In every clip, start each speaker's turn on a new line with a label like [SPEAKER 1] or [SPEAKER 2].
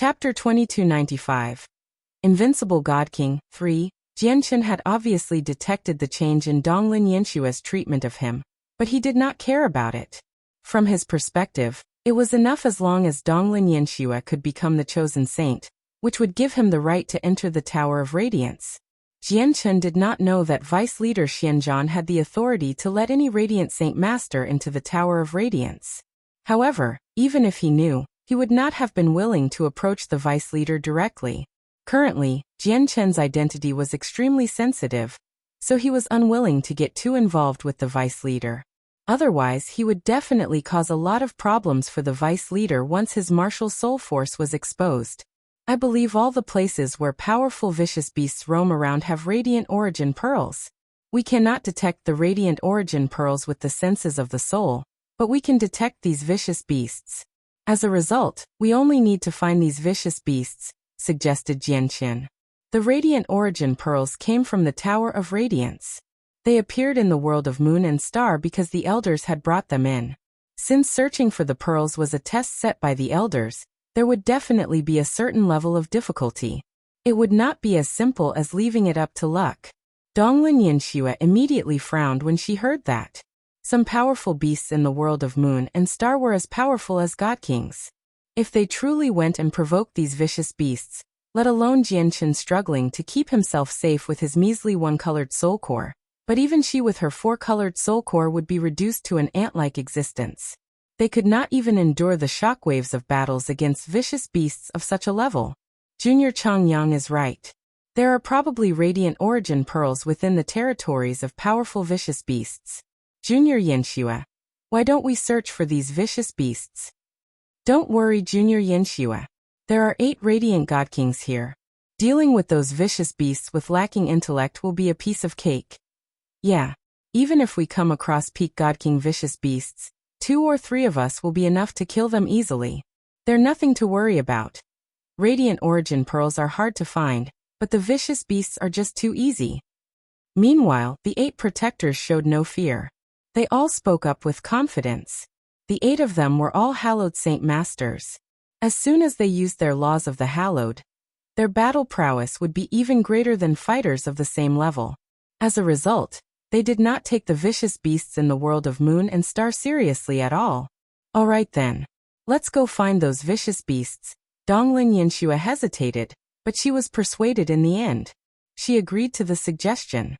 [SPEAKER 1] Chapter 2295. Invincible Godking. 3. Jianchen had obviously detected the change in Donglin Yanshua's treatment of him, but he did not care about it. From his perspective, it was enough as long as Donglin Yanshua could become the chosen saint, which would give him the right to enter the Tower of Radiance. Jianchen did not know that Vice Leader Xianzhan had the authority to let any Radiant Saint Master into the Tower of Radiance. However, even if he knew, he would not have been willing to approach the Vice Leader directly. Currently, Jianchen's identity was extremely sensitive, so he was unwilling to get too involved with the Vice Leader. Otherwise, he would definitely cause a lot of problems for the Vice Leader once his martial soul force was exposed. I believe all the places where powerful vicious beasts roam around have radiant origin pearls. We cannot detect the radiant origin pearls with the senses of the soul, but we can detect these vicious beasts. As a result, we only need to find these vicious beasts, suggested Jianchen. The radiant origin pearls came from the Tower of Radiance. They appeared in the world of Moon and Star because the elders had brought them in. Since searching for the pearls was a test set by the elders, there would definitely be a certain level of difficulty. It would not be as simple as leaving it up to luck. Donglin Yanshua immediately frowned when she heard that. Some powerful beasts in the world of Moon and Star were as powerful as Godkings. If they truly went and provoked these vicious beasts, let alone Jianchen struggling to keep himself safe with his measly one-colored soul core, but even she with her four-colored soul core would be reduced to an ant-like existence. They could not even endure the shockwaves of battles against vicious beasts of such a level. Junior Changyang is right. There are probably radiant origin pearls within the territories of powerful vicious beasts. Junior Yanshua, why don't we search for these vicious beasts? Don't worry, Junior Yanshua. There are 8 radiant Godkings here. Dealing with those vicious beasts with lacking intellect will be a piece of cake. Yeah. Even if we come across peak Godking vicious beasts, 2 or 3 of us will be enough to kill them easily. They're nothing to worry about. Radiant origin pearls are hard to find, but the vicious beasts are just too easy. Meanwhile, the 8 protectors showed no fear. They all spoke up with confidence. The 8 of them were all hallowed saint masters. As soon as they used their laws of the hallowed, their battle prowess would be even greater than fighters of the same level. As a result, they did not take the vicious beasts in the world of Moon and Star seriously at all. Alright then. Let's go find those vicious beasts. Donglin Yanshua hesitated, but she was persuaded in the end. She agreed to the suggestion.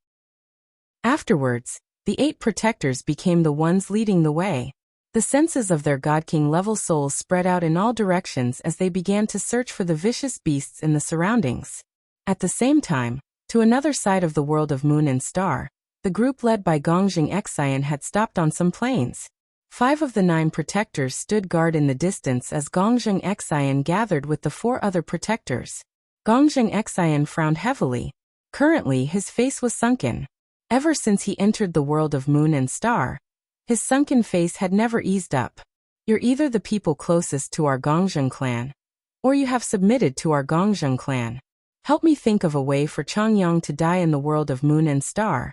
[SPEAKER 1] Afterwards, the 8 protectors became the ones leading the way. The senses of their Godking-level souls spread out in all directions as they began to search for the vicious beasts in the surroundings. At the same time, to another side of the world of Moon and Star, the group led by Gongjing Xian had stopped on some plains. 5 of the 9 protectors stood guard in the distance as Gongjing Xian gathered with the 4 other protectors. Gongjing Xian frowned heavily. Currently his face was sunken. Ever since he entered the world of Moon and Star, his sunken face had never eased up. You're either the people closest to our Gongjing clan, or you have submitted to our Gongjing clan. Help me think of a way for Changyang to die in the world of Moon and Star.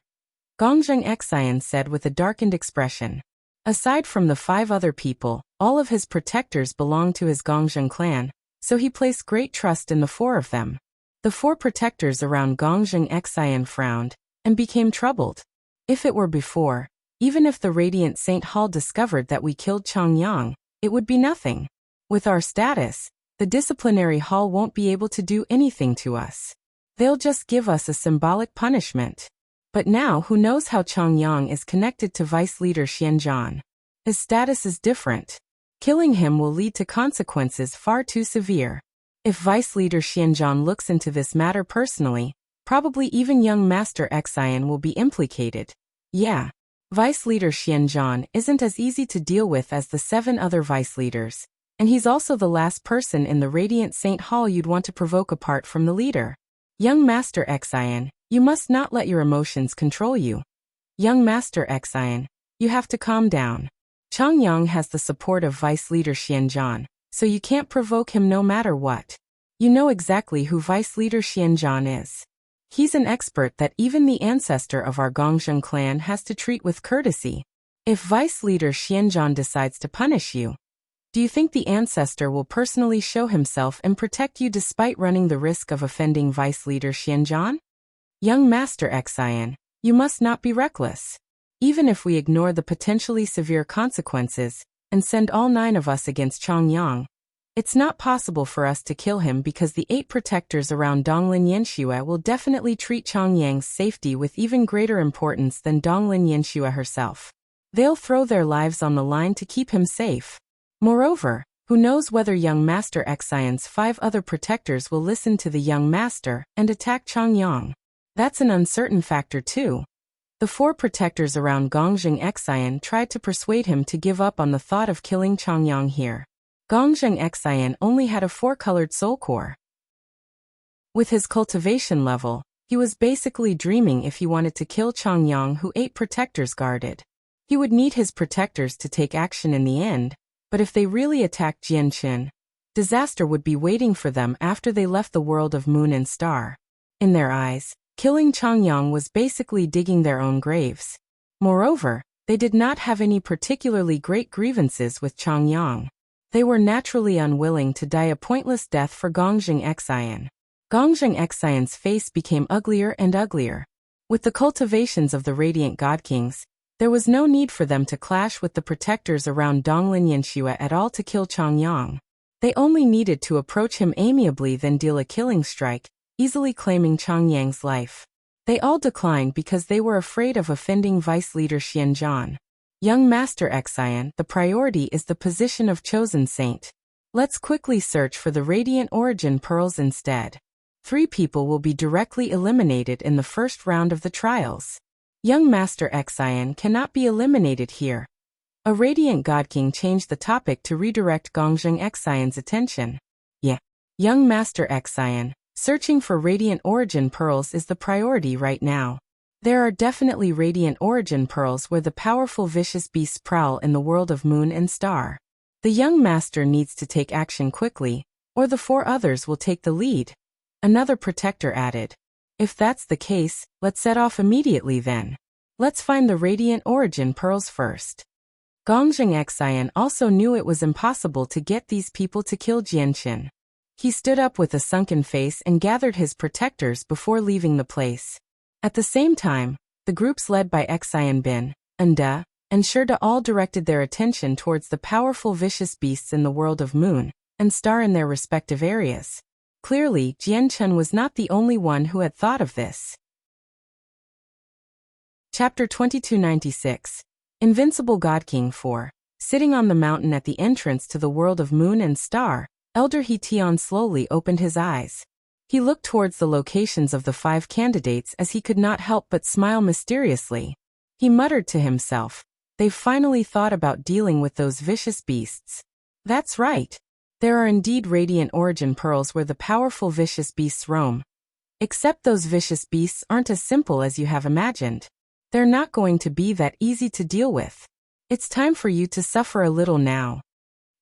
[SPEAKER 1] Gongjing Xian said with a darkened expression. Aside from the 5 other people, all of his protectors belonged to his Gongjing clan, so he placed great trust in the 4 of them. The 4 protectors around Gongjing Xian frowned and became troubled. If it were before, even if the Radiant Saint Hall discovered that we killed Changyang, it would be nothing. With our status, the disciplinary hall won't be able to do anything to us. They'll just give us a symbolic punishment. But now who knows how Changyang is connected to Vice Leader Xianzhan? His status is different. Killing him will lead to consequences far too severe. If Vice Leader Xianzhan looks into this matter personally, probably even young Master Xian will be implicated. Yeah. Vice Leader Xianzhan isn't as easy to deal with as the 7 other Vice Leaders, and he's also the last person in the Radiant Saint Hall you'd want to provoke apart from the leader. Young Master Xian, you must not let your emotions control you. Young Master Xian, you have to calm down. Changyang has the support of Vice Leader Xianzhan, so you can't provoke him no matter what. You know exactly who Vice Leader Xianzhan is. He's an expert that even the ancestor of our Gongjing clan has to treat with courtesy. If Vice Leader Xianzhan decides to punish you, Do you think the ancestor will personally show himself and protect you despite running the risk of offending vice leader Xianzhan? Young Master Xian, you must not be reckless. Even if we ignore the potentially severe consequences and send all 9 of us against Chongyang, it's not possible for us to kill him because the 8 protectors around Donglin Yanxue will definitely treat Chongyang's safety with even greater importance than Donglin Yanxue herself. They'll throw their lives on the line to keep him safe. Moreover, who knows whether young Master Xian's 5 other protectors will listen to the young master and attack Chongyang. That's an uncertain factor too. The 4 protectors around Gongjing Xian tried to persuade him to give up on the thought of killing Chongyang here. Gongjing Xian only had a 4-colored soul core. With his cultivation level, he was basically dreaming if he wanted to kill Chongyang who 8 protectors guarded. He would need his protectors to take action in the end, but if they really attacked Jianqin, disaster would be waiting for them after they left the world of Moon and Star. In their eyes, killing Chongyang was basically digging their own graves. Moreover, they did not have any particularly great grievances with Chongyang. They were naturally unwilling to die a pointless death for Gongjing Xian. Gongjing Xian's face became uglier and uglier. With the cultivations of the Radiant Godkings, there was no need for them to clash with the protectors around Donglin Yanxue at all to kill Chongyang. They only needed to approach him amiably then deal a killing strike, easily claiming Chongyang's life. They all declined because they were afraid of offending Vice Leader Xianzhan. Young Master Xian, the priority is the position of Chosen Saint. Let's quickly search for the Radiant Origin Pearls instead. 3 people will be directly eliminated in the first round of the trials. Young Master Xian cannot be eliminated here. A Radiant Godking changed the topic to redirect Gongjing Xian's attention. Yeah. Young Master Xian, searching for Radiant Origin Pearls is the priority right now. There are definitely Radiant Origin Pearls where the powerful vicious beasts prowl in the world of Moon and Star. The young master needs to take action quickly, or the 4 others will take the lead. Another protector added. If that's the case, let's set off immediately then. Let's find the Radiant Origin Pearls first. Gongjing Xian also knew it was impossible to get these people to kill Jianqin. He stood up with a sunken face and gathered his protectors before leaving the place. At the same time, the groups led by Xian Bin, Anda, and Shida all directed their attention towards the powerful vicious beasts in the world of Moon and Star in their respective areas. Clearly, Jianqin was not the only one who had thought of this. Chapter 2296. Invincible Godking 4. Sitting on the mountain at the entrance to the world of Moon and Star, Elder He Tian slowly opened his eyes. He looked towards the locations of the 5 candidates as he could not help but smile mysteriously. He muttered to himself, they've finally thought about dealing with those vicious beasts. That's right. There are indeed Radiant Origin Pearls where the powerful vicious beasts roam. Except those vicious beasts aren't as simple as you have imagined. They're not going to be that easy to deal with. It's time for you to suffer a little now.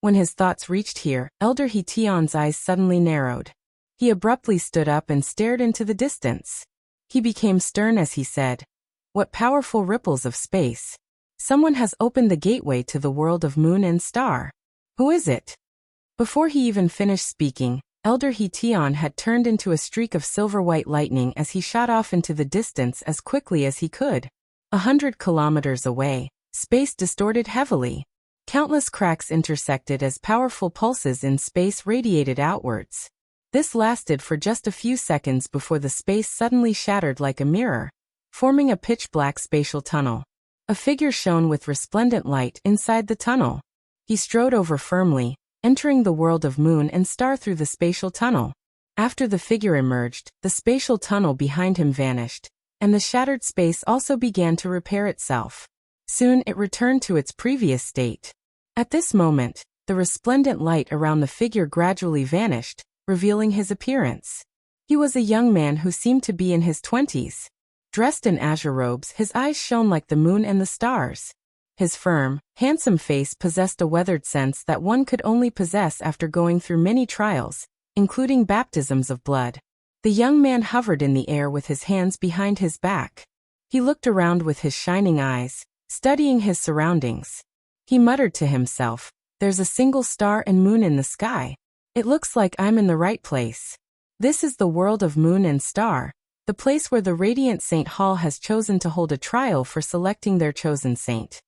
[SPEAKER 1] When his thoughts reached here, Elder He Tian's eyes suddenly narrowed. He abruptly stood up and stared into the distance. He became stern as he said, what powerful ripples of space. Someone has opened the gateway to the world of Moon and Star. Who is it? Before he even finished speaking, Elder He Tian had turned into a streak of silver-white lightning as he shot off into the distance as quickly as he could. 100 kilometers away, space distorted heavily. Countless cracks intersected as powerful pulses in space radiated outwards. This lasted for just a few seconds before the space suddenly shattered like a mirror, forming a pitch-black spatial tunnel. A figure shone with resplendent light inside the tunnel. He strode over firmly, entering the world of Moon and Star through the spatial tunnel. After the figure emerged, the spatial tunnel behind him vanished, and the shattered space also began to repair itself. Soon it returned to its previous state. At this moment, the resplendent light around the figure gradually vanished, revealing his appearance. He was a young man who seemed to be in his 20s. Dressed in azure robes, his eyes shone like the moon and the stars. His firm, handsome face possessed a weathered sense that one could only possess after going through many trials, including baptisms of blood. The young man hovered in the air with his hands behind his back. He looked around with his shining eyes, studying his surroundings. He muttered to himself, There's a single star and moon in the sky. It looks like I'm in the right place. This is the world of moon and star, the place where the Radiant Saint Hall has chosen to hold a trial for selecting their chosen saint.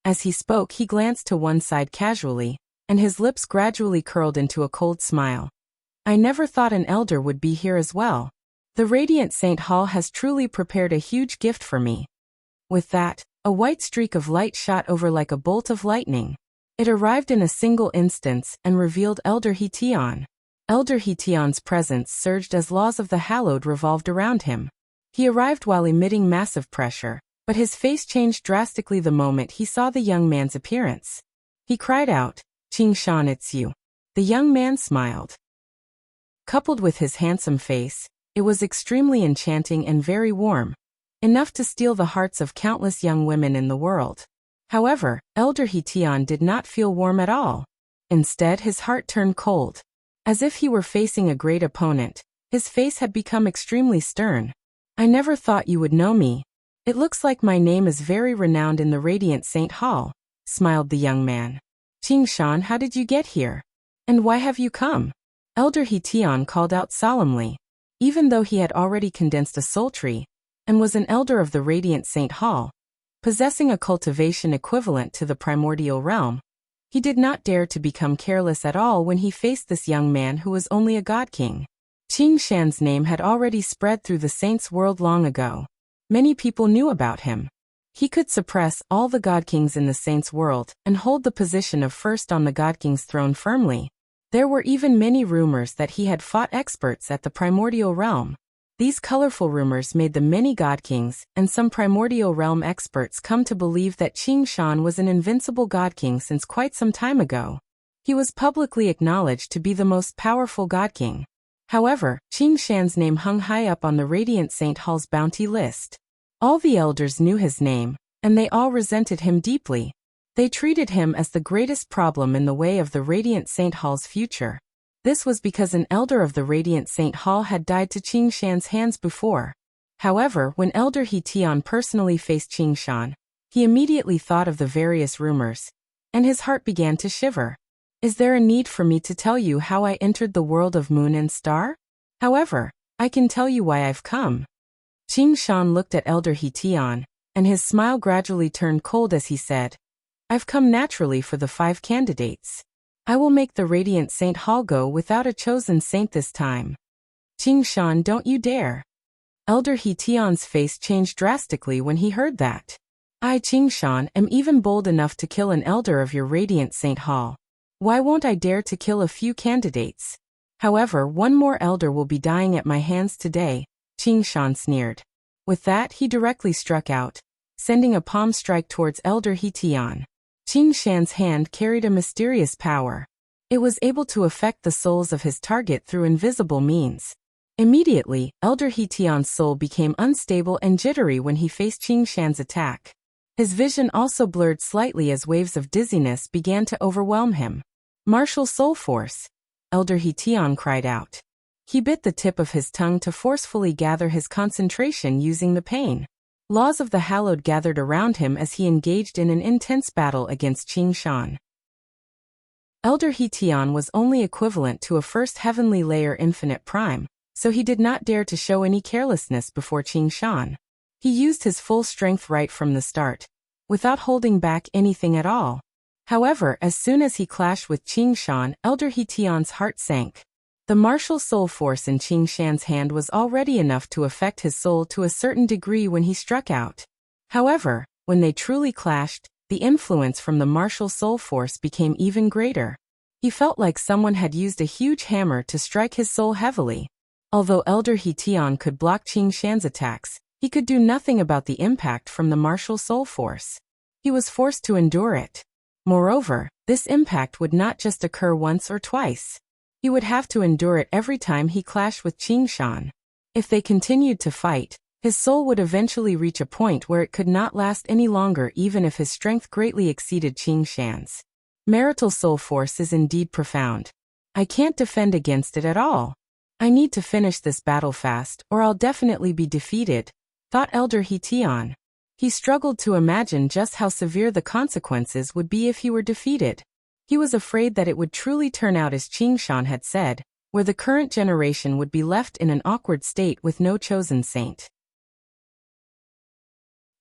[SPEAKER 1] As he spoke, he glanced to one side casually, and his lips gradually curled into a cold smile. I never thought an elder would be here as well. The Radiant Saint Hall has truly prepared a huge gift for me. With that, a white streak of light shot over like a bolt of lightning. It arrived in a single instance and revealed Elder Hetion. Elder Hetion's presence surged as laws of the hallowed revolved around him. He arrived while emitting massive pressure, but his face changed drastically the moment he saw the young man's appearance. He cried out, "Qing Shan, it's you." The young man smiled. Coupled with his handsome face, it was extremely enchanting and very warm, enough to steal the hearts of countless young women in the world. However, Elder Hetion did not feel warm at all. Instead, his heart turned cold. As if he were facing a great opponent, his face had become extremely stern. "I never thought you would know me. It looks like my name is very renowned in the Radiant Saint Hall," smiled the young man. "Qing Shan, how did you get here? And why have you come?" Elder Hetion called out solemnly. Even though he had already condensed a soul tree, and was an elder of the Radiant Saint Hall, possessing a cultivation equivalent to the Primordial realm, he did not dare to become careless at all when he faced this young man who was only a Godking. Qing Shan's name had already spread through the Saints' world long ago. Many people knew about him. He could suppress all the Godkings in the Saints' world and hold the position of first on the Godking's throne firmly. There were even many rumors that he had fought experts at the Primordial realm. These colorful rumors made the many Godkings and some Primordial realm experts come to believe that Qing Shan was an invincible Godking since quite some time ago. He was publicly acknowledged to be the most powerful Godking. However, Qing Shan's name hung high up on the Radiant Saint Hall's bounty list. All the elders knew his name, and they all resented him deeply. They treated him as the greatest problem in the way of the Radiant Saint Hall's future. This was because an elder of the Radiant Saint Hall had died to Qing Shan's hands before. However, when Elder Hetion personally faced Qing Shan, he immediately thought of the various rumors, and his heart began to shiver. Is there a need for me to tell you how I entered the world of moon and star? However, I can tell you why I've come. Qing Shan looked at Elder Hetion, and his smile gradually turned cold as he said, "I've come naturally for the 5 candidates. I will make the Radiant Saint Hall go without a chosen saint this time." "Qing Shan, don't you dare." Elder Hetion's face changed drastically when he heard that. "I, Qing Shan, am even bold enough to kill an elder of your Radiant Saint Hall. Why won't I dare to kill a few candidates? However, one more elder will be dying at my hands today," Qing Shan sneered. With that, he directly struck out, sending a palm strike towards Elder Hetion. Qing Shan's hand carried a mysterious power. It was able to affect the souls of his target through invisible means. Immediately, Elder Hetion's soul became unstable and jittery when he faced Qing Shan's attack. His vision also blurred slightly as waves of dizziness began to overwhelm him. "Martial soul force!" Elder Hetion cried out. He bit the tip of his tongue to forcefully gather his concentration using the pain. Laws of the hallowed gathered around him as he engaged in an intense battle against Qing Shan. Elder Hetion was only equivalent to a first heavenly layer infinite prime, so he did not dare to show any carelessness before Qing Shan. He used his full strength right from the start, without holding back anything at all. However, as soon as he clashed with Qing Shan, Elder Hetion's heart sank. The martial soul force in Qing Shan's hand was already enough to affect his soul to a certain degree when he struck out. However, when they truly clashed, the influence from the martial soul force became even greater. He felt like someone had used a huge hammer to strike his soul heavily. Although Elder Hetion could block Qing Shan's attacks, he could do nothing about the impact from the martial soul force. He was forced to endure it. Moreover, this impact would not just occur once or twice. He would have to endure it every time he clashed with Qing Shan. If they continued to fight, his soul would eventually reach a point where it could not last any longer even if his strength greatly exceeded Qing Shan's. Marital soul force is indeed profound. I can't defend against it at all. I need to finish this battle fast or I'll definitely be defeated, thought Elder Hetion. He struggled to imagine just how severe the consequences would be if he were defeated. He was afraid that it would truly turn out as Qing Shan had said, where the current generation would be left in an awkward state with no chosen saint.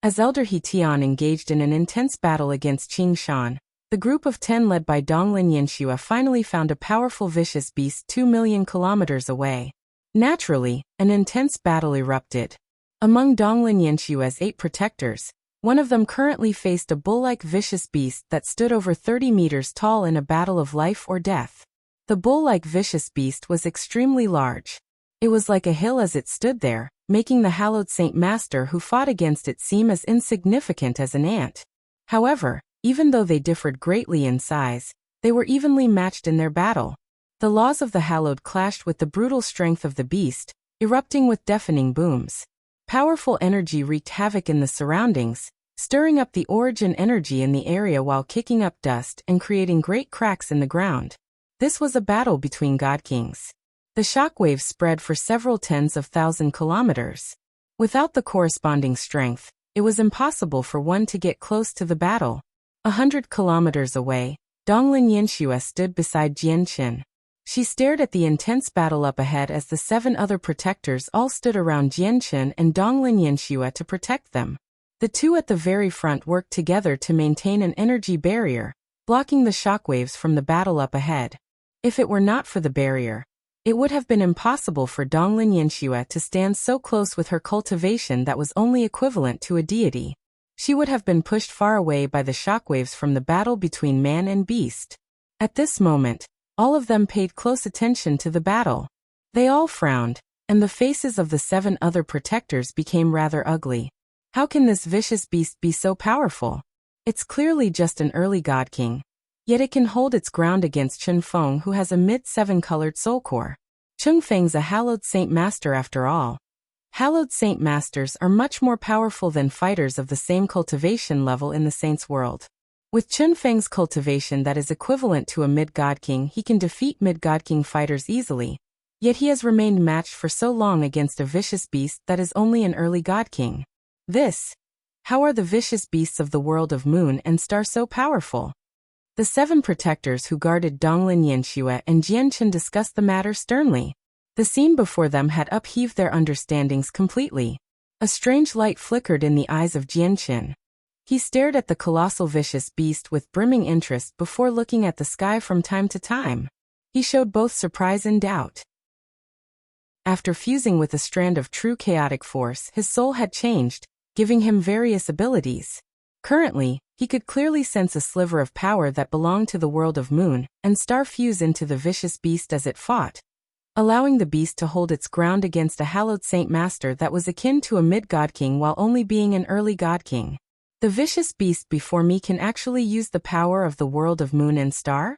[SPEAKER 1] As Elder He Tian engaged in an intense battle against Qing Shan, the group of 10 led by Donglin Yanxue finally found a powerful vicious beast 2 million kilometers away. Naturally, an intense battle erupted. Among Donglin Yanshue's 8 protectors, one of them currently faced a bull-like vicious beast that stood over 30 meters tall in a battle of life or death. The bull-like vicious beast was extremely large. It was like a hill as it stood there, making the hallowed Saint Master who fought against it seem as insignificant as an ant. However, even though they differed greatly in size, they were evenly matched in their battle. The laws of the hallowed clashed with the brutal strength of the beast, erupting with deafening booms. Powerful energy wreaked havoc in the surroundings, stirring up the origin energy in the area while kicking up dust and creating great cracks in the ground. This was a battle between Godkings. The shockwaves spread for several tens of thousand kilometers. Without the corresponding strength, it was impossible for one to get close to the battle. 100 kilometers away, Donglin Yanxue stood beside Jianqin. She stared at the intense battle up ahead as the 7 other protectors all stood around Jianqin and Donglin Yanxue to protect them. The 2 at the very front worked together to maintain an energy barrier, blocking the shockwaves from the battle up ahead. If it were not for the barrier, it would have been impossible for Donglin Yanxue to stand so close with her cultivation that was only equivalent to a deity. She would have been pushed far away by the shockwaves from the battle between man and beast. At this moment, all of them paid close attention to the battle. They all frowned, and the faces of the 7 other protectors became rather ugly. How can this vicious beast be so powerful? It's clearly just an early Godking. Yet it can hold its ground against Chunfeng, who has a mid-7-colored soul core. Chunfeng's a hallowed Saint Master after all. Hallowed Saint Masters are much more powerful than fighters of the same cultivation level in the Saint's world. With Chunfeng's cultivation that is equivalent to a mid-Godking, he can defeat mid-Godking fighters easily. Yet he has remained matched for so long against a vicious beast that is only an early Godking. How are the vicious beasts of the world of Moon and Star so powerful? The 7 protectors who guarded Donglin Yanxue and Jianqin discussed the matter sternly. The scene before them had upheaved their understandings completely. A strange light flickered in the eyes of Jianqin. He stared at the colossal vicious beast with brimming interest before looking at the sky from time to time. He showed both surprise and doubt. After fusing with a strand of true chaotic force, his soul had changed, giving him various abilities. Currently, he could clearly sense a sliver of power that belonged to the world of Moon and Star fuse into the vicious beast as it fought, allowing the beast to hold its ground against a hallowed Saint Master that was akin to a mid-Godking while only being an early Godking. The vicious beast before me can actually use the power of the world of Moon and Star?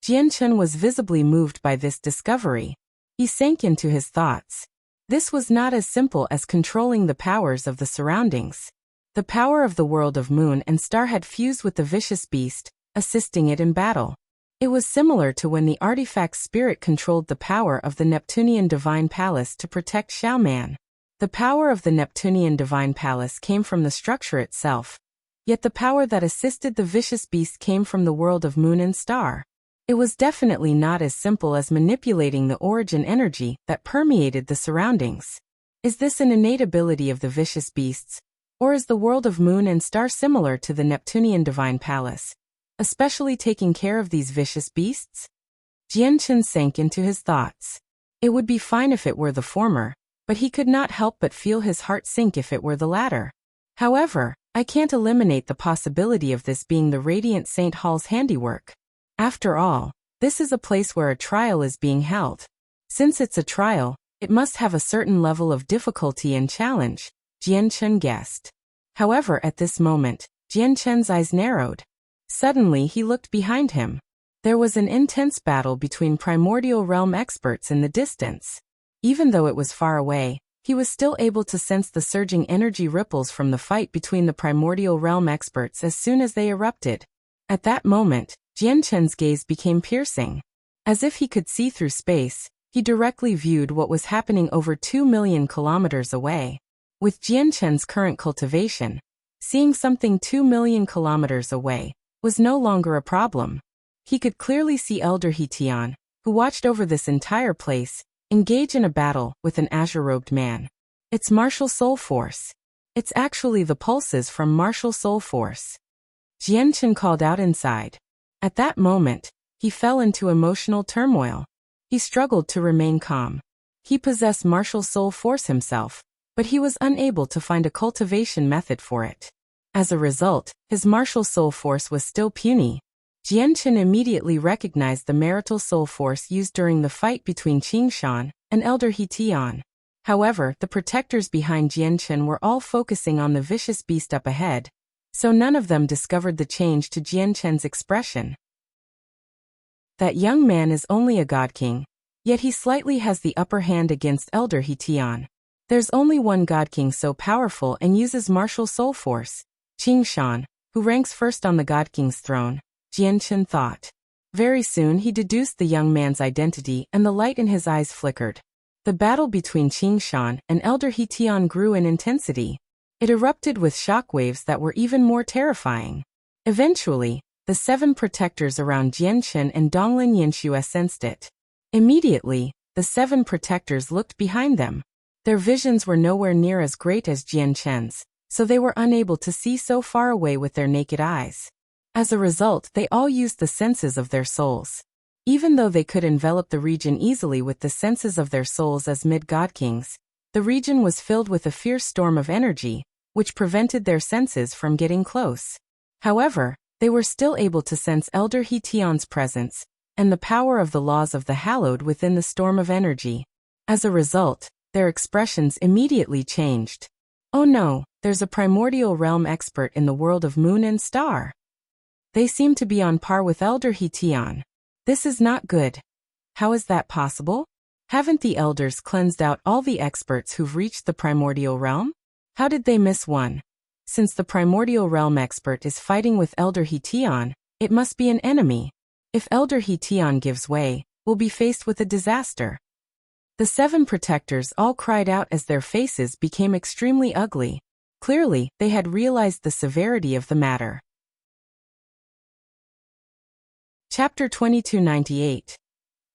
[SPEAKER 1] Jianqin was visibly moved by this discovery. He sank into his thoughts. This was not as simple as controlling the powers of the surroundings. The power of the world of Moon and Star had fused with the vicious beast, assisting it in battle. It was similar to when the artifact's spirit controlled the power of the Neptunian Divine Palace to protect Xiaoman. The power of the Neptunian Divine Palace came from the structure itself, yet the power that assisted the vicious beast came from the world of Moon and Star. It was definitely not as simple as manipulating the origin energy that permeated the surroundings. Is this an innate ability of the vicious beasts, or is the world of Moon and Star similar to the Neptunian Divine Palace, especially taking care of these vicious beasts? Jianqin sank into his thoughts. It would be fine if it were the former, but he could not help but feel his heart sink if it were the latter. However, I can't eliminate the possibility of this being the Radiant Saint Hall's handiwork. After all, this is a place where a trial is being held. Since it's a trial, it must have a certain level of difficulty and challenge, Jianqin guessed. However, at this moment, Jianqin's eyes narrowed. Suddenly he looked behind him. There was an intense battle between Primordial Realm experts in the distance. Even though it was far away, he was still able to sense the surging energy ripples from the fight between the Primordial Realm experts as soon as they erupted. At that moment, Jianqin's gaze became piercing. As if he could see through space, he directly viewed what was happening over 2 million kilometers away. With Jianqin's current cultivation, seeing something 2 million kilometers away was no longer a problem. He could clearly see Elder Hetian, who watched over this entire place, engage in a battle with an azure-robed man. It's martial soul force. It's actually the pulses from martial soul force. Jianchen called out inside. At that moment, he fell into emotional turmoil. He struggled to remain calm. He possessed martial soul force himself, but he was unable to find a cultivation method for it. As a result, his martial soul force was still puny. Jianchen immediately recognized the marital soul force used during the fight between Shan and Elder Hetian. However, the protectors behind Jianchen were all focusing on the vicious beast up ahead, so none of them discovered the change to Jianchen's expression. That young man is only a Godking, yet he slightly has the upper hand against Elder Hetian. There's only one Godking so powerful and uses martial soul force, Shan, who ranks first on the Godking's throne, Jianchen thought. Very soon he deduced the young man's identity and the light in his eyes flickered. The battle between Shan and Elder Hetian grew in intensity. It erupted with shockwaves that were even more terrifying. Eventually, the 7 protectors around Jianchen and Donglin Yanxue sensed it. Immediately, the 7 protectors looked behind them. Their visions were nowhere near as great as Jianchen's, so they were unable to see so far away with their naked eyes. As a result, they all used the senses of their souls. Even though they could envelop the region easily with the senses of their souls as mid-Godkings, the region was filled with a fierce storm of energy, which prevented their senses from getting close. However, they were still able to sense Elder Hetian's presence, and the power of the laws of the hallowed within the storm of energy. As a result, their expressions immediately changed. Oh no, there's a primordial realm expert in the world of moon and star. They seem to be on par with Elder Hetian. This is not good. How is that possible? Haven't the elders cleansed out all the experts who've reached the primordial realm? How did they miss one? Since the primordial realm expert is fighting with Elder Hetian, it must be an enemy. If Elder Hetian gives way, we'll be faced with a disaster. The 7 protectors all cried out as their faces became extremely ugly. Clearly, they had realized the severity of the matter. Chapter 2298.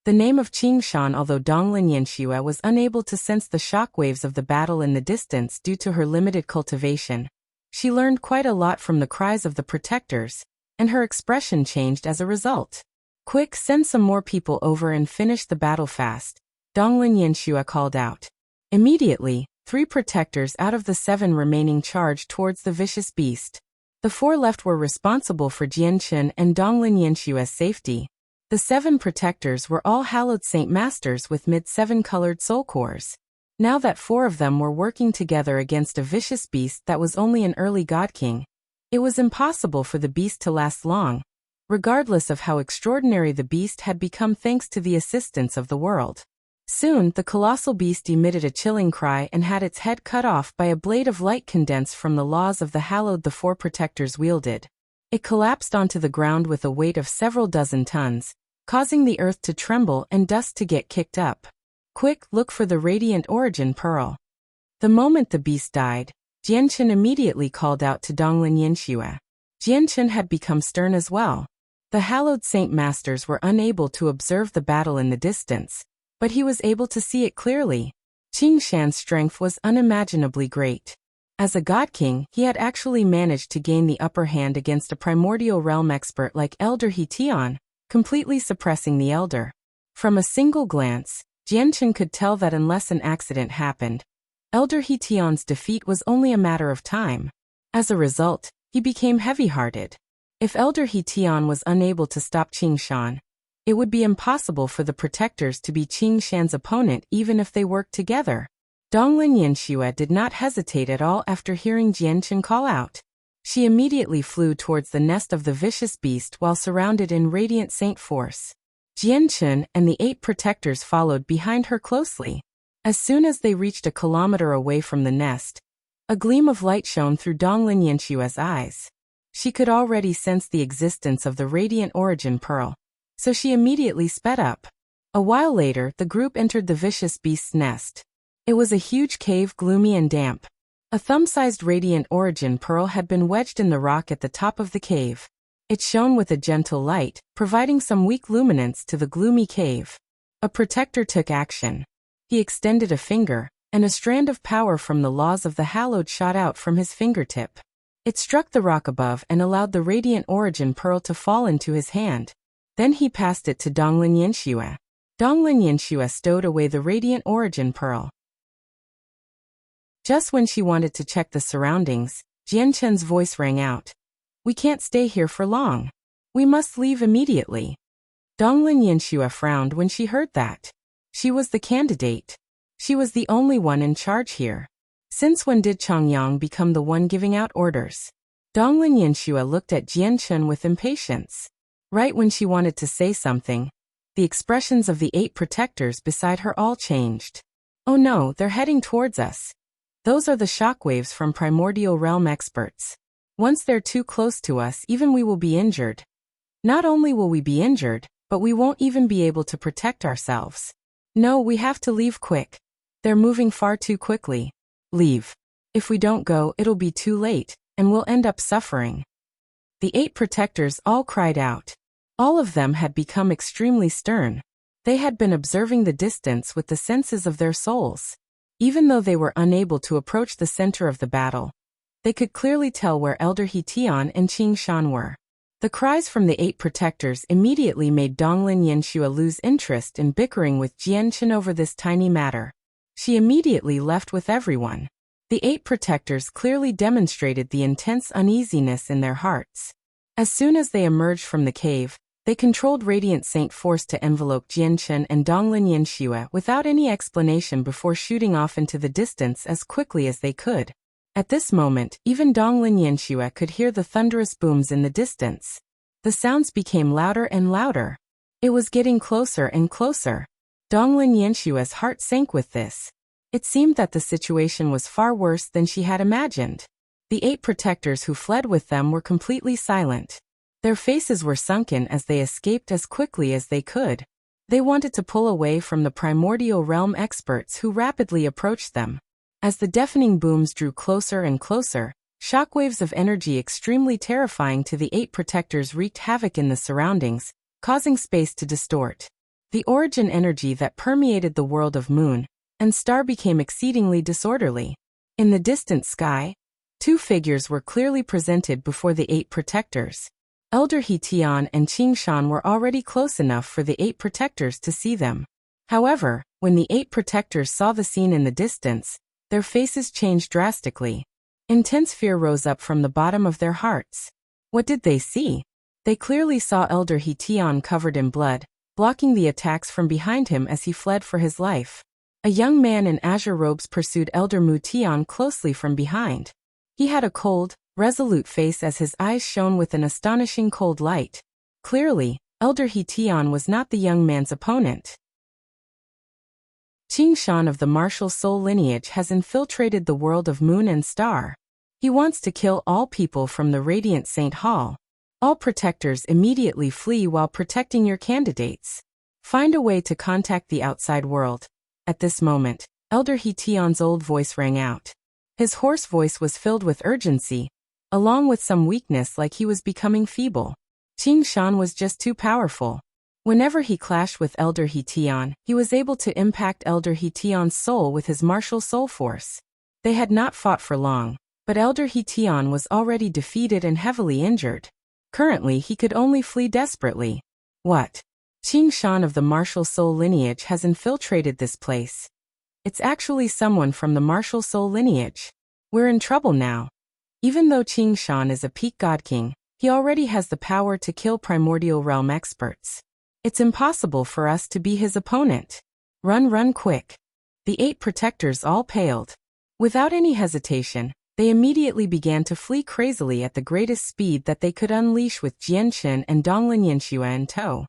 [SPEAKER 1] The name of Shan. Although Donglin Yanxue was unable to sense the shockwaves of the battle in the distance due to her limited cultivation, she learned quite a lot from the cries of the protectors, and her expression changed as a result. Quick, send some more people over and finish the battle fast, Donglin Yanxue called out. Immediately, 3 protectors out of the 7 remaining charged towards the vicious beast. The 4 left were responsible for Jianchen and Donglin Yanxue's safety. The 7 protectors were all hallowed saint masters with mid-7 colored soul cores. Now that 4 of them were working together against a vicious beast that was only an early Godking, it was impossible for the beast to last long, regardless of how extraordinary the beast had become thanks to the assistance of the world. Soon, the colossal beast emitted a chilling cry and had its head cut off by a blade of light condensed from the laws of the hallowed the 4 protectors wielded. It collapsed onto the ground with a weight of several dozen tons, causing the earth to tremble and dust to get kicked up. Quick, look for the radiant origin pearl. The moment the beast died, Jianchen immediately called out to Donglin Yanxue. Jianchen had become stern as well. The hallowed saint masters were unable to observe the battle in the distance, but he was able to see it clearly. Shan's strength was unimaginably great. As a Godking, he had actually managed to gain the upper hand against a primordial realm expert like Elder Hetian, completely suppressing the elder. From a single glance, Jianchen could tell that unless an accident happened, Elder Hetian's defeat was only a matter of time. As a result, he became heavy-hearted. If Elder Hetian was unable to stop Shan, it would be impossible for the protectors to be Shan's opponent even if they worked together. Donglin Yanxue did not hesitate at all after hearing Jianchen call out. She immediately flew towards the nest of the vicious beast while surrounded in radiant saint force. Jianchen and the 8 protectors followed behind her closely. As soon as they reached a kilometer away from the nest, a gleam of light shone through Donglin Yanxue's eyes. She could already sense the existence of the radiant origin pearl, so she immediately sped up. A while later, the group entered the vicious beast's nest. It was a huge cave, gloomy and damp. A thumb-sized radiant origin pearl had been wedged in the rock at the top of the cave. It shone with a gentle light, providing some weak luminance to the gloomy cave. A protector took action. He extended a finger, and a strand of power from the laws of the hallowed shot out from his fingertip. It struck the rock above and allowed the radiant origin pearl to fall into his hand. Then he passed it to Donglin Yanxue. Donglin Yanxue stowed away the radiant origin pearl. Just when she wanted to check the surroundings, Jianchen's voice rang out. "We can't stay here for long. We must leave immediately." Donglin Yanxue frowned when she heard that. She was the candidate. She was the only one in charge here. Since when did Changyang become the one giving out orders? Donglin Yanxue looked at Jianchen with impatience. Right when she wanted to say something, the expressions of the 8 protectors beside her all changed. "Oh no, they're heading towards us. Those are the shockwaves from Primordial Realm experts. Once they're too close to us, even we will be injured. Not only will we be injured, but we won't even be able to protect ourselves. No, we have to leave quick. They're moving far too quickly. Leave. If we don't go, it'll be too late, and we'll end up suffering." The 8 protectors all cried out. All of them had become extremely stern. They had been observing the distance with the senses of their souls. Even though they were unable to approach the center of the battle, they could clearly tell where Elder He Tian and Qing Shan were. The cries from the 8 protectors immediately made Donglin Yanxue lose interest in bickering with Jianchen over this tiny matter. She immediately left with everyone. The 8 protectors clearly demonstrated the intense uneasiness in their hearts. As soon as they emerged from the cave, they controlled Radiant Saint Force to envelope Jianchen and Donglin Yanxue without any explanation before shooting off into the distance as quickly as they could. At this moment, even Donglin Yanxue could hear the thunderous booms in the distance. The sounds became louder and louder. It was getting closer and closer. Donglin Yanshue's heart sank with this. It seemed that the situation was far worse than she had imagined. The 8 protectors who fled with them were completely silent. Their faces were sunken as they escaped as quickly as they could. They wanted to pull away from the Primordial Realm experts who rapidly approached them. As the deafening booms drew closer and closer, shockwaves of energy extremely terrifying to the 8 protectors wreaked havoc in the surroundings, causing space to distort. The origin energy that permeated the world of moon and star became exceedingly disorderly. In the distant sky, 2 figures were clearly presented before the 8 protectors. Elder He Tian and Qing Shan were already close enough for the 8 protectors to see them. However, when the 8 protectors saw the scene in the distance, their faces changed drastically. Intense fear rose up from the bottom of their hearts. What did they see? They clearly saw Elder He Tian covered in blood, blocking the attacks from behind him as he fled for his life. A young man in azure robes pursued Elder Mu Tian closely from behind. He had a cold, resolute face as his eyes shone with an astonishing cold light. Clearly, Elder He Tian was not the young man's opponent. Qing Shan of the martial soul lineage has infiltrated the world of moon and star. He wants to kill all people from the Radiant Saint Hall. All protectors immediately flee while protecting your candidates. Find a way to contact the outside world. At this moment, Elder He Tian's old voice rang out. His hoarse voice was filled with urgency, along with some weakness like he was becoming feeble. Qing Shan was just too powerful. Whenever he clashed with Elder He Tian, he was able to impact Elder He Tian's soul with his martial soul force. They had not fought for long, but Elder He Tian was already defeated and heavily injured. Currently he could only flee desperately. What? Qing Shan of the martial soul lineage has infiltrated this place. It's actually someone from the martial soul lineage. We're in trouble now. Even though Qing Shan is a peak Godking, he already has the power to kill Primordial Realm experts. It's impossible for us to be his opponent. Run quick. The 8 protectors all paled. Without any hesitation, they immediately began to flee crazily at the greatest speed that they could unleash with Jianchen and Donglin Yanxue in tow.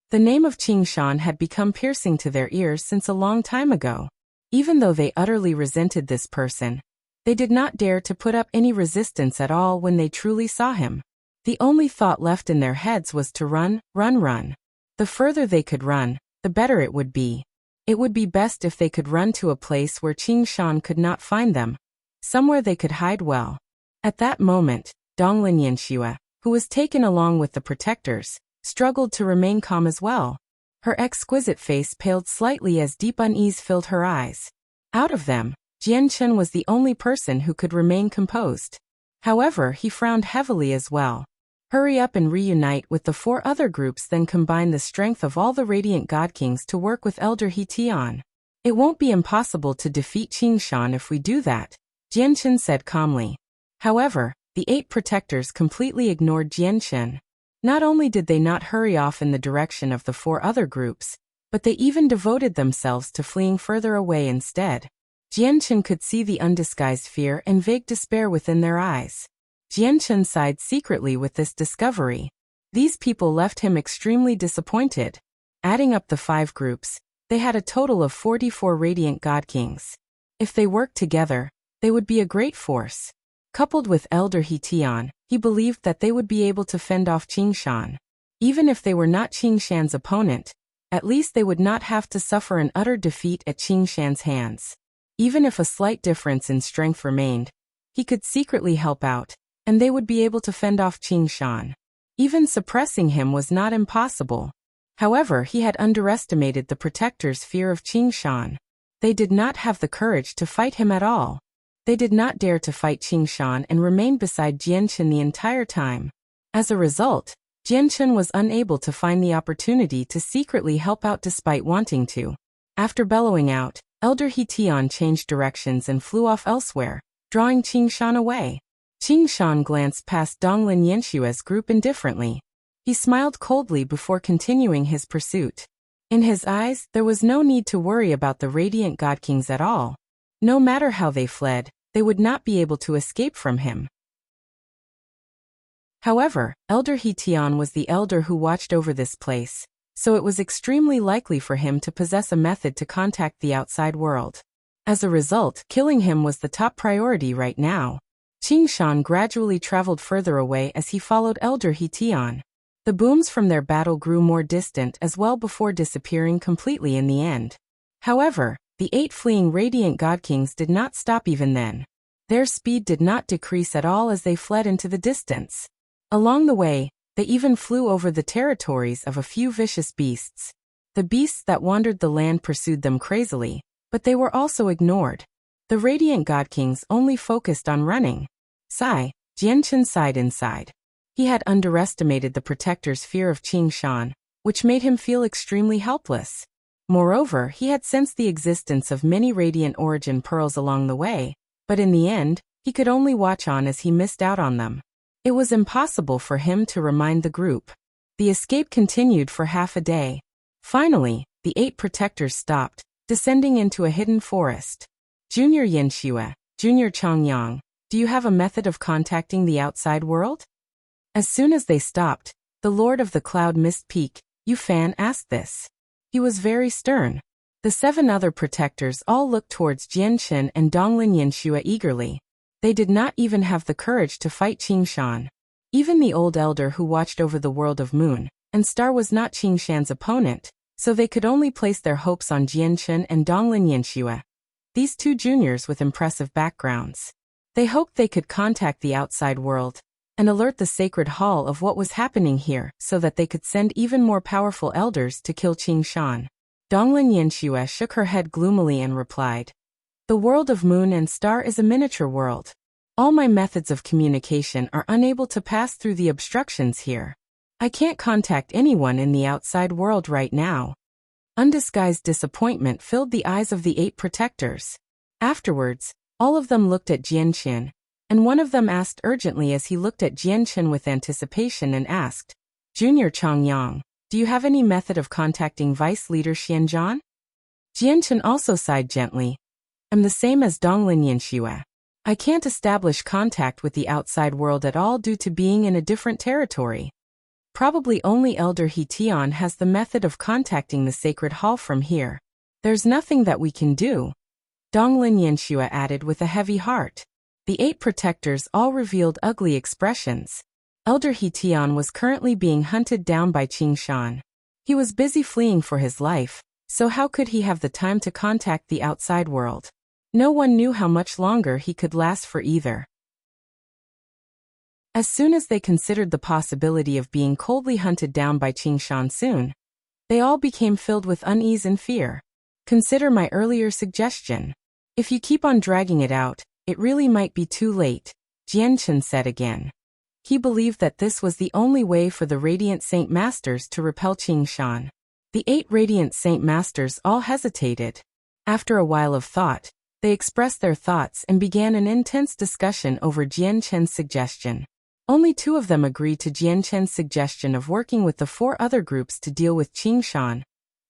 [SPEAKER 1] The name of Qing Shan had become piercing to their ears since a long time ago. Even though they utterly resented this person, they did not dare to put up any resistance at all when they truly saw him. The only thought left in their heads was to run. The further they could run, the better it would be. It would be best if they could run to a place where Qing Shan could not find them, somewhere they could hide well. At that moment, Donglin Yanxue, who was taken along with the protectors, struggled to remain calm as well. Her exquisite face paled slightly as deep unease filled her eyes. Out of them, Jianchen was the only person who could remain composed. However, he frowned heavily as well. Hurry up and reunite with the 4 other groups, then combine the strength of all the Radiant God Kings to work with Elder He Tian. It won't be impossible to defeat Qing Shan if we do that, Jianchen said calmly. However, the 8 protectors completely ignored Jianchen. Not only did they not hurry off in the direction of the 4 other groups, but they even devoted themselves to fleeing further away instead. Jianchen could see the undisguised fear and vague despair within their eyes. Jianchen sighed secretly with this discovery. These people left him extremely disappointed. Adding up the 5 groups, they had a total of 44 Radiant God Kings. If they worked together, they would be a great force. Coupled with Elder He Tian, he believed that they would be able to fend off Qing Shan. Even if they were not Qing Shan's opponent, at least they would not have to suffer an utter defeat at Qing Shan's hands. Even if a slight difference in strength remained, he could secretly help out, and they would be able to fend off Qing Shan. Even suppressing him was not impossible. However, he had underestimated the protectors' fear of Qing Shan. They did not have the courage to fight him at all. They did not dare to fight Qing Shan and remained beside Jianchen the entire time. As a result, Jianchen was unable to find the opportunity to secretly help out despite wanting to. After bellowing out, Elder He Tian changed directions and flew off elsewhere, drawing Qing Shan away. Qing Shan glanced past Donglin Yanxue's group indifferently. He smiled coldly before continuing his pursuit. In his eyes, there was no need to worry about the Radiant God Kings at all. No matter how they fled, they would not be able to escape from him. However, Elder He Tian was the elder who watched over this place, so it was extremely likely for him to possess a method to contact the outside world. As a result, killing him was the top priority right now. Qing Shan gradually traveled further away as he followed Elder He Tian. The booms from their battle grew more distant as well before disappearing completely in the end. However, the 8 fleeing Radiant God Kings did not stop even then. Their speed did not decrease at all as they fled into the distance. Along the way, they even flew over the territories of a few vicious beasts. The beasts that wandered the land pursued them crazily, but they were also ignored. The Radiant God Kings only focused on running. Sigh, Jianchen sighed inside. He had underestimated the protector's fear of Qing Shan, which made him feel extremely helpless. Moreover, he had sensed the existence of many Radiant Origin pearls along the way, but in the end, he could only watch on as he missed out on them. It was impossible for him to remind the group. The escape continued for half a day. Finally, the 8 protectors stopped, descending into a hidden forest. Junior Yanxue, Junior Changyang, do you have a method of contacting the outside world? As soon as they stopped, the Lord of the Cloud Mist Peak, Yu Fan, asked this. He was very stern. The 7 other protectors all looked towards Jianchen and Donglin Yanxue eagerly. They did not even have the courage to fight Qing Shan. Even the old elder who watched over the world of Moon and Star was not Qing Shan's opponent, so they could only place their hopes on Jianchen and Donglin Yanxue. These 2 juniors with impressive backgrounds. They hoped they could contact the outside world and alert the Sacred Hall of what was happening here so that they could send even more powerful elders to kill Qing Shan. Donglin Yanxue shook her head gloomily and replied, "The world of Moon and Star is a miniature world. All my methods of communication are unable to pass through the obstructions here. I can't contact anyone in the outside world right now." Undisguised disappointment filled the eyes of the 8 protectors. Afterwards, all of them looked at Jianchen, and one of them asked urgently as he looked at Jianchen with anticipation and asked, "Junior Changyang, do you have any method of contacting Vice Leader Xianzhan?" Jianchen also sighed gently. "I'm the same as Donglin Yanxue. I can't establish contact with the outside world at all due to being in a different territory. Probably only Elder He Tian has the method of contacting the Sacred Hall from here. There's nothing that we can do," Donglin Yanxue added with a heavy heart. The 8 protectors all revealed ugly expressions. Elder He Tian was currently being hunted down by Qing Shan. He was busy fleeing for his life, so how could he have the time to contact the outside world? No one knew how much longer he could last for either. As soon as they considered the possibility of being coldly hunted down by Qing Shan soon, they all became filled with unease and fear. Consider my earlier suggestion. If you keep on dragging it out, it really might be too late, Jianchen said again. He believed that this was the only way for the Radiant Saint Masters to repel Qing Shan. The 8 Radiant Saint Masters all hesitated. After a while of thought, they expressed their thoughts and began an intense discussion over Jianchen's suggestion. Only 2 of them agreed to Jianchen's suggestion of working with the 4 other groups to deal with Qing Shan,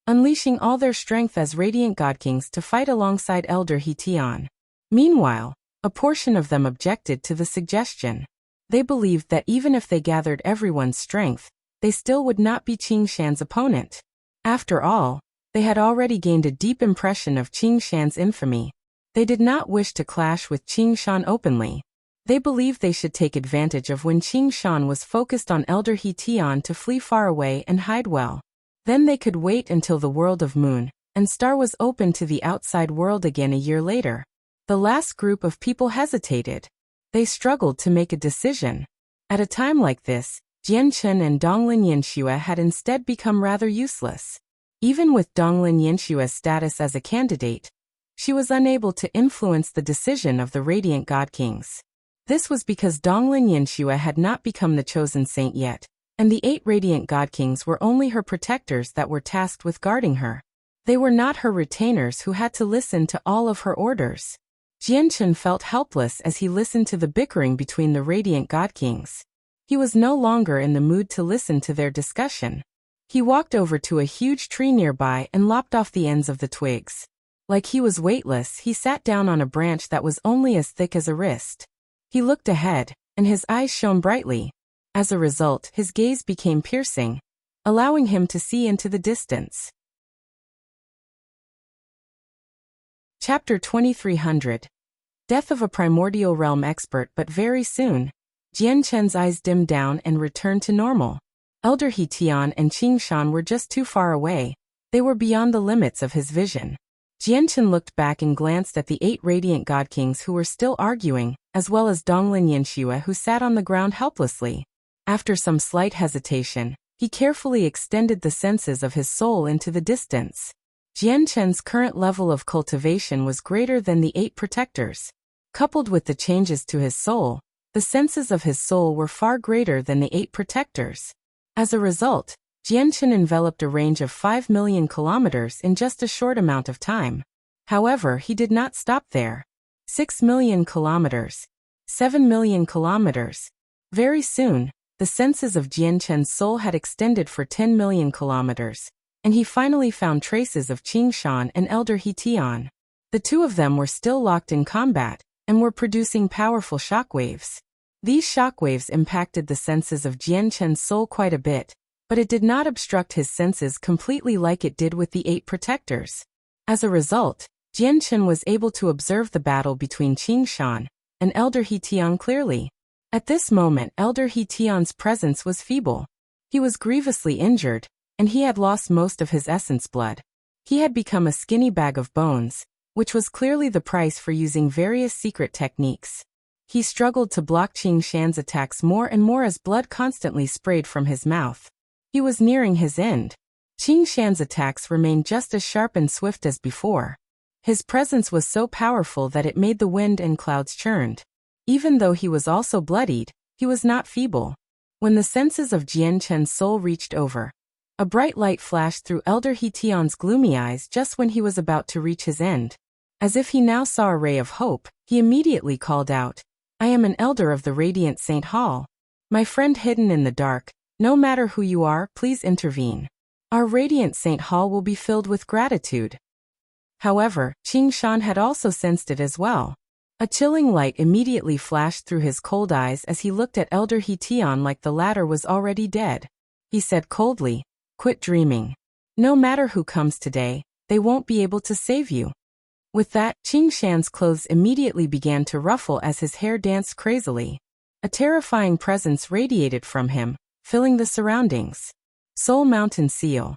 [SPEAKER 1] unleashing all their strength as Radiant Godkings to fight alongside Elder He Tian. Meanwhile, a portion of them objected to the suggestion. They believed that even if they gathered everyone's strength, they still would not be Qing Shan's opponent. After all, they had already gained a deep impression of Qing Shan's infamy. They did not wish to clash with Qing Shan openly. They believed they should take advantage of when Qing Shan was focused on Elder He Tian to flee far away and hide well. Then they could wait until the world of Moon and Star was open to the outside world again a year later. The last group of people hesitated. They struggled to make a decision. At a time like this, Jianchen and Donglin Yanxue had instead become rather useless. Even with Donglin Yanxue's status as a candidate, she was unable to influence the decision of the Radiant God Kings. This was because Donglin Yanxue had not become the chosen saint yet, and the 8 Radiant God Kings were only her protectors that were tasked with guarding her. They were not her retainers who had to listen to all of her orders. Jianchen felt helpless as he listened to the bickering between the Radiant God Kings. He was no longer in the mood to listen to their discussion. He walked over to a huge tree nearby and lopped off the ends of the twigs. Like he was weightless, he sat down on a branch that was only as thick as a wrist. He looked ahead, and his eyes shone brightly. As a result, his gaze became piercing, allowing him to see into the distance. Chapter 2300. Death of a Primordial Realm Expert. But very soon, Jianchen's eyes dimmed down and returned to normal. Elder He Tian and Qing Shan were just too far away. They were beyond the limits of his vision. Jianchen looked back and glanced at the 8 Radiant God Kings who were still arguing, as well as Donglin Yanxue who sat on the ground helplessly. After some slight hesitation, he carefully extended the senses of his soul into the distance. Jianchen's current level of cultivation was greater than the 8 protectors. Coupled with the changes to his soul, the senses of his soul were far greater than the 8 protectors. As a result, Jianchen enveloped a range of 5 million kilometers in just a short amount of time. However, he did not stop there. 6 million kilometers. 7 million kilometers. Very soon, the senses of Jianchen's soul had extended for 10 million kilometers, and he finally found traces of Qing Shan and Elder He Tian. The 2 of them were still locked in combat, and were producing powerful shockwaves. These shockwaves impacted the senses of Jianchen's soul quite a bit, but it did not obstruct his senses completely like it did with the 8 protectors. As a result, Jianchen was able to observe the battle between Qing Shan and Elder He Tian clearly. At this moment, Elder He Tian's presence was feeble. He was grievously injured, and he had lost most of his essence blood. He had become a skinny bag of bones, which was clearly the price for using various secret techniques. He struggled to block Qing Shan's attacks more and more as blood constantly sprayed from his mouth. He was nearing his end. Qing Shan's attacks remained just as sharp and swift as before. His presence was so powerful that it made the wind and clouds churned. Even though he was also bloodied, he was not feeble. When the senses of Jianchen's soul reached over, a bright light flashed through Elder He Tian's gloomy eyes just when he was about to reach his end. As if he now saw a ray of hope, he immediately called out, "I am an elder of the Radiant Saint Hall. My friend hidden in the dark, no matter who you are, please intervene. Our Radiant Saint Hall will be filled with gratitude." However, Qing Shan had also sensed it as well. A chilling light immediately flashed through his cold eyes as he looked at Elder He Tian like the latter was already dead. He said coldly, "Quit dreaming. No matter who comes today, they won't be able to save you." With that, Qing Shan's clothes immediately began to ruffle as his hair danced crazily. A terrifying presence radiated from him, filling the surroundings. Soul Mountain Seal.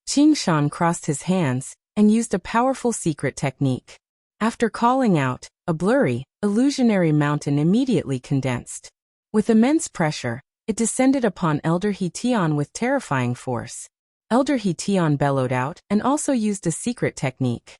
[SPEAKER 1] Qing Shan crossed his hands and used a powerful secret technique. After calling out, a blurry, illusionary mountain immediately condensed. With immense pressure, it descended upon Elder He Tian with terrifying force. Elder He Tian bellowed out and also used a secret technique.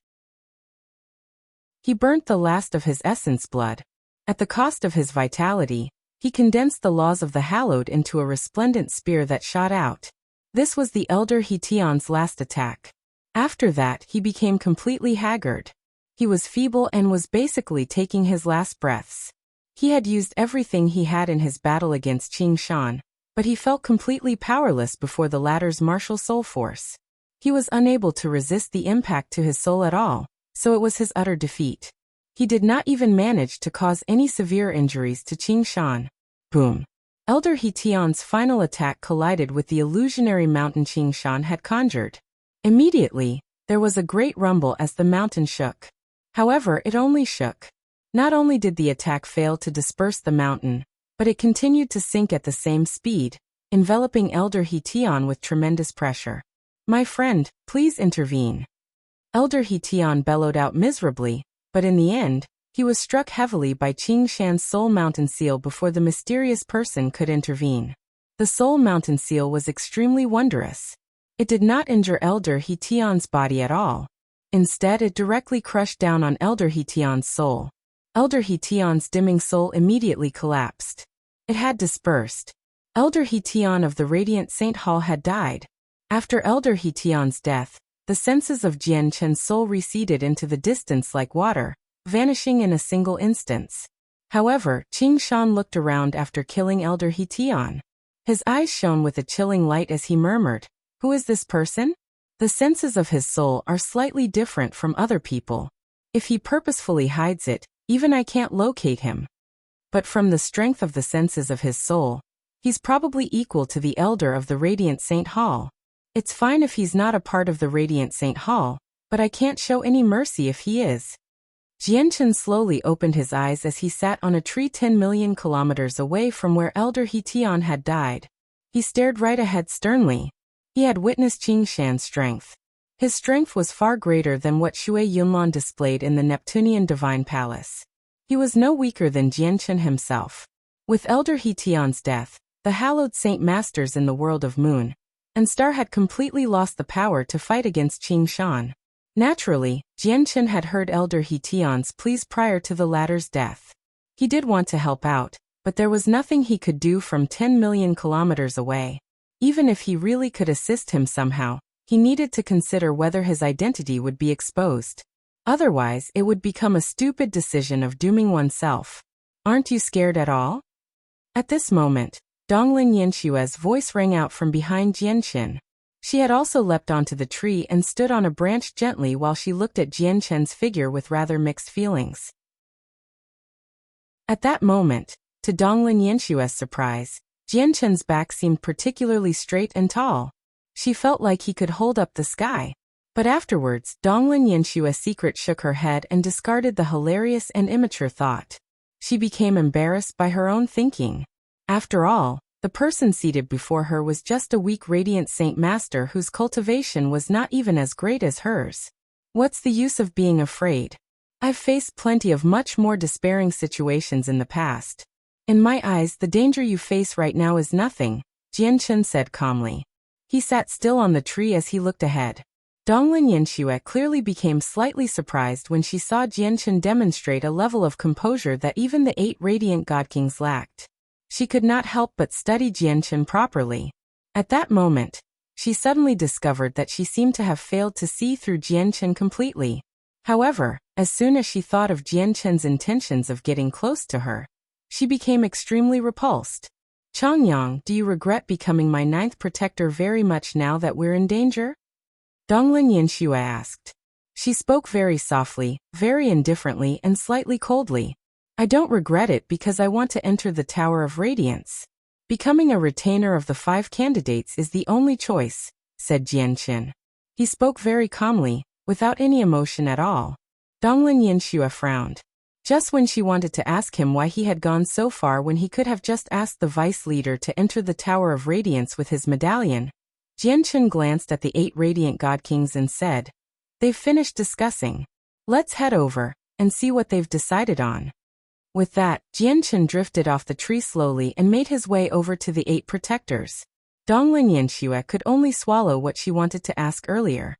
[SPEAKER 1] He burnt the last of his essence blood. At the cost of his vitality, he condensed the laws of the hallowed into a resplendent spear that shot out. This was the Elder He Tian's last attack. After that, he became completely haggard. He was feeble and was basically taking his last breaths. He had used everything he had in his battle against Qing Shan, but he felt completely powerless before the latter's martial soul force. He was unable to resist the impact to his soul at all, so it was his utter defeat. He did not even manage to cause any severe injuries to Qing Shan. Boom! Elder He Tian's final attack collided with the illusionary mountain Qing Shan had conjured. Immediately, there was a great rumble as the mountain shook. However, it only shook. Not only did the attack fail to disperse the mountain, but it continued to sink at the same speed, enveloping Elder He Tian with tremendous pressure. "My friend, please intervene." Elder He Tian bellowed out miserably, but in the end, he was struck heavily by Qing Shan's soul mountain seal before the mysterious person could intervene. The soul mountain seal was extremely wondrous. It did not injure Elder He Tian's body at all. Instead, it directly crushed down on Elder He Tian's soul. Elder He Tian's dimming soul immediately collapsed. It had dispersed. Elder He Tian of the Radiant Saint Hall had died. After Elder He Tian's death, the senses of Jian Chen's soul receded into the distance like water, vanishing in a single instance. However, Qing Shan looked around after killing Elder He Tian. His eyes shone with a chilling light as he murmured, "Who is this person? The senses of his soul are slightly different from other people. If he purposefully hides it, even I can't locate him. But from the strength of the senses of his soul, he's probably equal to the elder of the Radiant Saint Hall. It's fine if he's not a part of the Radiant Saint Hall, but I can't show any mercy if he is." Jianchen slowly opened his eyes as he sat on a tree 10 million kilometers away from where Elder He Tian had died. He stared right ahead sternly. He had witnessed Qing Shan's strength. His strength was far greater than what Shui Yunlan displayed in the Neptunian Divine Palace. He was no weaker than Jianchen himself. With Elder He Tian's death, the hallowed Saint Masters in the world of Moon and Star had completely lost the power to fight against Qing Shan. Naturally, Jianchen had heard Elder He Tian's pleas prior to the latter's death. He did want to help out, but there was nothing he could do from 10 million kilometers away. Even if he really could assist him somehow, he needed to consider whether his identity would be exposed. Otherwise, it would become a stupid decision of dooming oneself. "Aren't you scared at all?" At this moment, Donglin Yanshue's voice rang out from behind Jianchen. She had also leapt onto the tree and stood on a branch gently while she looked at Jianchen's figure with rather mixed feelings. At that moment, to Donglin Yanshue's surprise, Jianchen's back seemed particularly straight and tall. She felt like he could hold up the sky. But afterwards, Donglin Yanshue's secret shook her head and discarded the hilarious and immature thought. She became embarrassed by her own thinking. After all, the person seated before her was just a weak Radiant Saint Master whose cultivation was not even as great as hers. What's the use of being afraid? I've faced plenty of much more despairing situations in the past. In my eyes, the danger you face right now is nothing, Jianchen said calmly. He sat still on the tree as he looked ahead. Donglin Yanshue clearly became slightly surprised when she saw Jianchen demonstrate a level of composure that even the 8 radiant Godkings lacked. She could not help but study Jianchen properly. At that moment, she suddenly discovered that she seemed to have failed to see through Jianchen completely. However, as soon as she thought of Jianchen's intentions of getting close to her, she became extremely repulsed. "Changyang, do you regret becoming my 9th protector very much now that we're in danger?" Donglin Yanshue asked. She spoke very softly, very indifferently and slightly coldly. "I don't regret it because I want to enter the Tower of Radiance. Becoming a retainer of the 5 candidates is the only choice," said Jianchen. He spoke very calmly, without any emotion at all. Donglin Yanshue frowned. Just when she wanted to ask him why he had gone so far when he could have just asked the vice leader to enter the Tower of Radiance with his medallion, Jianchen glanced at the 8 radiant God Kings and said, "They've finished discussing. Let's head over and see what they've decided on." With that, Jianchen drifted off the tree slowly and made his way over to the 8 protectors. Donglin Yanxue could only swallow what she wanted to ask earlier.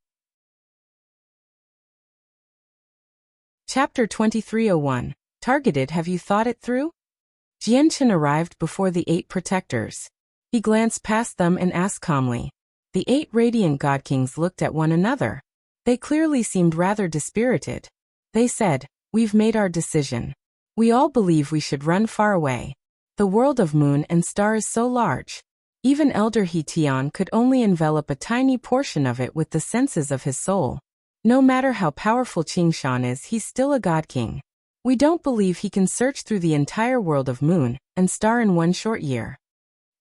[SPEAKER 1] Chapter 2301. Targeted. Have you thought it through? Jianchen arrived before the 8 protectors. He glanced past them and asked calmly. The 8 radiant godkings looked at one another. They clearly seemed rather dispirited. They said, "We've made our decision. We all believe we should run far away. The world of moon and star is so large. Even Elder He Tian could only envelop a tiny portion of it with the senses of his soul. No matter how powerful Qing Shan is, he's still a god king. We don't believe he can search through the entire world of moon and star in one short year.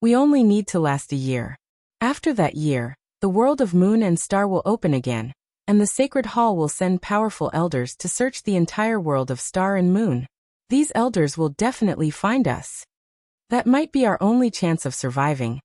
[SPEAKER 1] We only need to last a year. After that year, the world of moon and star will open again, and the sacred hall will send powerful elders to search the entire world of star and moon. These elders will definitely find us. That might be our only chance of surviving.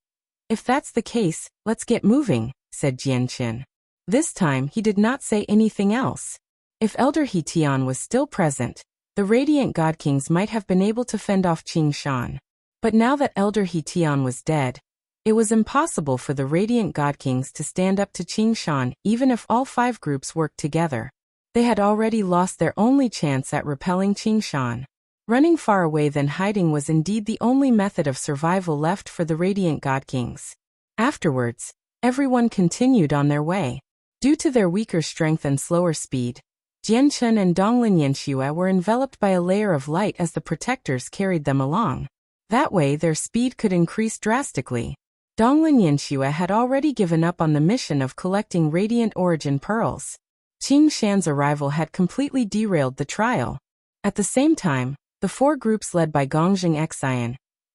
[SPEAKER 1] If that's the case, let's get moving," said Jianchen. This time he did not say anything else. If Elder He Tian was still present, the radiant god kings might have been able to fend off Qing Shan. But now that Elder He Tian was dead, it was impossible for the radiant god kings to stand up to Qing Shan even if all 5 groups worked together. They had already lost their only chance at repelling Qing Shan. Running far away than hiding was indeed the only method of survival left for the radiant god kings. Afterwards, everyone continued on their way. Due to their weaker strength and slower speed, Jianchen and Donglin Yanxue were enveloped by a layer of light as the protectors carried them along. That way their speed could increase drastically. Donglin Yanxue had already given up on the mission of collecting radiant origin pearls. Qing Shan's arrival had completely derailed the trial. At the same time, the 4 groups led by Gongjing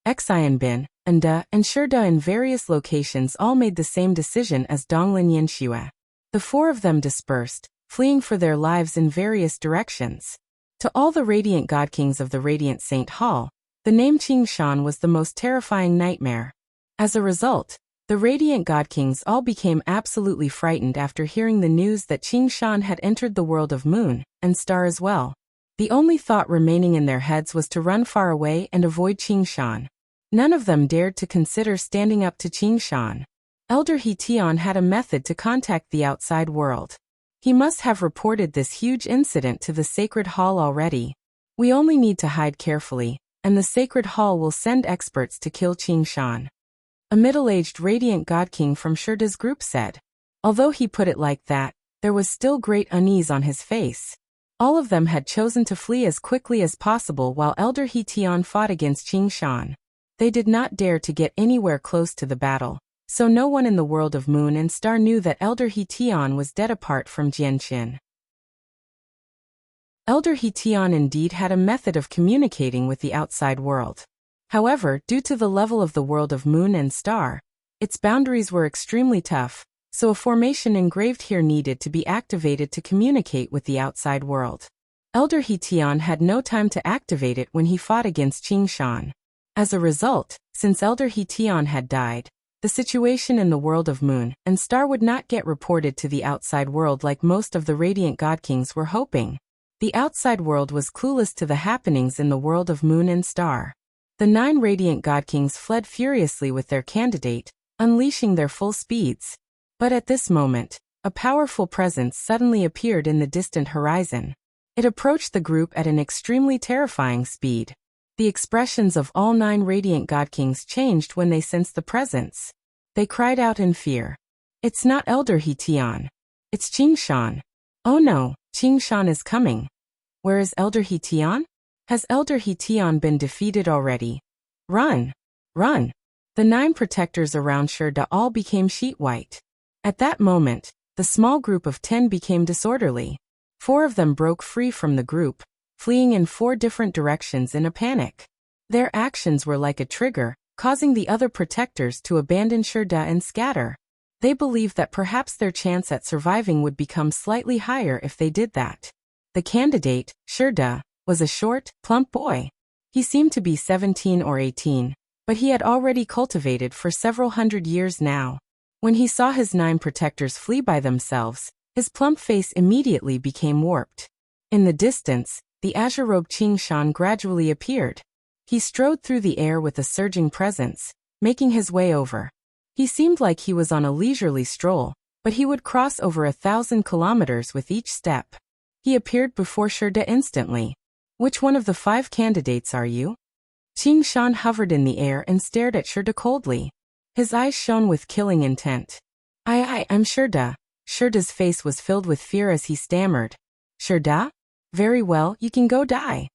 [SPEAKER 1] Xian Bin, Anda, and Shida in various locations all made the same decision as Donglin Yanxue. The 4 of them dispersed, fleeing for their lives in various directions. To all the radiant god kings of the Radiant Saint Hall, the name Qing Shan was the most terrifying nightmare. As a result, the radiant god kings all became absolutely frightened after hearing the news that Qing Shan had entered the world of moon and star as well. The only thought remaining in their heads was to run far away and avoid Qing Shan. None of them dared to consider standing up to Qing Shan. Elder He Tian had a method to contact the outside world. He must have reported this huge incident to the Sacred Hall already. We only need to hide carefully, and the Sacred Hall will send experts to kill Qing Shan. A middle-aged radiant god king from Shida's group said. Although he put it like that, there was still great unease on his face. All of them had chosen to flee as quickly as possible while Elder He Tian fought against Qing Shan. They did not dare to get anywhere close to the battle, so no one in the world of moon and star knew that Elder He Tian was dead apart from Jianchen. Elder He Tian indeed had a method of communicating with the outside world. However, due to the level of the world of moon and star, its boundaries were extremely tough, so a formation engraved here needed to be activated to communicate with the outside world. Elder He Tian had no time to activate it when he fought against Qing Shan. As a result, since Elder He Tian had died, the situation in the world of moon and star would not get reported to the outside world like most of the radiant god kings were hoping. The outside world was clueless to the happenings in the world of moon and star. The 9 radiant god kings fled furiously with their candidate, unleashing their full speeds. But at this moment, a powerful presence suddenly appeared in the distant horizon. It approached the group at an extremely terrifying speed. The expressions of all 9 radiant god kings changed when they sensed the presence. They cried out in fear. It's not Elder He Tian. It's Qing Shan. Oh no, Qing Shan is coming. Where is Elder He Tian? Has Elder He Tian been defeated already? Run! Run! The 9 protectors around Shida all became sheet white. At that moment, the small group of 10 became disorderly. 4 of them broke free from the group, fleeing in 4 different directions in a panic. Their actions were like a trigger, causing the other protectors to abandon Shida and scatter. They believed that perhaps their chance at surviving would become slightly higher if they did that. The candidate, Shida, was a short, plump boy. He seemed to be 17 or 18, but he had already cultivated for several hundred years now. When he saw his 9 protectors flee by themselves, his plump face immediately became warped. In the distance, the azure-robed Qing Shan gradually appeared. He strode through the air with a surging presence, making his way over. He seemed like he was on a leisurely stroll, but he would cross over 1,000 kilometers with each step. He appeared before Shurda instantly. Which one of the 5 candidates are you? Qing Shan hovered in the air and stared at Shurda coldly. His eyes shone with killing intent. I'm Shurda. Shurda's face was filled with fear as he stammered. Shurda? Very well, you can go die.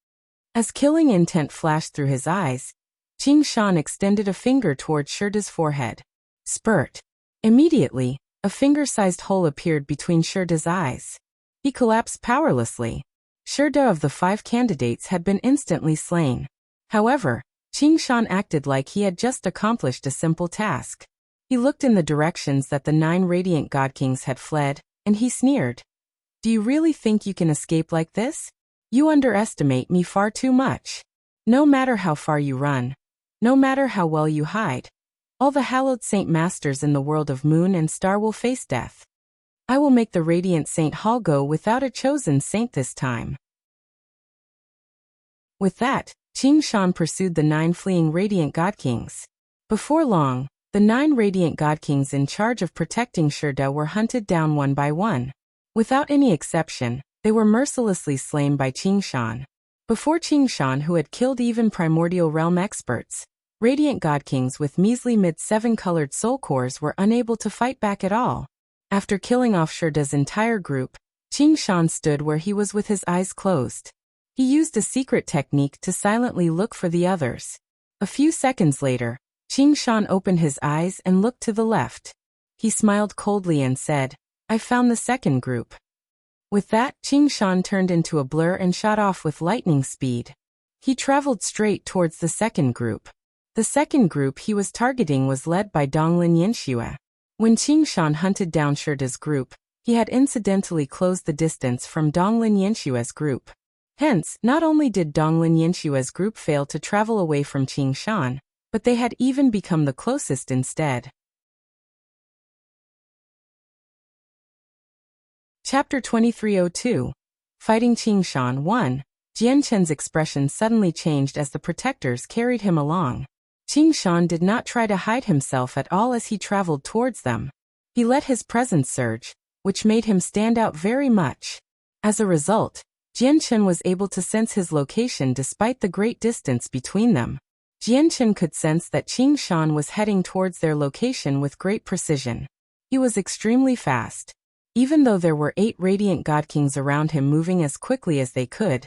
[SPEAKER 1] As killing intent flashed through his eyes, Qing Shan extended a finger toward Shurda's forehead. Spurt. Immediately, a finger-sized hole appeared between Shurda's eyes. He collapsed powerlessly. Shurda of the 5 candidates had been instantly slain. However, Qing Shan acted like he had just accomplished a simple task. He looked in the directions that the 9 radiant Godkings had fled, and he sneered. Do you really think you can escape like this? You underestimate me far too much. No matter how far you run, no matter how well you hide, all the hallowed saint masters in the world of moon and star will face death. I will make the radiant Saint Hall go without a chosen saint this time. With that, Qing Shan pursued the 9 fleeing radiant Godkings. Before long, the 9 radiant Godkings in charge of protecting Shurda were hunted down one by one. Without any exception, they were mercilessly slain by Qing Shan. Before Qing Shan, who had killed even primordial realm experts, radiant Godkings with measly mid-7 colored soul cores were unable to fight back at all. After killing off Shurda's entire group, Qing Shan stood where he was with his eyes closed. He used a secret technique to silently look for the others. A few seconds later, Qing Shan opened his eyes and looked to the left. He smiled coldly and said, I found the second group. With that, Qing Shan turned into a blur and shot off with lightning speed. He traveled straight towards the second group. The second group he was targeting was led by Donglin Yanxue. When Qing Shan hunted down Shurda's group, he had incidentally closed the distance from Donglin Yanxue's group. Hence, not only did Donglin Yanxue's group fail to travel away from Qing Shan, but they had even become the closest instead. Chapter 2302. Fighting Qing Shan 1. Jian Chen's expression suddenly changed as the protectors carried him along. Qing Shan did not try to hide himself at all as he traveled towards them. He let his presence surge, which made him stand out very much. As a result, Jian Chen was able to sense his location despite the great distance between them. Jian Chen could sense that Qing Shan was heading towards their location with great precision. He was extremely fast. Even though there were 8 radiant Godkings around him moving as quickly as they could,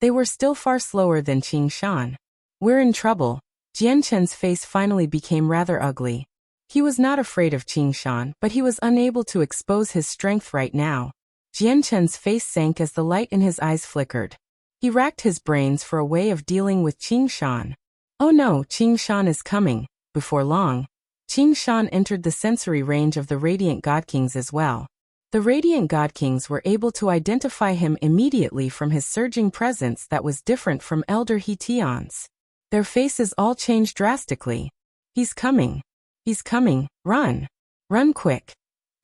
[SPEAKER 1] they were still far slower than Qing Shan. We're in trouble. Jian Chen's face finally became rather ugly. He was not afraid of Qing Shan, but he was unable to expose his strength right now. Jian Chen's face sank as the light in his eyes flickered. He racked his brains for a way of dealing with Qing Shan. Oh no, Qing Shan is coming. Before long, Qing Shan entered the sensory range of the radiant Godkings as well. The radiant Godkings were able to identify him immediately from his surging presence that was different from Elder Hetion's. Their faces all changed drastically. He's coming. He's coming. Run. Run quick.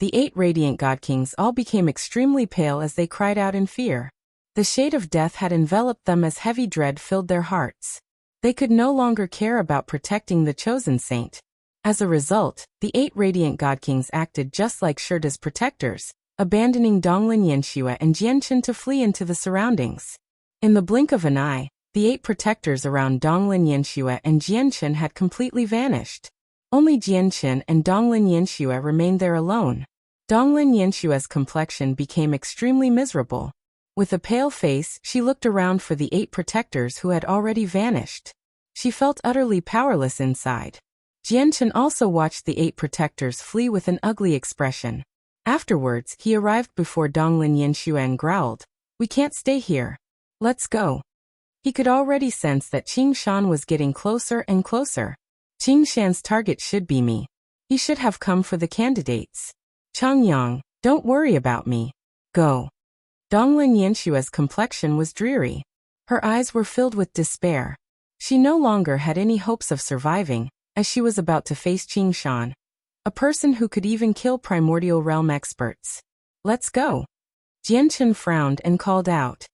[SPEAKER 1] The 8 radiant Godkings all became extremely pale as they cried out in fear. The shade of death had enveloped them as heavy dread filled their hearts. They could no longer care about protecting the chosen saint. As a result, the 8 radiant Godkings acted just like Shurda's protectors, abandoning Donglin Yanxue and Jian Chen to flee into the surroundings. In the blink of an eye, the 8 protectors around Donglin Yanxue and Jian Chen had completely vanished. Only Jian Chen and Donglin Yanxue remained there alone. Donglin Yanxue's complexion became extremely miserable. With a pale face, she looked around for the 8 protectors who had already vanished. She felt utterly powerless inside. Jian Chen also watched the 8 protectors flee with an ugly expression. Afterwards, he arrived before Donglin Yanxue and growled, "We can't stay here. Let's go." He could already sense that Qing Shan was getting closer and closer. Qing Shan's target should be me. He should have come for the candidates. Changyang, don't worry about me. Go. Donglin Yanxue's complexion was dreary. Her eyes were filled with despair. She no longer had any hopes of surviving, as she was about to face Qing Shan, a person who could even kill primordial realm experts. Let's go. Jian Chen frowned and called out.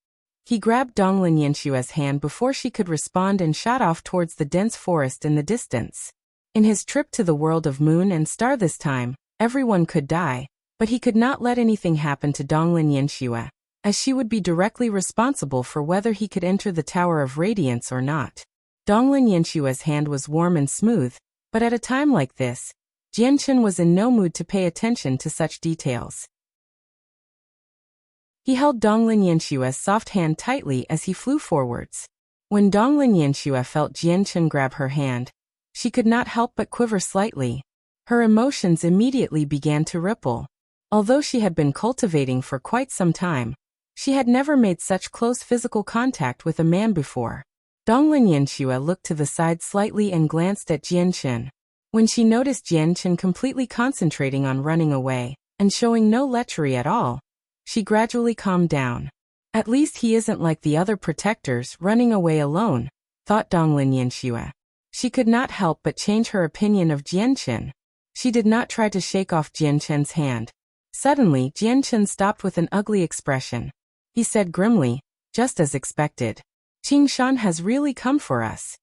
[SPEAKER 1] He grabbed Donglin Yanshua's hand before she could respond and shot off towards the dense forest in the distance. In his trip to the world of Moon and Star this time, everyone could die, but he could not let anything happen to Donglin Yanshua, as she would be directly responsible for whether he could enter the Tower of Radiance or not. Donglin Yanshua's hand was warm and smooth, but at a time like this, Jianchen was in no mood to pay attention to such details. He held Donglin Yanshua's soft hand tightly as he flew forwards. When Donglin Yanshua felt Jianchen grab her hand, she could not help but quiver slightly. Her emotions immediately began to ripple. Although she had been cultivating for quite some time, she had never made such close physical contact with a man before. Donglin Yanshua looked to the side slightly and glanced at Jianchen. When she noticed Jianchen completely concentrating on running away, and showing no lechery at all, she gradually calmed down. At least he isn't like the other protectors running away alone, thought Donglin Yanshua. She could not help but change her opinion of Jianchen. She did not try to shake off Jianchen's hand. Suddenly, Jianchen stopped with an ugly expression. He said grimly, just as expected, "Shan has really come for us."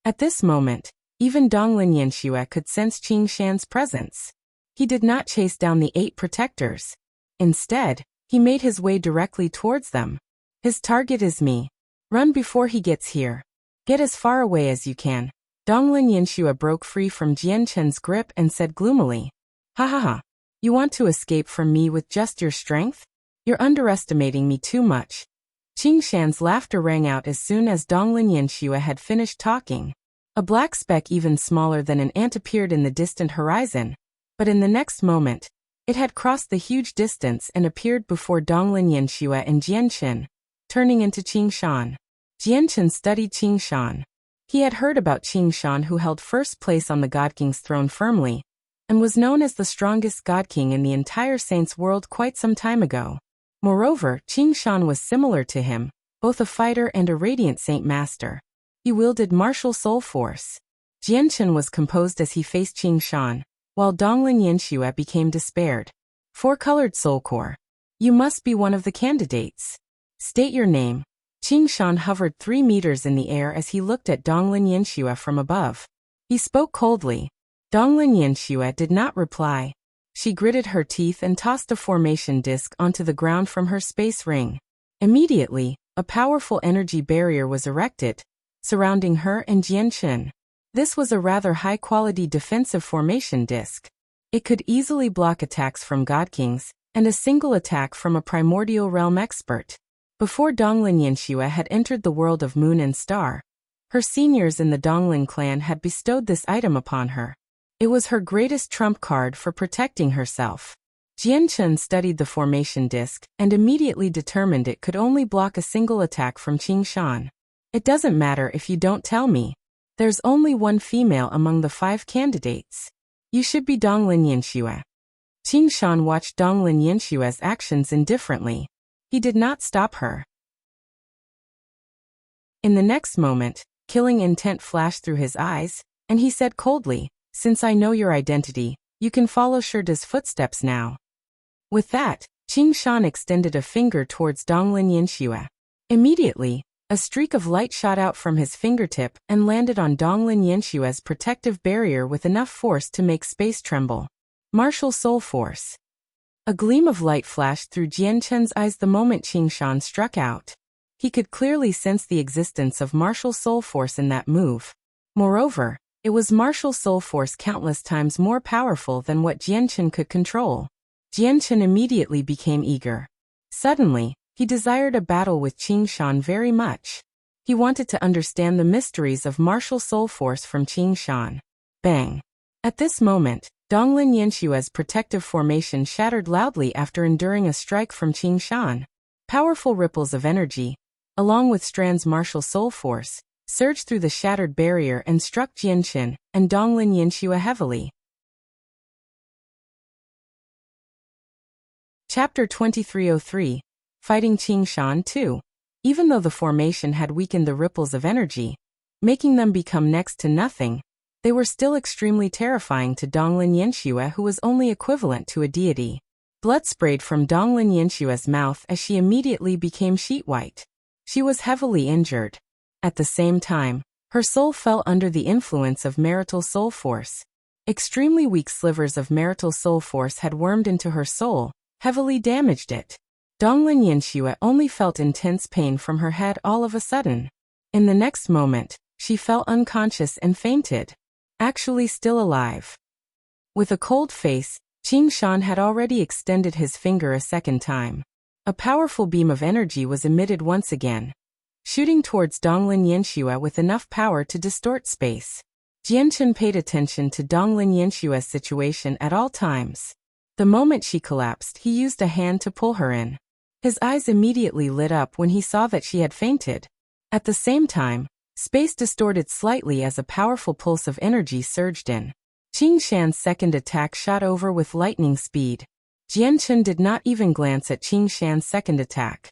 [SPEAKER 1] At this moment, even Donglin Yanshua could sense Shan's presence. He did not chase down the 8 protectors. Instead, he made his way directly towards them. His target is me. Run before he gets here. Get as far away as you can. Donglin Yanshua broke free from Jianchen's grip and said gloomily, "Ha ha ha. You want to escape from me with just your strength? You're underestimating me too much." Shan's laughter rang out as soon as Donglin Yanshua had finished talking. A black speck even smaller than an ant appeared in the distant horizon, but in the next moment, it had crossed the huge distance and appeared before Donglin Yanshua and Jianchen, turning into Shan. Jianchen studied Shan. He had heard about Shan, who held first place on the Godking's throne firmly, and was known as the strongest Godking in the entire Saints world quite some time ago. Moreover, Shan was similar to him, both a fighter and a radiant Saint Master. He wielded martial soul force. Jianchen was composed as he faced Shan, while Donglin Yanshua became despaired. "Four-colored soul core. You must be one of the candidates. State your name." Shan hovered 3 meters in the air as he looked at Donglin Yanshua from above. He spoke coldly. Donglin Yanshua did not reply. She gritted her teeth and tossed a formation disc onto the ground from her space ring. Immediately, a powerful energy barrier was erected, surrounding her and Jianchen. This was a rather high-quality defensive formation disc. It could easily block attacks from Godkings, and a single attack from a Primordial realm expert. Before Donglin Yanshua had entered the world of Moon and Star, her seniors in the Donglin clan had bestowed this item upon her. It was her greatest trump card for protecting herself. Jianchen studied the formation disc and immediately determined it could only block a single attack from Shan. "It doesn't matter if you don't tell me. There's only one female among the 5 candidates. You should be Donglin Yanshua." Shan watched Donglin Yanshua's actions indifferently. He did not stop her. In the next moment, killing intent flashed through his eyes, and he said coldly, "Since I know your identity, you can follow Shurda's footsteps now." With that, Shan extended a finger towards Donglin Yanshua. Immediately, a streak of light shot out from his fingertip and landed on Donglin Yanshua's protective barrier with enough force to make space tremble. Martial soul force. A gleam of light flashed through Jianchen's eyes the moment Shan struck out. He could clearly sense the existence of martial soul force in that move. Moreover, it was martial soul force countless times more powerful than what Jianchen could control. Jianchen immediately became eager. Suddenly, he desired a battle with Shan very much. He wanted to understand the mysteries of martial soul force from Shan. Bang! At this moment, Donglin Yanshua's protective formation shattered loudly after enduring a strike from Shan. Powerful ripples of energy, along with Stran's martial soul force, surged through the shattered barrier and struck Jianchen and Donglin Yanshua heavily. Chapter 2303. Fighting Shan 2. Even though the formation had weakened the ripples of energy, making them become next to nothing, they were still extremely terrifying to Donglin Yanshua, who was only equivalent to a deity. Blood sprayed from Donglin Yanshua's mouth as she immediately became sheet white. She was heavily injured. At the same time, her soul fell under the influence of marital soul force. Extremely weak slivers of marital soul force had wormed into her soul, heavily damaged it. Donglin Yanxue only felt intense pain from her head all of a sudden. In the next moment, she fell unconscious and fainted. Actually still alive. With a cold face, Shan had already extended his finger a second time. A powerful beam of energy was emitted once again, shooting towards Donglin Yanxue with enough power to distort space. Jianchen paid attention to Donglin Yanshue's situation at all times. The moment she collapsed, he used a hand to pull her in. His eyes immediately lit up when he saw that she had fainted. At the same time, space distorted slightly as a powerful pulse of energy surged in. Shan's second attack shot over with lightning speed. Jianchen did not even glance at Shan's second attack.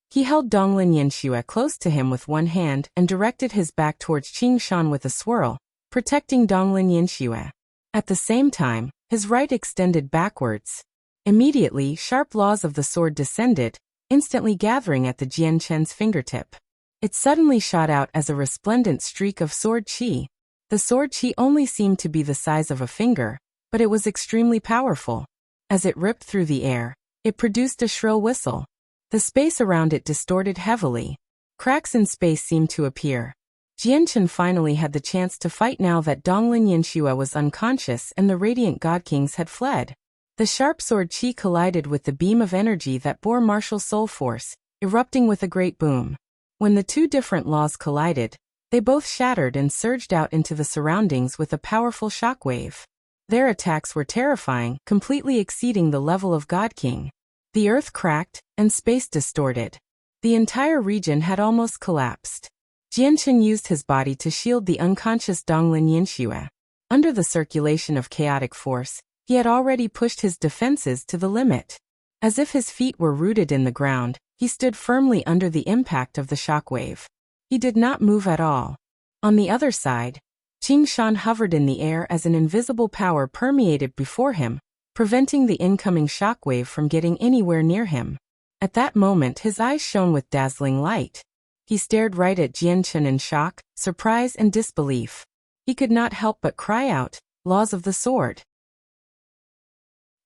[SPEAKER 1] He held Donglin Yanxue close to him with one hand and directed his back towards Shan with a swirl, protecting Donglin Yanxue. At the same time, his right extended backwards. Immediately, sharp laws of the sword descended, instantly gathering at the Jianchen's fingertip. It suddenly shot out as a resplendent streak of sword qi. The sword qi only seemed to be the size of a finger, but it was extremely powerful. As it ripped through the air, it produced a shrill whistle. The space around it distorted heavily. Cracks in space seemed to appear. Jianchen finally had the chance to fight now that Donglin Yanxue was unconscious and the radiant Godkings had fled. The sharp sword qi collided with the beam of energy that bore martial soul force, erupting with a great boom. When the two different laws collided, they both shattered and surged out into the surroundings with a powerful shockwave. Their attacks were terrifying, completely exceeding the level of Godking. The earth cracked, and space distorted. The entire region had almost collapsed. Jianchen used his body to shield the unconscious Donglin Yanxue. Under the circulation of chaotic force, he had already pushed his defenses to the limit. As if his feet were rooted in the ground, he stood firmly under the impact of the shockwave. He did not move at all. On the other side, Shan hovered in the air as an invisible power permeated before him, preventing the incoming shockwave from getting anywhere near him. At that moment his eyes shone with dazzling light. He stared right at Jianchen in shock, surprise and disbelief. He could not help but cry out, "Laws of the sword!"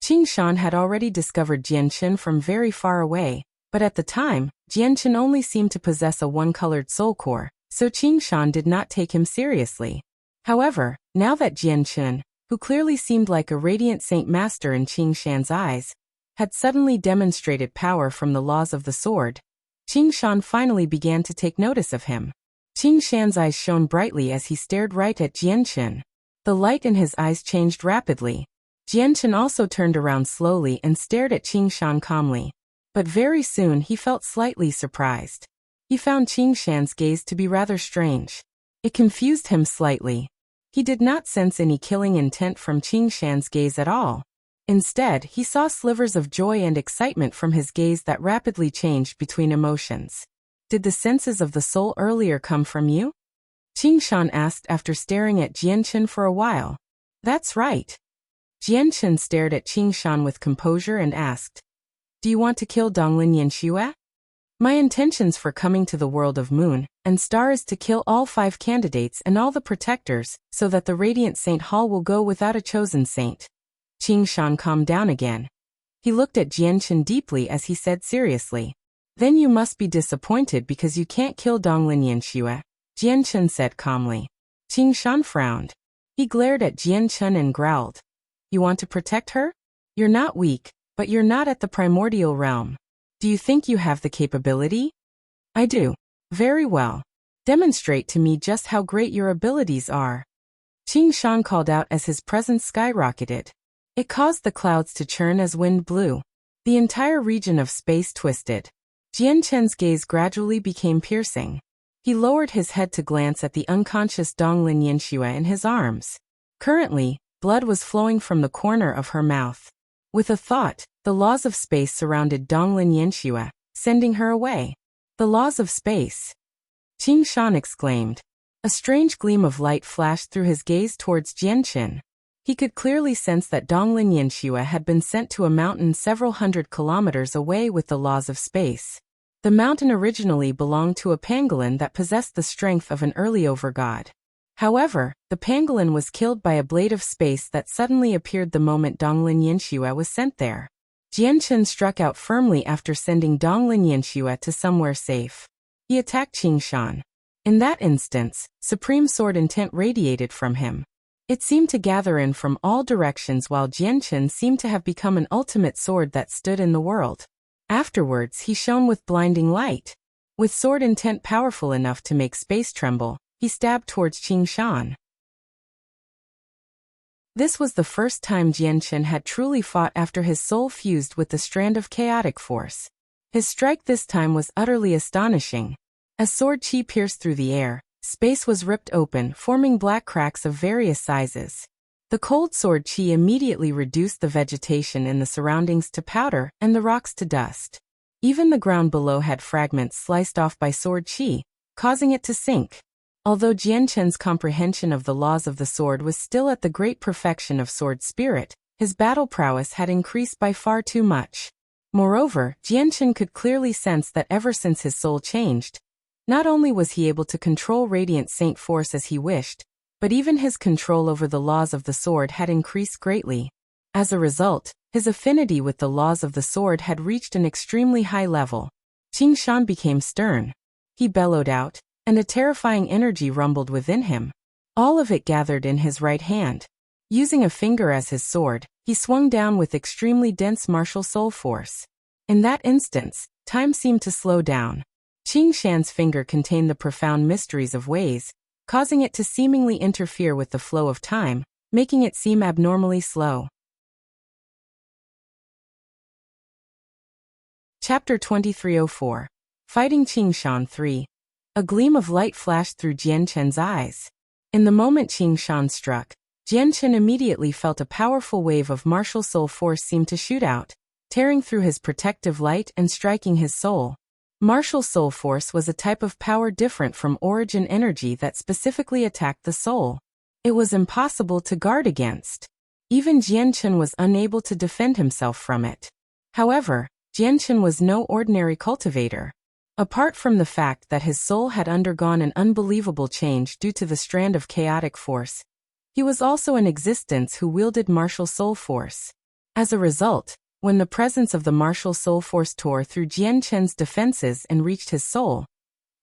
[SPEAKER 1] Shan had already discovered Jianchen from very far away, but at the time, Jianchen only seemed to possess a one-colored soul core, so Shan did not take him seriously. However, now that Jianchen, who clearly seemed like a radiant saint master in Shan's eyes, had suddenly demonstrated power from the laws of the sword, Shan finally began to take notice of him. Shan's eyes shone brightly as he stared right at Jianchen. The light in his eyes changed rapidly. Jianchen also turned around slowly and stared at Shan calmly. But very soon he felt slightly surprised. He found Shan's gaze to be rather strange. It confused him slightly. He did not sense any killing intent from Shan's gaze at all. Instead, he saw slivers of joy and excitement from his gaze that rapidly changed between emotions. "Did the senses of the soul earlier come from you?" Shan asked after staring at Jianchen for a while. "That's right." Jianchen stared at Shan with composure and asked, "Do you want to kill Donglin Yanxue?" "My intentions for coming to the world of Moon and Star is to kill all 5 candidates and all the protectors, so that the Radiant Saint Hall will go without a chosen saint." Shan calmed down again. He looked at Jianchen deeply as he said seriously, "Then you must be disappointed because you can't kill Donglin Yanxue," Jianchen said calmly. Shan frowned. He glared at Jianchen and growled, "You want to protect her? You're not weak, but you're not at the primordial realm. Do you think you have the capability?" "I do." "Very well. Demonstrate to me just how great your abilities are." Shan called out as his presence skyrocketed. It caused the clouds to churn as wind blew. The entire region of space twisted. Jianchen's gaze gradually became piercing. He lowered his head to glance at the unconscious Donglin Yanxue in his arms. Currently, blood was flowing from the corner of her mouth. With a thought, the laws of space surrounded Donglin Yanxue, sending her away. "The laws of space!" Shan exclaimed. A strange gleam of light flashed through his gaze towards Jianchen. He could clearly sense that Donglin Yanxue had been sent to a mountain several hundred kilometers away with the laws of space. The mountain originally belonged to a pangolin that possessed the strength of an early overgod. However, the pangolin was killed by a blade of space that suddenly appeared the moment Donglin Yanxue was sent there. Jianchen struck out firmly after sending Donglin Yanxue to somewhere safe. He attacked Qing Shan. In that instance, supreme sword intent radiated from him. It seemed to gather in from all directions while Jianchen seemed to have become an ultimate sword that stood in the world. Afterwards he shone with blinding light. With sword intent powerful enough to make space tremble, he stabbed towards Qing Shan. This was the first time Jianchen had truly fought after his soul fused with the strand of chaotic force. His strike this time was utterly astonishing. As sword qi pierced through the air, space was ripped open, forming black cracks of various sizes. The cold sword qi immediately reduced the vegetation in the surroundings to powder and the rocks to dust. Even the ground below had fragments sliced off by sword qi, causing it to sink. Although Jianchen's comprehension of the laws of the sword was still at the great perfection of sword spirit, his battle prowess had increased by far too much. Moreover, Jianchen could clearly sense that ever since his soul changed, not only was he able to control Radiant Saint Force as he wished, but even his control over the laws of the sword had increased greatly. As a result, his affinity with the laws of the sword had reached an extremely high level. Qing Shan became stern. He bellowed out, and a terrifying energy rumbled within him. All of it gathered in his right hand. Using a finger as his sword, he swung down with extremely dense martial soul force. In that instance, time seemed to slow down. Qing Shan's finger contained the profound mysteries of ways, causing it to seemingly interfere with the flow of time, making it seem abnormally slow. Chapter 2304. Fighting Qing Shan 3. A gleam of light flashed through Jianchen's eyes. In the moment Qing Shan struck, Jianchen immediately felt a powerful wave of martial soul force seem to shoot out, tearing through his protective light and striking his soul. Martial soul force was a type of power different from origin energy that specifically attacked the soul. It was impossible to guard against. Even Jianchen was unable to defend himself from it. However, Jianchen was no ordinary cultivator. Apart from the fact that his soul had undergone an unbelievable change due to the strand of chaotic force, he was also in existence who wielded martial soul force. As a result, when the presence of the martial soul force tore through Jianchen's defenses and reached his soul,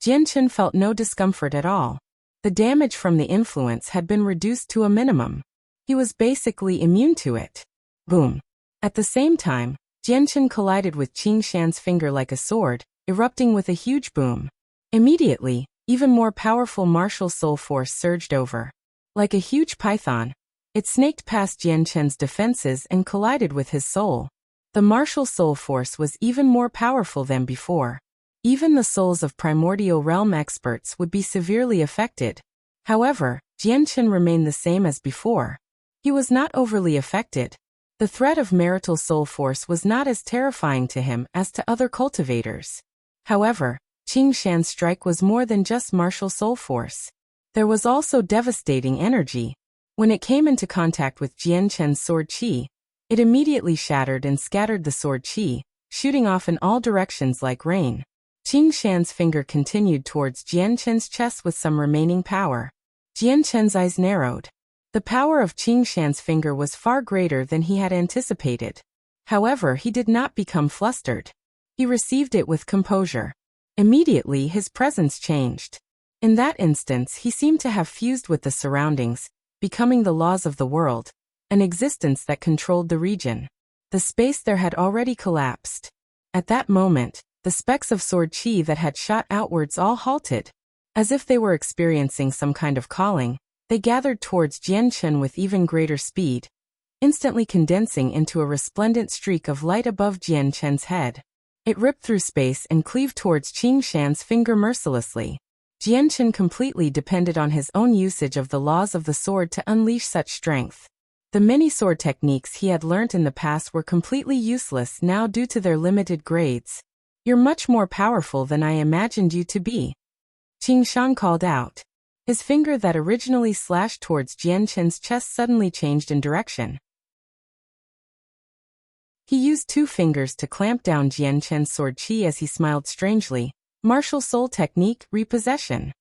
[SPEAKER 1] Jianchen felt no discomfort at all. The damage from the influence had been reduced to a minimum. He was basically immune to it. Boom. At the same time, Jianchen collided with Qing Shan's finger like a sword, erupting with a huge boom. Immediately, even more powerful martial soul force surged over. Like a huge python, it snaked past Jianchen's defenses and collided with his soul. The martial soul force was even more powerful than before. Even the souls of primordial realm experts would be severely affected. However, Jianchen remained the same as before. He was not overly affected. The threat of marital soul force was not as terrifying to him as to other cultivators. However, Qing Shan's strike was more than just martial soul force. There was also devastating energy. When it came into contact with Jianchen's sword qi, it immediately shattered and scattered the sword qi, shooting off in all directions like rain. Qing Shan's finger continued towards Jianchen's chest with some remaining power. Jianchen's eyes narrowed. The power of Qing Shan's finger was far greater than he had anticipated. However, he did not become flustered. He received it with composure. Immediately his presence changed. In that instance he seemed to have fused with the surroundings, becoming the laws of the world, an existence that controlled the region. The space there had already collapsed. At that moment, the specks of sword qi that had shot outwards all halted. As if they were experiencing some kind of calling, they gathered towards Jianchen with even greater speed, instantly condensing into a resplendent streak of light above Jianchen's head. It ripped through space and cleaved towards Qing Shan's finger mercilessly. Jianchen completely depended on his own usage of the laws of the sword to unleash such strength. The many sword techniques he had learnt in the past were completely useless now due to their limited grades. "You're much more powerful than I imagined you to be," Qing Shan called out. His finger that originally slashed towards Jianchen's chest suddenly changed in direction. He used 2 fingers to clamp down Jian Chen's sword qi as he smiled strangely. Martial soul technique, repossession.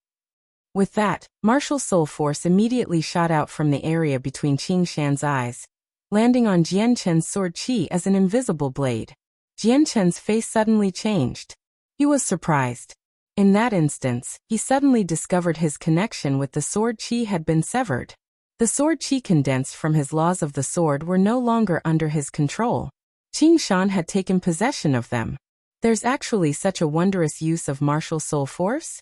[SPEAKER 1] With that, martial soul force immediately shot out from the area between Qing Shan's eyes, landing on Jian Chen's sword qi as an invisible blade. Jian Chen's face suddenly changed. He was surprised. In that instance, he suddenly discovered his connection with the sword qi had been severed. The sword qi condensed from his laws of the sword were no longer under his control. Qing Shan had taken possession of them. There's actually such a wondrous use of martial soul force?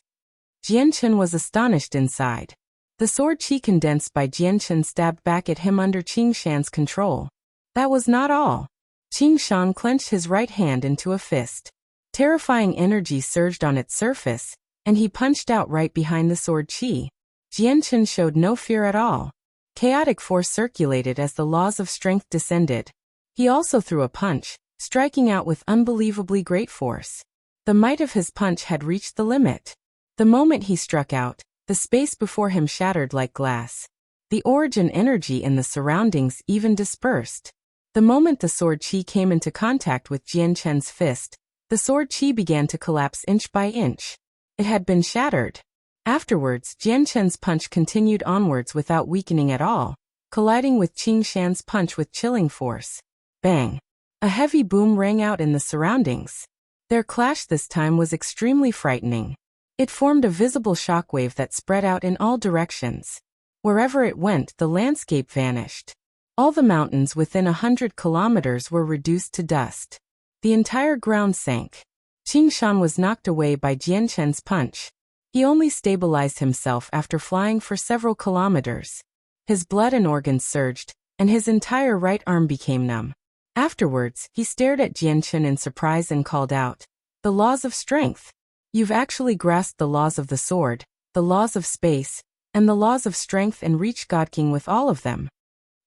[SPEAKER 1] Jian Chen was astonished inside. The sword qi condensed by Jian Chen stabbed back at him under Qing Shan's control. That was not all. Qing Shan clenched his right hand into a fist. Terrifying energy surged on its surface, and he punched out right behind the sword qi. Jian Chen showed no fear at all. Chaotic force circulated as the laws of strength descended. He also threw a punch, striking out with unbelievably great force. The might of his punch had reached the limit. The moment he struck out, the space before him shattered like glass. The origin energy in the surroundings even dispersed. The moment the sword qi came into contact with Jian Chen's fist, the sword qi began to collapse inch by inch. It had been shattered. Afterwards, Jian Chen's punch continued onwards without weakening at all, colliding with Qing Shan's punch with chilling force. Bang! A heavy boom rang out in the surroundings. Their clash this time was extremely frightening. It formed a visible shockwave that spread out in all directions. Wherever it went, the landscape vanished. All the mountains within 100 kilometers were reduced to dust. The entire ground sank. Qing Shan was knocked away by Jian Chen's punch. He only stabilized himself after flying for several kilometers. His blood and organs surged, and his entire right arm became numb. Afterwards, he stared at Jian Chen in surprise and called out, "The laws of strength! You've actually grasped the laws of the sword, the laws of space, and the laws of strength and reached Godking with all of them."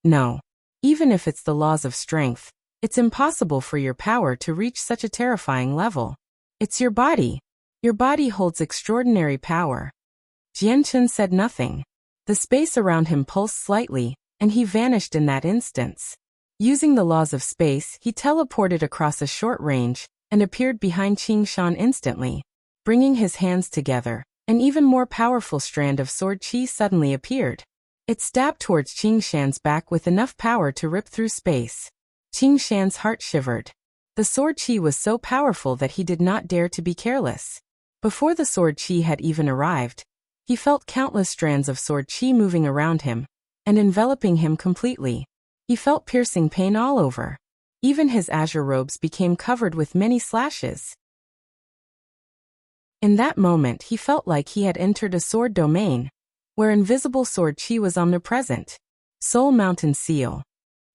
[SPEAKER 1] No. Even if it's the laws of strength, it's impossible for your power to reach such a terrifying level. It's your body. Your body holds extraordinary power. Jian Chen said nothing. The space around him pulsed slightly, and he vanished in that instance. Using the laws of space, he teleported across a short range and appeared behind Qing Shan instantly. Bringing his hands together, an even more powerful strand of sword qi suddenly appeared. It stabbed towards Qing Shan's back with enough power to rip through space. Qing Shan's heart shivered. The sword qi was so powerful that he did not dare to be careless. Before the sword qi had even arrived, he felt countless strands of sword qi moving around him and enveloping him completely. He felt piercing pain all over. Even his azure robes became covered with many slashes. In that moment he felt like he had entered a sword domain, where invisible sword qi was omnipresent. Soul Mountain Seal.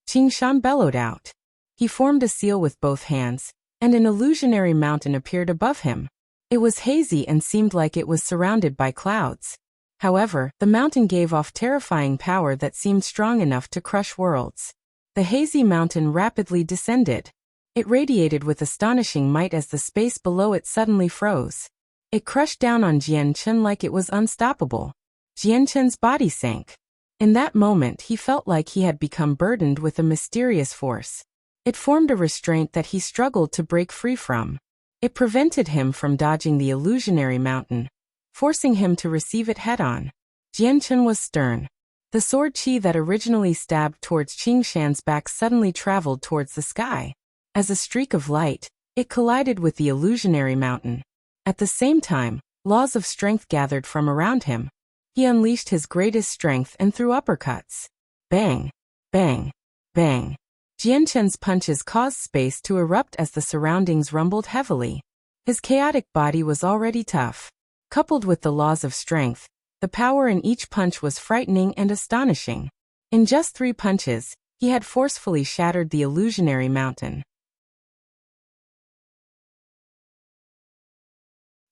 [SPEAKER 1] Qing Shan bellowed out. He formed a seal with both hands, and an illusionary mountain appeared above him. It was hazy and seemed like it was surrounded by clouds. However, the mountain gave off terrifying power that seemed strong enough to crush worlds. The hazy mountain rapidly descended. It radiated with astonishing might as the space below it suddenly froze. It crushed down on Jian Chen like it was unstoppable. Jian Chen's body sank. In that moment he felt like he had become burdened with a mysterious force. It formed a restraint that he struggled to break free from. It prevented him from dodging the illusionary mountain, forcing him to receive it head-on. Jian Chen was stern. The sword qi that originally stabbed towards Qing Shan's back suddenly traveled towards the sky. As a streak of light, it collided with the illusionary mountain. At the same time, laws of strength gathered from around him. He unleashed his greatest strength and threw uppercuts. Bang! Bang! Bang! Jian Chen's punches caused space to erupt as the surroundings rumbled heavily. His chaotic body was already tough. Coupled with the laws of strength, the power in each punch was frightening and astonishing. In just 3 punches, he had forcefully shattered the illusionary mountain.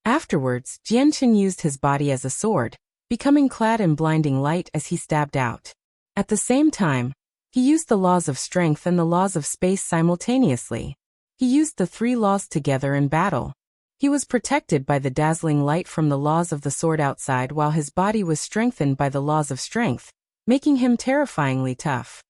[SPEAKER 1] Afterwards, Jian Chen used his body as a sword, becoming clad in blinding light as he stabbed out. At the same time, he used the laws of strength and the laws of space simultaneously. He used the 3 laws together in battle. He was protected by the dazzling light from the laws of the sword outside while his body was strengthened by the laws of strength, making him terrifyingly tough.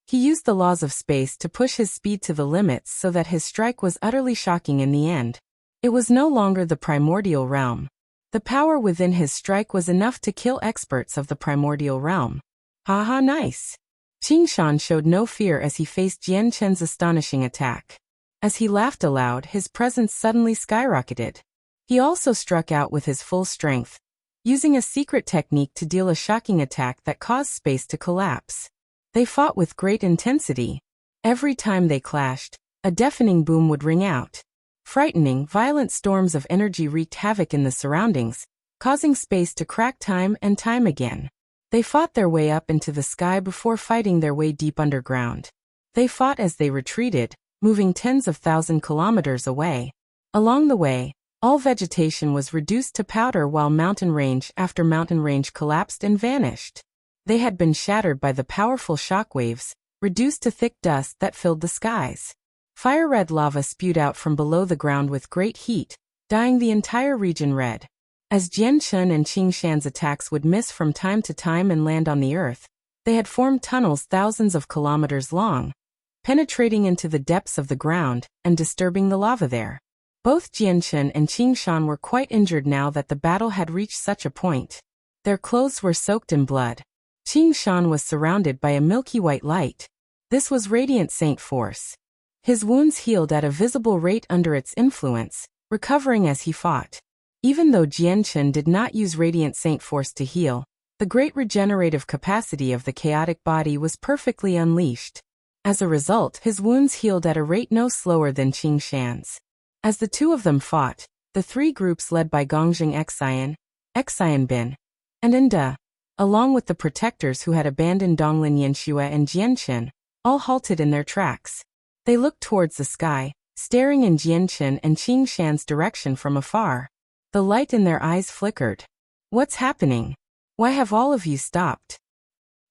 [SPEAKER 1] He used the laws of space to push his speed to the limits so that his strike was utterly shocking in the end. It was no longer the primordial realm. The power within his strike was enough to kill experts of the primordial realm. Haha, nice. Qing Shan showed no fear as he faced Jian Chen's astonishing attack. As he laughed aloud, his presence suddenly skyrocketed. He also struck out with his full strength, using a secret technique to deal a shocking attack that caused space to collapse. They fought with great intensity. Every time they clashed, a deafening boom would ring out. Frightening, violent storms of energy wreaked havoc in the surroundings, causing space to crack time and time again. They fought their way up into the sky before fighting their way deep underground. They fought as they retreated, moving tens of thousands kilometers away. Along the way, all vegetation was reduced to powder while mountain range after mountain range collapsed and vanished. They had been shattered by the powerful shock waves, reduced to thick dust that filled the skies. Fire-red lava spewed out from below the ground with great heat, dyeing the entire region red. As Jian Chen and Qing Shan's attacks would miss from time to time and land on the earth, they had formed tunnels thousands of kilometers long, penetrating into the depths of the ground and disturbing the lava there. Both Jian Chen and Qing Shan were quite injured now that the battle had reached such a point. Their clothes were soaked in blood. Qing Shan was surrounded by a milky white light. This was radiant saint force. His wounds healed at a visible rate under its influence, recovering as he fought. Even though Jian Chen did not use radiant saint force to heal, the great regenerative capacity of the chaotic body was perfectly unleashed. As a result, his wounds healed at a rate no slower than Qing Shan's. As the two of them fought, the three groups led by Godking Xian Bin, and Inda, along with the protectors who had abandoned Donglin Yanxue and Jianchen, all halted in their tracks. They looked towards the sky, staring in Jianchen and Qing Shan's direction from afar. The light in their eyes flickered. What's happening? Why have all of you stopped?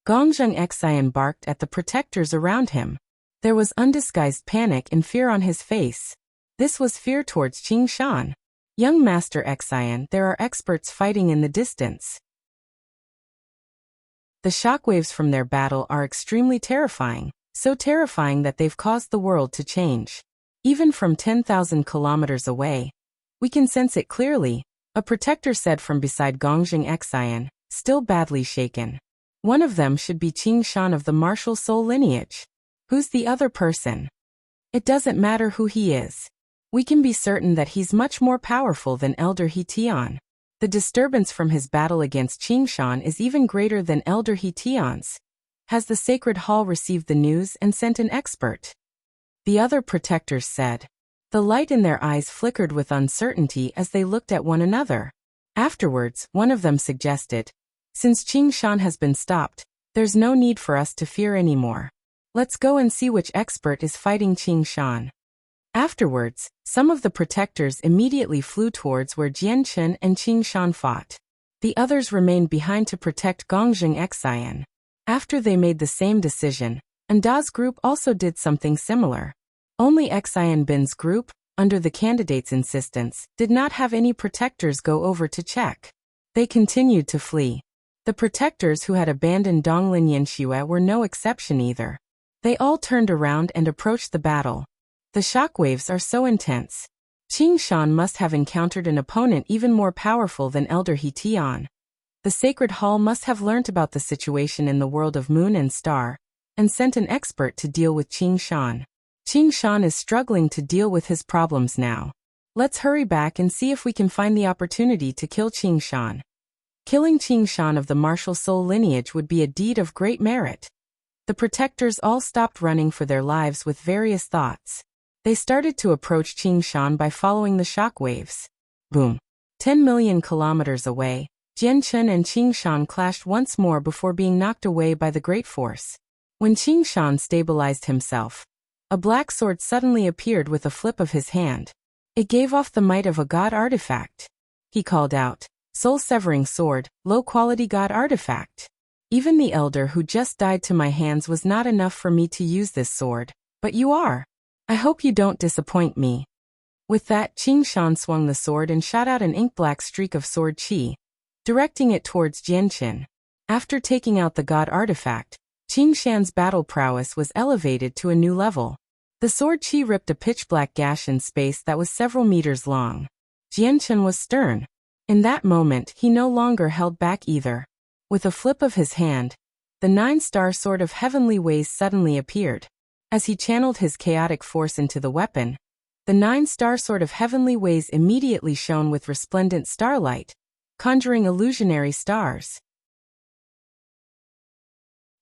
[SPEAKER 1] Godking Xian barked at the protectors around him. There was undisguised panic and fear on his face. This was fear towards Qing Shan. Young Master Xian, there are experts fighting in the distance. The shockwaves from their battle are extremely terrifying, so terrifying that they've caused the world to change. Even from 10,000 kilometers away, we can sense it clearly, a protector said from beside Godking Xian, still badly shaken. One of them should be Qing Shan of the martial soul lineage. Who's the other person? It doesn't matter who he is. We can be certain that he's much more powerful than Elder He Tian. The disturbance from his battle against Qing Shan is even greater than Elder He Tian's. Has the Sacred Hall received the news and sent an expert? The other protectors said. The light in their eyes flickered with uncertainty as they looked at one another. Afterwards, one of them suggested, since Qing Shan has been stopped, there's no need for us to fear anymore. Let's go and see which expert is fighting Qing Shan. Afterwards, some of the protectors immediately flew towards where Jian Chen and Qing Shan fought. The others remained behind to protect Godking Xian. After they made the same decision, Anda's group also did something similar. Only Xian Bin's group, under the candidate's insistence, did not have any protectors go over to check. They continued to flee. The protectors who had abandoned Donglin Yanxue were no exception either. They all turned around and approached the battle. The shockwaves are so intense. Qing Shan must have encountered an opponent even more powerful than Elder He Tian. The Sacred Hall must have learnt about the situation in the world of Moon and Star, and sent an expert to deal with Qing Shan. Qing Shan is struggling to deal with his problems now. Let's hurry back and see if we can find the opportunity to kill Qing Shan. Killing Qing Shan of the martial soul lineage would be a deed of great merit. The protectors all stopped running for their lives with various thoughts. They started to approach Qing Shan by following the shock waves. Boom. 10 million kilometers away, Jian Chen and Qing Shan clashed once more before being knocked away by the great force. When Qing Shan stabilized himself, a black sword suddenly appeared with a flip of his hand. It gave off the might of a god artifact. He called out, soul-severing sword, low-quality god artifact. Even the elder who just died to my hands was not enough for me to use this sword, but you are. I hope you don't disappoint me. With that, Qing Shan swung the sword and shot out an ink-black streak of sword qi, directing it towards Jianchen. After taking out the god artifact, Qing Shan's battle prowess was elevated to a new level. The sword Qi ripped a pitch-black gash in space that was several meters long. Jianchen was stern. In that moment, he no longer held back either. With a flip of his hand, the 9-star sword of heavenly ways suddenly appeared. As he channeled his chaotic force into the weapon, the 9-star sword of heavenly ways immediately shone with resplendent starlight, conjuring illusionary stars.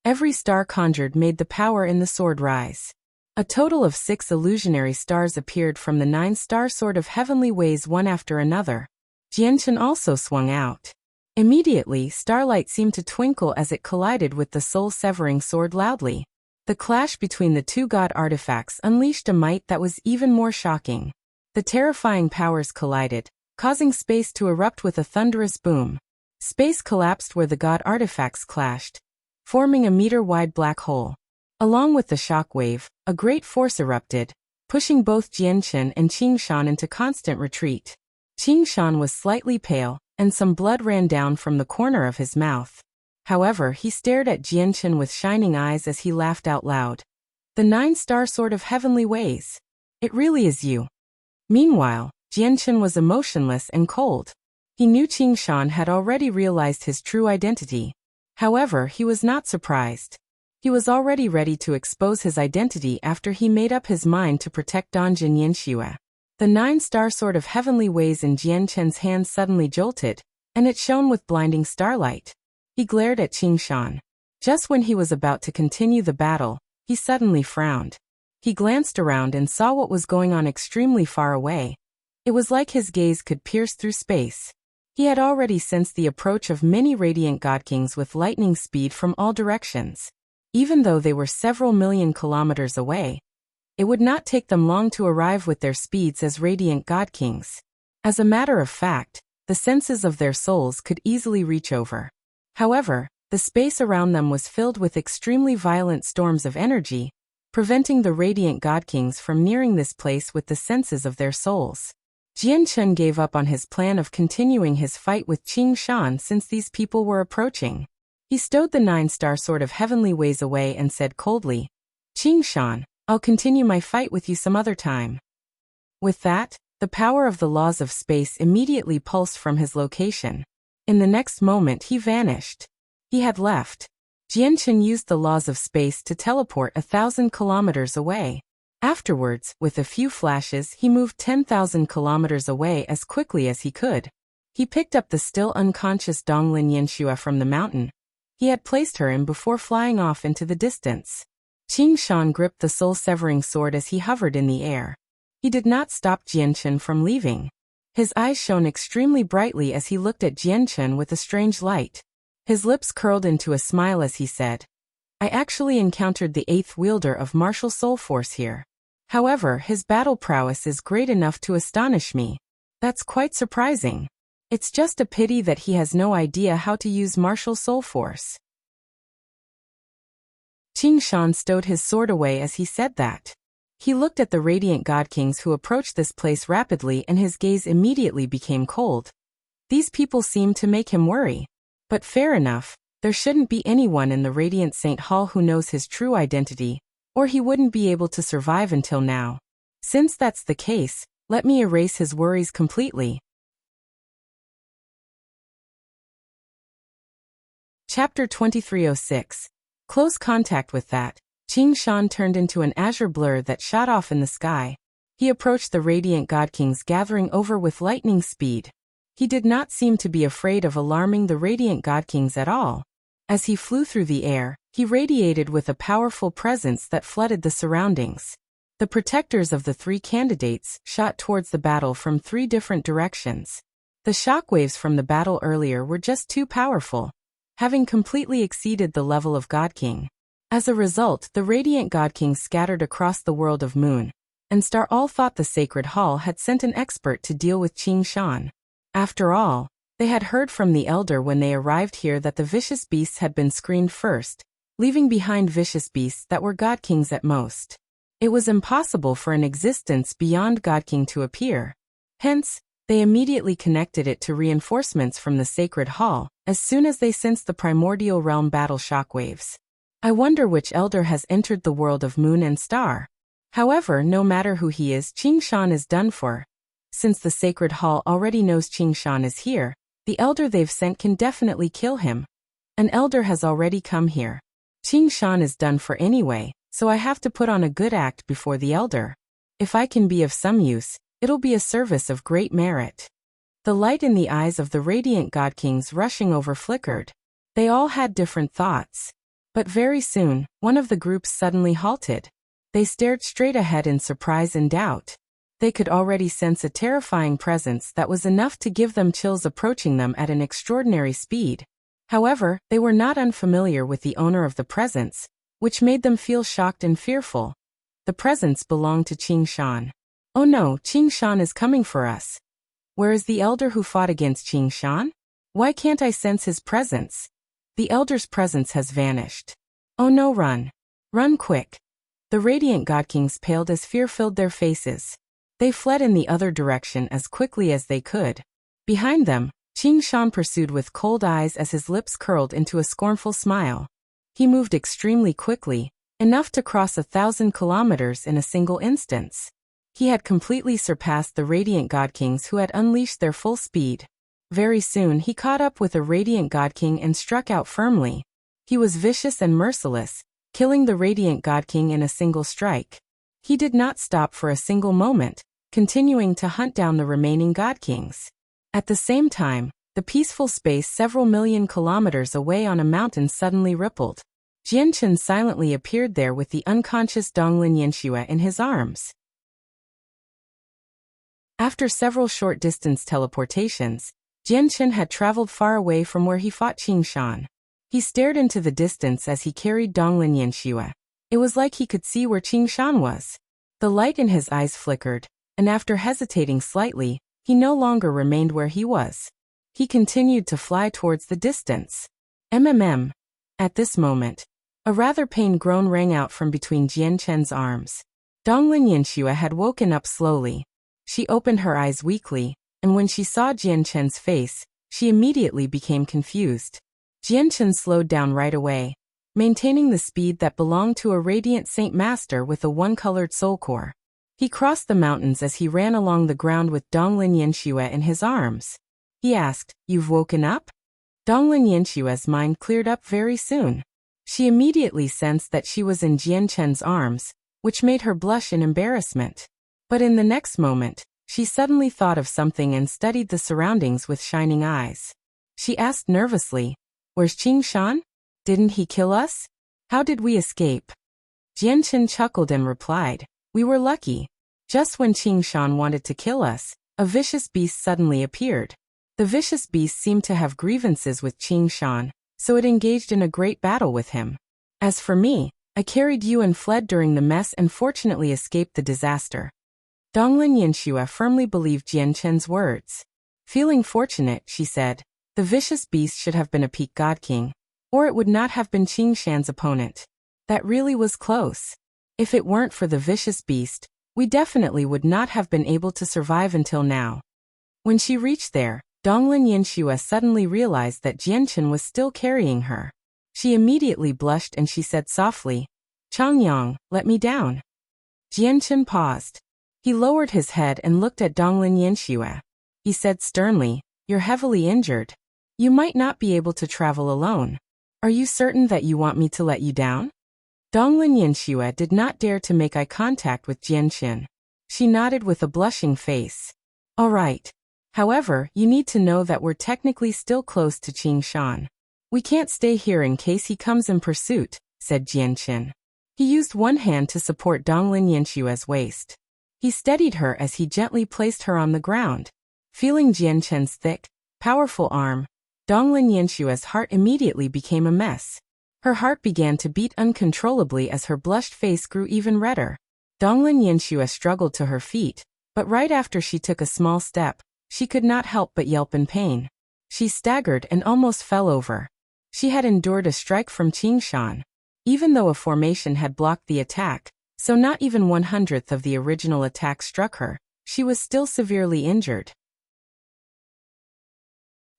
[SPEAKER 1] Every star conjured made the power in the sword rise. A total of 6 illusionary stars appeared from the 9-star sword of heavenly ways one after another. Jianchen also swung out. Immediately, starlight seemed to twinkle as it collided with the soul-severing sword loudly. The clash between the two god artifacts unleashed a might that was even more shocking. The terrifying powers collided, causing space to erupt with a thunderous boom. Space collapsed where the god artifacts clashed, forming a meter-wide black hole. Along with the shockwave, a great force erupted, pushing both Jianchen and Qing Shan into constant retreat. Qing Shan was slightly pale, and some blood ran down from the corner of his mouth. However, he stared at Jianchen with shining eyes as he laughed out loud. The 9-star sword of heavenly ways. It really is you. Meanwhile, Jianchen was emotionless and cold. He knew Qing Shan had already realized his true identity. However, he was not surprised. He was already ready to expose his identity after he made up his mind to protect Dongjin Yanxue. The 9-star sword of heavenly ways in Jianchen's hand suddenly jolted, and it shone with blinding starlight. He glared at Qing Shan. Just when he was about to continue the battle, he suddenly frowned. He glanced around and saw what was going on extremely far away. It was like his gaze could pierce through space. He had already sensed the approach of many radiant Godkings with lightning speed from all directions. Even though they were several million kilometers away, it would not take them long to arrive with their speeds as radiant Godkings. As a matter of fact, the senses of their souls could easily reach over. However, the space around them was filled with extremely violent storms of energy, preventing the radiant Godkings from nearing this place with the senses of their souls. Jianchen gave up on his plan of continuing his fight with Qing Shan since these people were approaching. He stowed the 9-star sword of heavenly ways away and said coldly, "Qing Shan, I'll continue my fight with you some other time." With that, the power of the laws of space immediately pulsed from his location. In the next moment he vanished. He had left. Jianchen used the laws of space to teleport 1,000 kilometers away. Afterwards, with a few flashes, he moved 10,000 kilometers away as quickly as he could. He picked up the still unconscious Donglin Yanxue from the mountain he had placed her in before flying off into the distance. Qing Shan gripped the soul-severing sword as he hovered in the air. He did not stop Jianchen from leaving. His eyes shone extremely brightly as he looked at Jianchen with a strange light. His lips curled into a smile as he said, "I actually encountered the 8th wielder of martial soul force here. However, his battle prowess is great enough to astonish me. That's quite surprising. It's just a pity that he has no idea how to use martial soul force." Qing Shan stowed his sword away as he said that. He looked at the radiant Godkings who approached this place rapidly and his gaze immediately became cold. These people seemed to make him worry. But fair enough, there shouldn't be anyone in the Radiant Saint Hall who knows his true identity, or he wouldn't be able to survive until now. Since that's the case, let me erase his worries completely. Chapter 2306. Close contact. With that, Qing Shan turned into an azure blur that shot off in the sky. He approached the radiant Godkings gathering over with lightning speed. He did not seem to be afraid of alarming the radiant Godkings at all. As he flew through the air, he radiated with a powerful presence that flooded the surroundings. The protectors of the 3 candidates shot towards the battle from 3 different directions. The shockwaves from the battle earlier were just too powerful, having completely exceeded the level of Godking. As a result, the radiant Godkings scattered across the world of Moon and Star all thought the Sacred Hall had sent an expert to deal with Qing Shan. After all, they had heard from the Elder when they arrived here that the vicious beasts had been screened first, leaving behind vicious beasts that were Godkings at most. It was impossible for an existence beyond Godking to appear. Hence, they immediately connected it to reinforcements from the Sacred Hall, as soon as they sensed the primordial realm battle shockwaves. I wonder which elder has entered the world of moon and star. However, no matter who he is, Qing Shan is done for. Since the Sacred Hall already knows Qing Shan is here, the elder they've sent can definitely kill him. An elder has already come here. Qing Shan is done for anyway, so I have to put on a good act before the elder. If I can be of some use, it'll be a service of great merit. The light in the eyes of the radiant Godkings rushing over flickered. They all had different thoughts. But very soon, one of the groups suddenly halted. They stared straight ahead in surprise and doubt. They could already sense a terrifying presence that was enough to give them chills approaching them at an extraordinary speed. However, they were not unfamiliar with the owner of the presence, which made them feel shocked and fearful. The presence belonged to Qing Shan. Oh no, Qing Shan is coming for us. Where is the elder who fought against Qing Shan? Why can't I sense his presence? The elder's presence has vanished. Oh no, run. Run quick. The radiant Godkings paled as fear filled their faces. They fled in the other direction as quickly as they could. Behind them, Qing Shan pursued with cold eyes as his lips curled into a scornful smile. He moved extremely quickly, enough to cross 1,000 kilometers in a single instance. He had completely surpassed the radiant Godkings who had unleashed their full speed. Very soon he caught up with a radiant Godking and struck out firmly. He was vicious and merciless, killing the radiant Godking in a single strike. He did not stop for a single moment, continuing to hunt down the remaining Godkings. At the same time, the peaceful space several million kilometers away on a mountain suddenly rippled. Jianchen silently appeared there with the unconscious Donglin Yanxue in his arms. After several short-distance teleportations, Jianchen had traveled far away from where he fought Qing Shan. He stared into the distance as he carried Donglin Yanxue. It was like he could see where Qing Shan was. The light in his eyes flickered, and after hesitating slightly, he no longer remained where he was. He continued to fly towards the distance. MMM. At this moment, a rather pained groan rang out from between Jianchen's arms. Donglin Yanxue had woken up slowly. She opened her eyes weakly, and when she saw Jianchen's face, she immediately became confused. Jianchen slowed down right away, maintaining the speed that belonged to a radiant Saint Master with a one-colored soul core. He crossed the mountains as he ran along the ground with Donglin Yanxue in his arms. He asked, "You've woken up?" Donglin Yanshue's mind cleared up very soon. She immediately sensed that she was in Jianchen's arms, which made her blush in embarrassment. But in the next moment, she suddenly thought of something and studied the surroundings with shining eyes. She asked nervously, "Where's Qing Shan? Didn't he kill us? How did we escape?" Jianchen chuckled and replied, "We were lucky. Just when Qing Shan wanted to kill us, a vicious beast suddenly appeared. The vicious beast seemed to have grievances with Qing Shan, so it engaged in a great battle with him. As for me, I carried you and fled during the mess and fortunately escaped the disaster." Donglin Yanxue firmly believed Jianchen's words. Feeling fortunate, she said, "The vicious beast should have been a peak Godking, or it would not have been Qing Shan's opponent. That really was close. If it weren't for the vicious beast, we definitely would not have been able to survive until now." When she reached there, Donglin Yanxue suddenly realized that Jianchen was still carrying her. She immediately blushed and she said softly, "Changyang, let me down." Jianchen paused. He lowered his head and looked at Donglin Yanxue. He said sternly, "You're heavily injured. You might not be able to travel alone. Are you certain that you want me to let you down?" Donglin Yanxue did not dare to make eye contact with Jianchen. She nodded with a blushing face. "All right. However, you need to know that we're technically still close to Qing Shan. We can't stay here in case he comes in pursuit," said Jianchen. He used one hand to support Donglin Yanshue's waist. He steadied her as he gently placed her on the ground. Feeling Jianchen's thick, powerful arm, Donglin Yanshue's heart immediately became a mess. Her heart began to beat uncontrollably as her blushed face grew even redder. Donglin Yanxue struggled to her feet, but right after she took a small step, she could not help but yelp in pain. She staggered and almost fell over. She had endured a strike from Qing Shan. Even though a formation had blocked the attack, so not even 1/100th of the original attack struck her, she was still severely injured.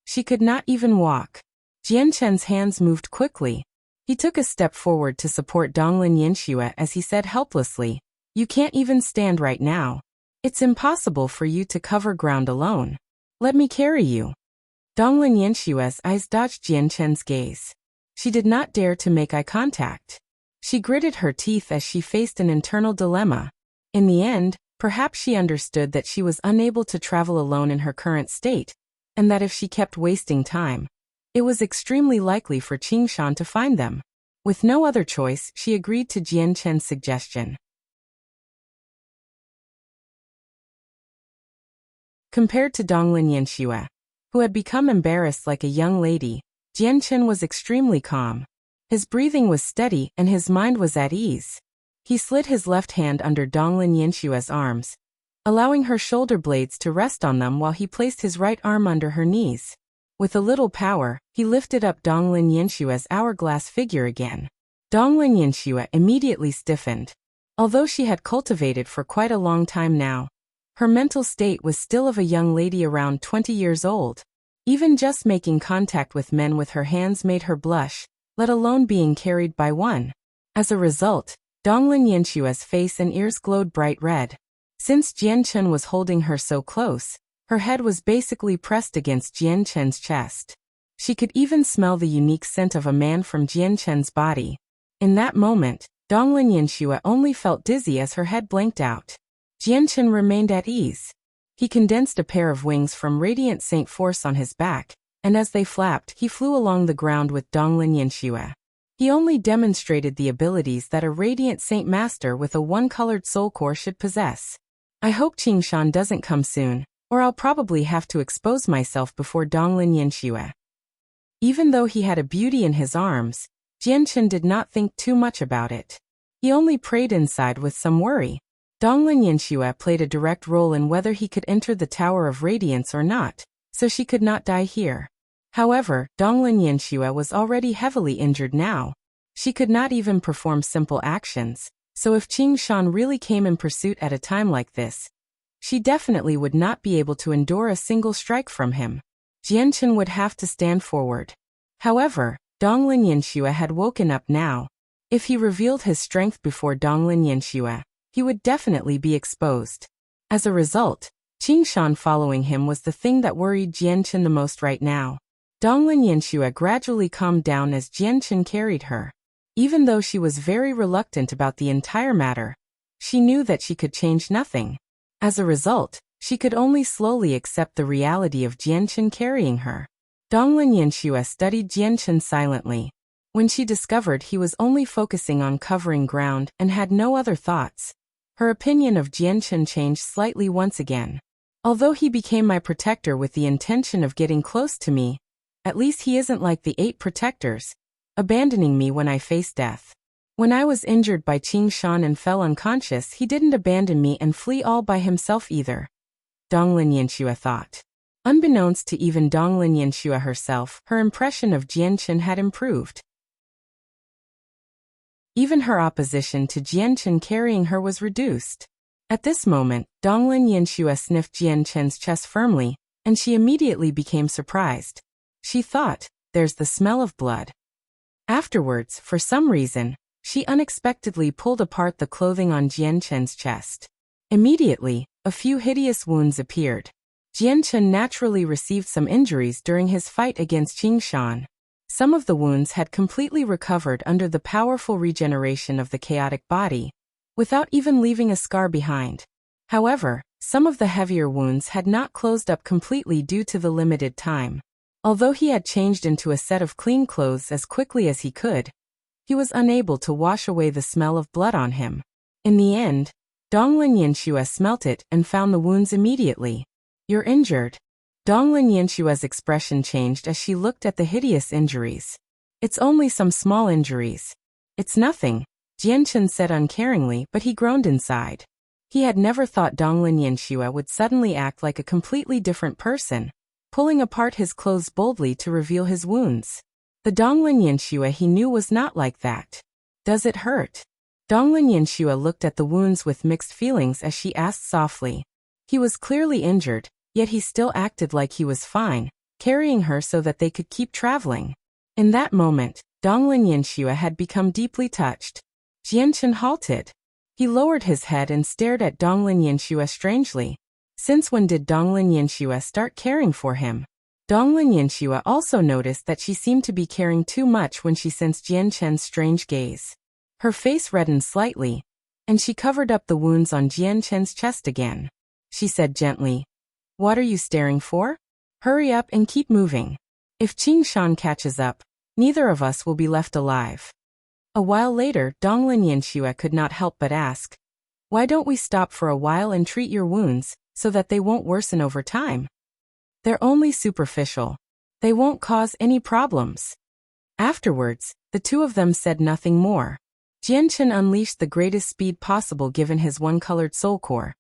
[SPEAKER 1] She could not even walk. Jianchen's hands moved quickly. He took a step forward to support Donglin Yanxue as he said helplessly, "You can't even stand right now. It's impossible for you to cover ground alone. Let me carry you." Donglin Yanxue's eyes dodged Jian Chen's gaze. She did not dare to make eye contact. She gritted her teeth as she faced an internal dilemma. In the end, perhaps she understood that she was unable to travel alone in her current state, and that if she kept wasting time, it was extremely likely for Shan to find them. With no other choice, she agreed to Jian Chen's suggestion. Compared to Donglin Yanxue, who had become embarrassed like a young lady, Jian Chen was extremely calm. His breathing was steady and his mind was at ease. He slid his left hand under Donglin Yanxue's arms, allowing her shoulder blades to rest on them while he placed his right arm under her knees. With a little power, he lifted up Donglin Yanxue's hourglass figure again. Donglin Yanxue immediately stiffened. Although she had cultivated for quite a long time now, her mental state was still of a young lady around 20 years old. Even just making contact with men with her hands made her blush, let alone being carried by one. As a result, Donglin Yanxue's face and ears glowed bright red. Since Jian Chen was holding her so close, her head was basically pressed against Jian Chen's chest. She could even smell the unique scent of a man from Jian Chen's body. In that moment, Donglin Yanxue only felt dizzy as her head blanked out. Jian Chen remained at ease. He condensed a pair of wings from Radiant Saint Force on his back, and as they flapped, he flew along the ground with Donglin Yanxue. He only demonstrated the abilities that a Radiant Saint Master with a one-colored soul core should possess. I hope Shan doesn't come soon, or I'll probably have to expose myself before Donglin Yanxue. Even though he had a beauty in his arms, Jian Chen did not think too much about it. He only prayed inside with some worry. Donglin Yanxue played a direct role in whether he could enter the Tower of Radiance or not, so she could not die here. However, Donglin Yanxue was already heavily injured now. She could not even perform simple actions, so if Shan really came in pursuit at a time like this, she definitely would not be able to endure a single strike from him. Jian Chen would have to stand forward. However, Donglin Yanxue had woken up now. If he revealed his strength before Donglin Yanxue, he would definitely be exposed. As a result, Shan following him was the thing that worried Jian Chen the most right now. Donglin Yanxue gradually calmed down as Jian Chen carried her. Even though she was very reluctant about the entire matter, she knew that she could change nothing. As a result, she could only slowly accept the reality of Jian Chen carrying her. Donglin Yanxue studied Jian Chen silently. When she discovered he was only focusing on covering ground and had no other thoughts, her opinion of Jian Chen changed slightly once again. Although he became my protector with the intention of getting close to me, at least he isn't like the 8 protectors, abandoning me when I faced death. When I was injured by Shan and fell unconscious, he didn't abandon me and flee all by himself either. Donglin Yanxue thought. Unbeknownst to even Donglin Yanxue herself, her impression of Jian Chen had improved. Even her opposition to Jian Chen carrying her was reduced. At this moment, Donglin Yanxue sniffed Jian Chen's chest firmly, and she immediately became surprised. She thought, "There's the smell of blood." Afterwards, for some reason, she unexpectedly pulled apart the clothing on Jian Chen's chest. Immediately, a few hideous wounds appeared. Jian Chen naturally received some injuries during his fight against Shan. Some of the wounds had completely recovered under the powerful regeneration of the chaotic body, without even leaving a scar behind. However, some of the heavier wounds had not closed up completely due to the limited time. Although he had changed into a set of clean clothes as quickly as he could, he was unable to wash away the smell of blood on him. In the end, Donglin Yanxue smelt it and found the wounds immediately. "You're injured." Donglin Yanshua's expression changed as she looked at the hideous injuries. "It's only some small injuries. It's nothing," Jian Chen said uncaringly, but he groaned inside. He had never thought Donglin Yanxue would suddenly act like a completely different person, pulling apart his clothes boldly to reveal his wounds. The Donglin Yanxue he knew was not like that. "Does it hurt?" Donglin Yanxue looked at the wounds with mixed feelings as she asked softly. He was clearly injured, yet he still acted like he was fine, carrying her so that they could keep traveling. In that moment, Donglin Yanxue had become deeply touched. Jianchen halted. He lowered his head and stared at Donglin Yanxue strangely. Since when did Donglin Yanxue start caring for him? Donglin Yanxue also noticed that she seemed to be caring too much when she sensed Jianchen's strange gaze. Her face reddened slightly, and she covered up the wounds on Jianchen's chest again. She said gently, "What are you staring for? Hurry up and keep moving. If Shan catches up, neither of us will be left alive." A while later, Donglin Yanxue could not help but ask, "Why don't we stop for a while and treat your wounds, so that they won't worsen over time? They're only superficial. They won't cause any problems." Afterwards, the two of them said nothing more. Jianchen unleashed the greatest speed possible given his one-colored soul core,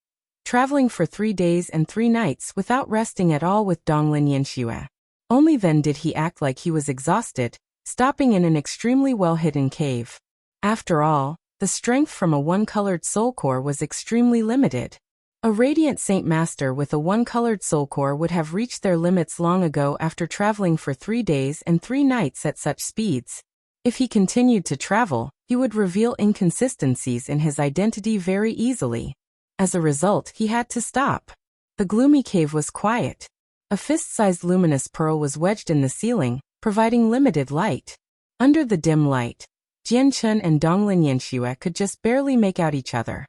[SPEAKER 1] traveling for 3 days and 3 nights without resting at all with Donglin Yanxue. Only then did he act like he was exhausted, stopping in an extremely well-hidden cave. After all, the strength from a one-colored soul core was extremely limited. A radiant Saint Master with a one-colored soul core would have reached their limits long ago after traveling for 3 days and 3 nights at such speeds. If he continued to travel, he would reveal inconsistencies in his identity very easily. As a result, he had to stop. The gloomy cave was quiet. A fist-sized luminous pearl was wedged in the ceiling, providing limited light. Under the dim light, Jianchen and Donglin Yanxue could just barely make out each other.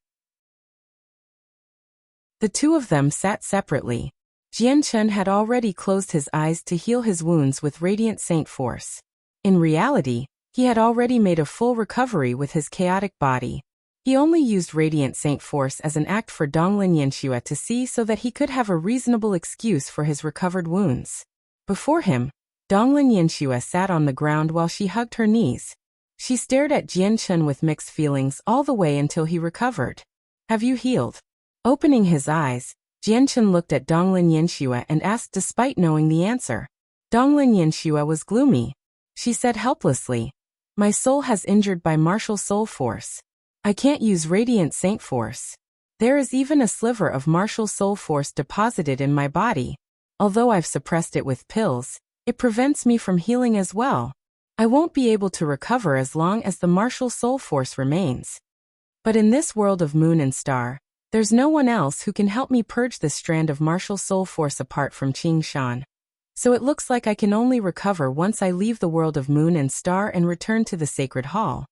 [SPEAKER 1] The two of them sat separately. Jianchen had already closed his eyes to heal his wounds with Radiant Saint Force. In reality, he had already made a full recovery with his chaotic body. He only used Radiant Saint Force as an act for Donglin Yanxue to see so that he could have a reasonable excuse for his recovered wounds. Before him, Donglin Yanxue sat on the ground while she hugged her knees. She stared at Jianchen with mixed feelings all the way until he recovered. "Have you healed?" Opening his eyes, Jianchen looked at Donglin Yanxue and asked despite knowing the answer. Donglin Yanxue was gloomy. She said helplessly, "My soul has injured by martial soul force. I can't use Radiant Saint Force. There is even a sliver of martial soul force deposited in my body. Although I've suppressed it with pills, it prevents me from healing as well. I won't be able to recover as long as the martial soul force remains. But in this world of moon and star, there's no one else who can help me purge this strand of martial soul force apart from Qing Shan. So it looks like I can only recover once I leave the world of moon and star and return to the sacred hall."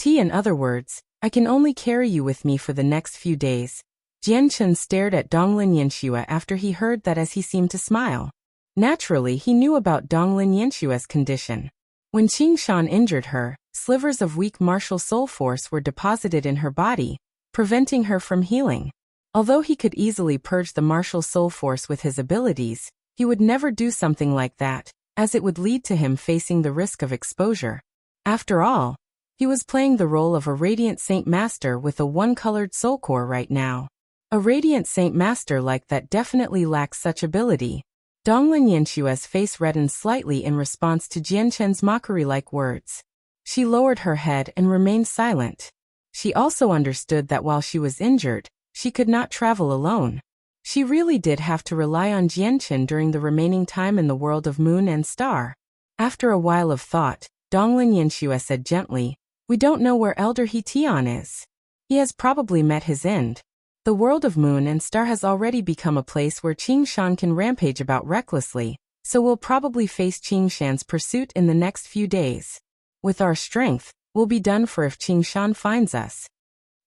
[SPEAKER 1] In other words, I can only carry you with me for the next few days. Jianchen stared at Donglin Yanxue after he heard that as he seemed to smile. Naturally, he knew about Donglin Yanshue's condition. When Qing Shan injured her, slivers of weak martial soul force were deposited in her body, preventing her from healing. Although he could easily purge the martial soul force with his abilities, he would never do something like that, as it would lead to him facing the risk of exposure. After all, he was playing the role of a Radiant Saint Master with a one-colored soul core right now. A Radiant Saint Master like that definitely lacks such ability. Donglin Yanshue's face reddened slightly in response to Jianchen's mockery-like words. She lowered her head and remained silent. She also understood that while she was injured, she could not travel alone. She really did have to rely on Jianchen during the remaining time in the world of moon and star. After a while of thought, Donglin Yanxue said gently, "We don't know where Elder He Tian is. He has probably met his end. The world of moon and star has already become a place where Qing Shan can rampage about recklessly, so we'll probably face Qing Shan's pursuit in the next few days. With our strength, we'll be done for if Qing Shan finds us.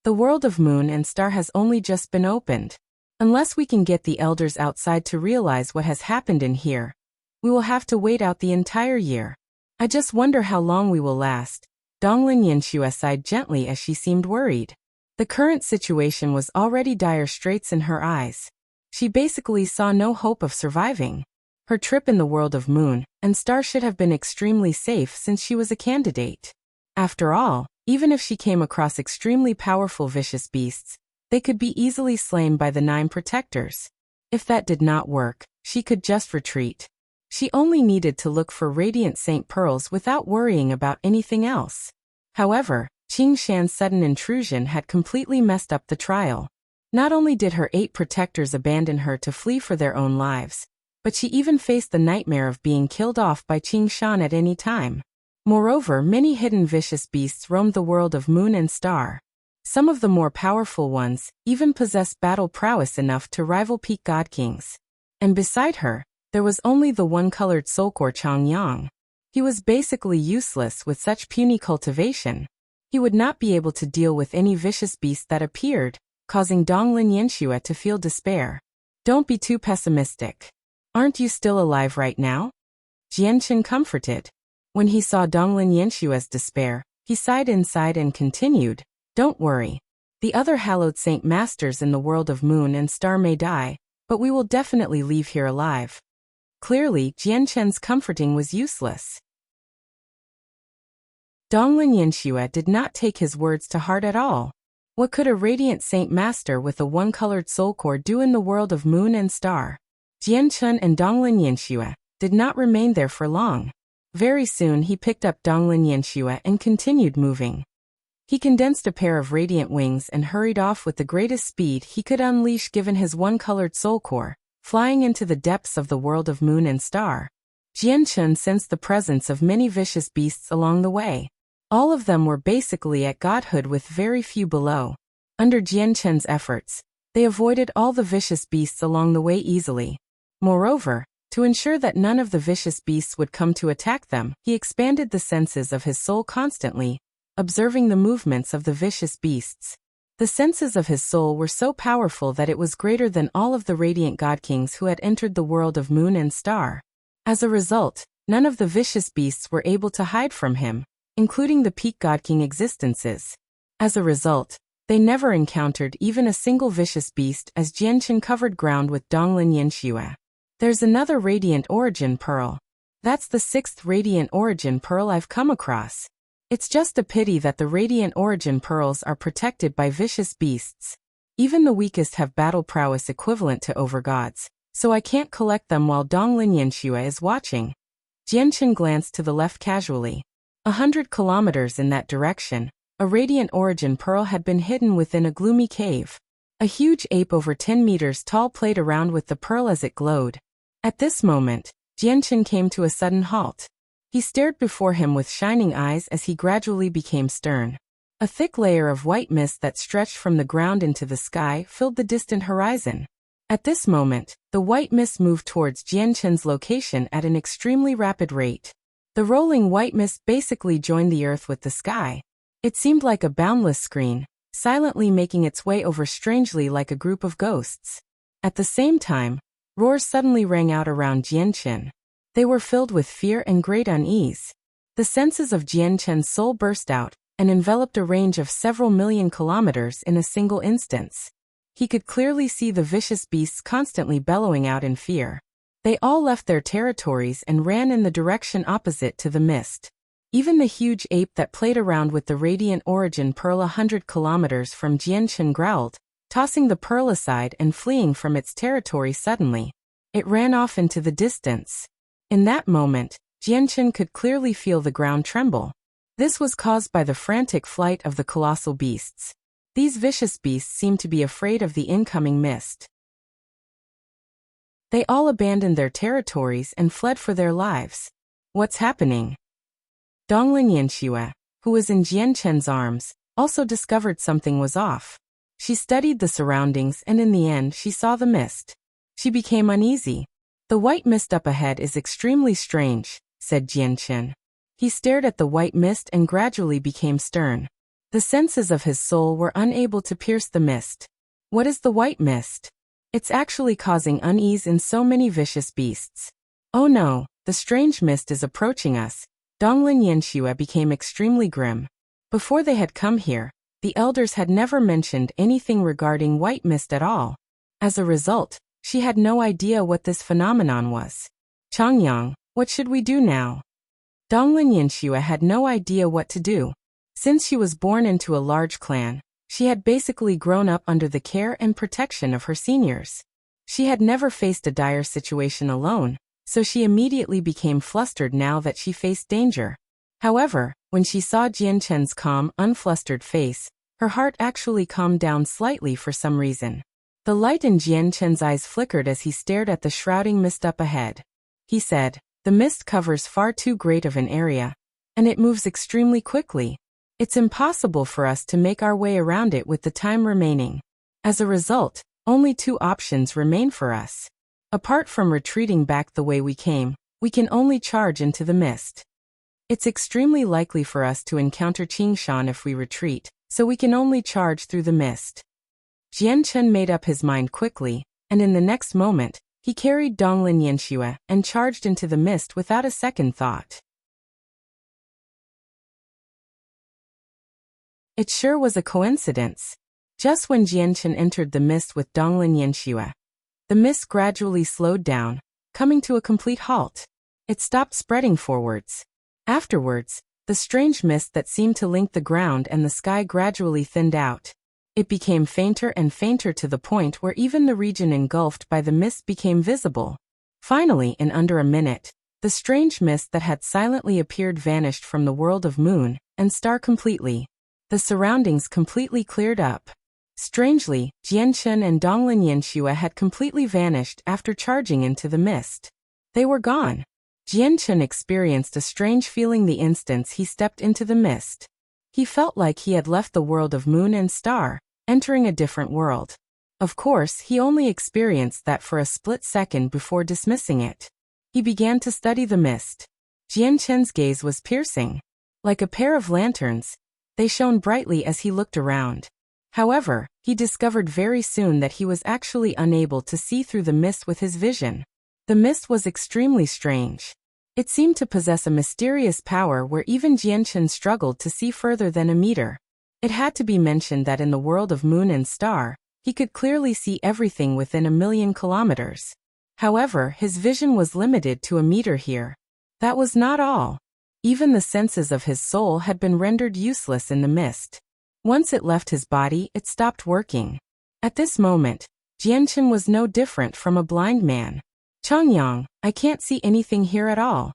[SPEAKER 1] The world of moon and star has only just been opened. Unless we can get the elders outside to realize what has happened in here, we will have to wait out the entire year. I just wonder how long we will last." Donglin Yanxue sighed gently as she seemed worried. The current situation was already dire straits in her eyes. She basically saw no hope of surviving. Her trip in the world of moon and star should have been extremely safe since she was a candidate. After all, even if she came across extremely powerful vicious beasts, they could be easily slain by the 9 protectors. If that did not work, she could just retreat. She only needed to look for Radiant Saint Pearls without worrying about anything else. However, Qing Shan's sudden intrusion had completely messed up the trial. Not only did her 8 protectors abandon her to flee for their own lives, but she even faced the nightmare of being killed off by Qing Shan at any time. Moreover, many hidden vicious beasts roamed the world of Moon and Star. Some of the more powerful ones even possessed battle prowess enough to rival peak Godkings. And beside her, there was only the one-colored soulcore Changyang. He was basically useless with such puny cultivation. He would not be able to deal with any vicious beast that appeared, causing Donglin Yanxue to feel despair. Don't be too pessimistic. Aren't you still alive right now? Jianchen comforted. When he saw Donglin Yanshue's despair, he sighed inside and continued, "Don't worry. The other hallowed saint masters in the world of Moon and Star may die, but we will definitely leave here alive." Clearly, Jianchen's comforting was useless. Donglin Yanxue did not take his words to heart at all. What could a radiant saint master with a one-colored soul core do in the world of Moon and Star? Jianchen and Donglin Yanxue did not remain there for long. Very soon he picked up Donglin Yanxue and continued moving. He condensed a pair of radiant wings and hurried off with the greatest speed he could unleash given his one-colored soul core, flying into the depths of the world of Moon and Star. Jianchen sensed the presence of many vicious beasts along the way. All of them were basically at godhood with very few below. Under Jianchen's efforts, they avoided all the vicious beasts along the way easily. Moreover, to ensure that none of the vicious beasts would come to attack them, he expanded the senses of his soul constantly, observing the movements of the vicious beasts. The senses of his soul were so powerful that it was greater than all of the radiant godkings who had entered the world of Moon and Star. As a result, none of the vicious beasts were able to hide from him, including the peak godking existences. As a result, they never encountered even a single vicious beast as Jianchen covered ground with Donglin Yanxue. There's another Radiant Origin Pearl. That's the 6th Radiant Origin Pearl I've come across. It's just a pity that the Radiant Origin Pearls are protected by vicious beasts. Even the weakest have battle prowess equivalent to overgods, so I can't collect them while Donglin Yanxue is watching. Jianchen glanced to the left casually. 100 kilometers in that direction, a Radiant Origin Pearl had been hidden within a gloomy cave. A huge ape over 10 meters tall played around with the pearl as it glowed. At this moment, Jianchen came to a sudden halt. He stared before him with shining eyes as he gradually became stern. A thick layer of white mist that stretched from the ground into the sky filled the distant horizon. At this moment, the white mist moved towards Jianchen's location at an extremely rapid rate. The rolling white mist basically joined the earth with the sky. It seemed like a boundless screen, silently making its way over strangely like a group of ghosts. At the same time, roars suddenly rang out around Jianchen. They were filled with fear and great unease. The senses of Jianchen's soul burst out and enveloped a range of several million kilometers in a single instance. He could clearly see the vicious beasts constantly bellowing out in fear. They all left their territories and ran in the direction opposite to the mist. Even the huge ape that played around with the Radiant Origin Pearl 100 kilometers from Jianchen growled, tossing the pearl aside and fleeing from its territory suddenly. It ran off into the distance. In that moment, Jianchen could clearly feel the ground tremble. This was caused by the frantic flight of the colossal beasts. These vicious beasts seemed to be afraid of the incoming mist. They all abandoned their territories and fled for their lives. What's happening? Donglin Yanxue, who was in Jianchen's arms, also discovered something was off. She studied the surroundings and in the end she saw the mist. She became uneasy. "The white mist up ahead is extremely strange," said Jianchen. He stared at the white mist and gradually became stern. The senses of his soul were unable to pierce the mist. What is the white mist? It's actually causing unease in so many vicious beasts. Oh no, the strange mist is approaching us. Donglin Yanxue became extremely grim. Before they had come here, the elders had never mentioned anything regarding white mist at all. As a result, she had no idea what this phenomenon was. "Changyang, what should we do now?" Donglin Yanxue had no idea what to do. Since she was born into a large clan, she had basically grown up under the care and protection of her seniors. She had never faced a dire situation alone, so she immediately became flustered now that she faced danger. However, when she saw Jianchen's calm, unflustered face, her heart actually calmed down slightly for some reason. The light in Jian Chen's eyes flickered as he stared at the shrouding mist up ahead. He said, "The mist covers far too great of an area, and it moves extremely quickly. It's impossible for us to make our way around it with the time remaining. As a result, only two options remain for us. Apart from retreating back the way we came, we can only charge into the mist. It's extremely likely for us to encounter Qing Shan if we retreat, so we can only charge through the mist." Jian Chen made up his mind quickly, and in the next moment, he carried Donglin Yanxue and charged into the mist without a second thought. It sure was a coincidence. Just when Jian Chen entered the mist with Donglin Yanxue, the mist gradually slowed down, coming to a complete halt. It stopped spreading forwards. Afterwards, the strange mist that seemed to link the ground and the sky gradually thinned out. It became fainter and fainter to the point where even the region engulfed by the mist became visible. Finally, in under a minute, the strange mist that had silently appeared vanished from the world of moon and star completely. The surroundings completely cleared up. Strangely, Jian Chen and Donglin Yanxue had completely vanished after charging into the mist. They were gone. Jian Chen experienced a strange feeling the instant he stepped into the mist. He felt like he had left the world of moon and star, entering a different world. Of course, he only experienced that for a split second before dismissing it. He began to study the mist. Jian Chen's gaze was piercing. Like a pair of lanterns, they shone brightly as he looked around. However, he discovered very soon that he was actually unable to see through the mist with his vision. The mist was extremely strange. It seemed to possess a mysterious power where even Jian Chen struggled to see further than a meter. It had to be mentioned that in the world of moon and star, he could clearly see everything within 1,000,000 kilometers. However, his vision was limited to a meter here. That was not all. Even the senses of his soul had been rendered useless in the mist. Once it left his body, it stopped working. At this moment, Jian Chen was no different from a blind man. "Chongyang, I can't see anything here at all."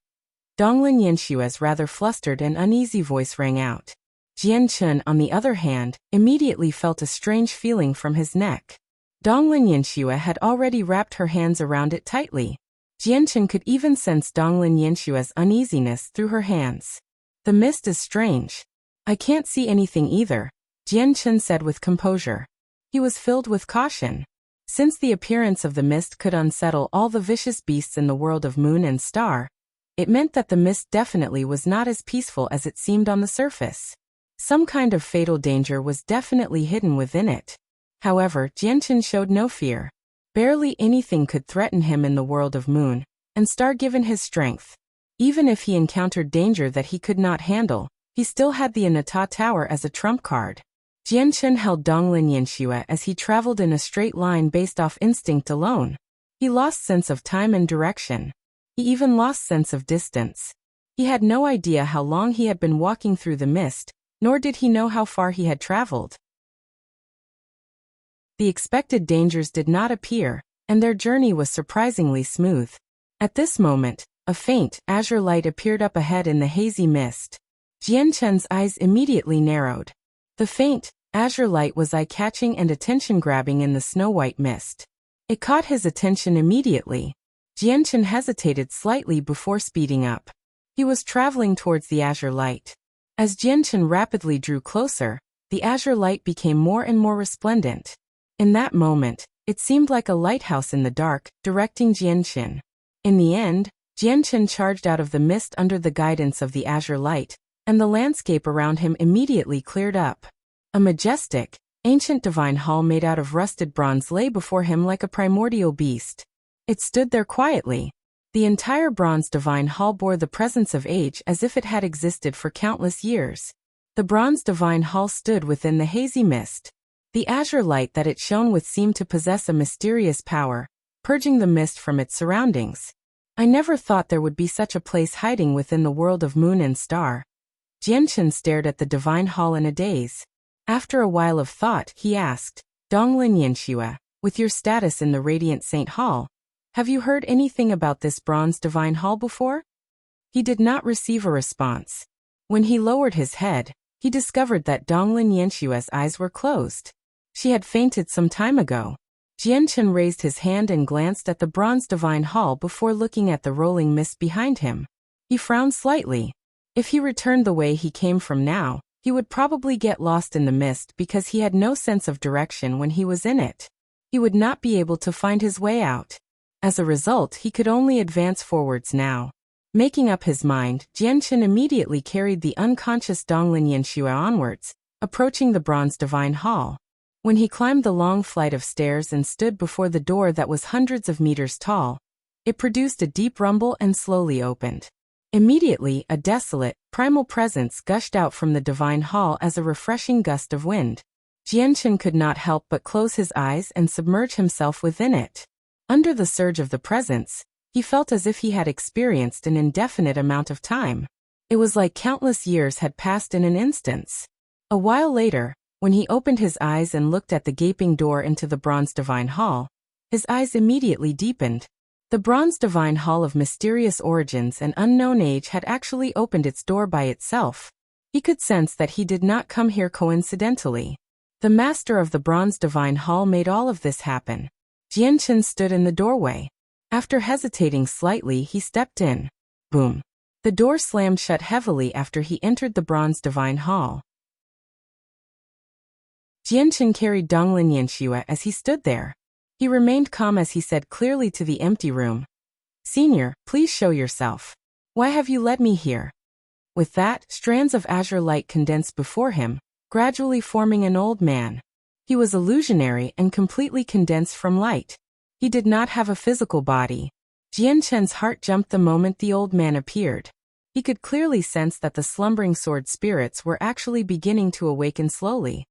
[SPEAKER 1] Donglin Yanshue's rather flustered and uneasy voice rang out. Jian Chen, on the other hand, immediately felt a strange feeling from his neck. Donglin Yanxue had already wrapped her hands around it tightly. Jian Chen could even sense Donglin Yanshue's uneasiness through her hands. "The mist is strange. I can't see anything either," Jian Chen said with composure. He was filled with caution. Since the appearance of the mist could unsettle all the vicious beasts in the world of moon and star, it meant that the mist definitely was not as peaceful as it seemed on the surface. Some kind of fatal danger was definitely hidden within it. However, Jian Chen showed no fear. Barely anything could threaten him in the world of moon and star given his strength. Even if he encountered danger that he could not handle, he still had the Anata Tower as a trump card. Jian Chen held Donglin Yanxue as he traveled in a straight line based off instinct alone. He lost sense of time and direction. He even lost sense of distance. He had no idea how long he had been walking through the mist, nor did he know how far he had traveled. The expected dangers did not appear, and their journey was surprisingly smooth. At this moment, a faint, azure light appeared up ahead in the hazy mist. Jian Chen's eyes immediately narrowed. The faint, azure light was eye-catching and attention-grabbing in the snow-white mist. It caught his attention immediately. Jian Chen hesitated slightly before speeding up. He was traveling towards the azure light. As Jian Chen rapidly drew closer, the azure light became more and more resplendent. In that moment, it seemed like a lighthouse in the dark, directing Jian Chen. In the end, Jian Chen charged out of the mist under the guidance of the azure light, and the landscape around him immediately cleared up. A majestic, ancient divine hall made out of rusted bronze lay before him like a primordial beast. It stood there quietly. The entire bronze divine hall bore the presence of age as if it had existed for countless years. The bronze divine hall stood within the hazy mist. The azure light that it shone with seemed to possess a mysterious power, purging the mist from its surroundings. "I never thought there would be such a place hiding within the world of moon and star." Jian Chen stared at the divine hall in a daze. After a while of thought, he asked, "Donglin Yanxue, with your status in the Radiant Saint Hall, have you heard anything about this bronze divine hall before?" He did not receive a response. When he lowered his head, he discovered that Donglin Yanshue's eyes were closed. She had fainted some time ago. Jianchen raised his hand and glanced at the bronze divine hall before looking at the rolling mist behind him. He frowned slightly. If he returned the way he came from now, he would probably get lost in the mist because he had no sense of direction when he was in it. He would not be able to find his way out. As a result, he could only advance forwards now. Making up his mind, Jianchen immediately carried the unconscious Donglin Yanxue onwards, approaching the bronze divine hall. When he climbed the long flight of stairs and stood before the door that was hundreds of meters tall, it produced a deep rumble and slowly opened. Immediately, a desolate, primal presence gushed out from the divine hall as a refreshing gust of wind. Jianchen could not help but close his eyes and submerge himself within it. Under the surge of the presence, he felt as if he had experienced an indefinite amount of time. It was like countless years had passed in an instant. A while later, when he opened his eyes and looked at the gaping door into the bronze divine hall, his eyes immediately deepened. The bronze divine hall of mysterious origins and unknown age had actually opened its door by itself. He could sense that he did not come here coincidentally. The master of the bronze divine hall made all of this happen. Jianchen stood in the doorway. After hesitating slightly, he stepped in. Boom. The door slammed shut heavily after he entered the bronze divine hall. Jianchen carried Donglin Yanxue as he stood there. He remained calm as he said clearly to the empty room, "Senior, please show yourself. Why have you led me here?" With that, strands of azure light condensed before him, gradually forming an old man. He was illusionary and completely condensed from light. He did not have a physical body. Jianchen's heart jumped the moment the old man appeared. He could clearly sense that the slumbering sword spirits were actually beginning to awaken slowly.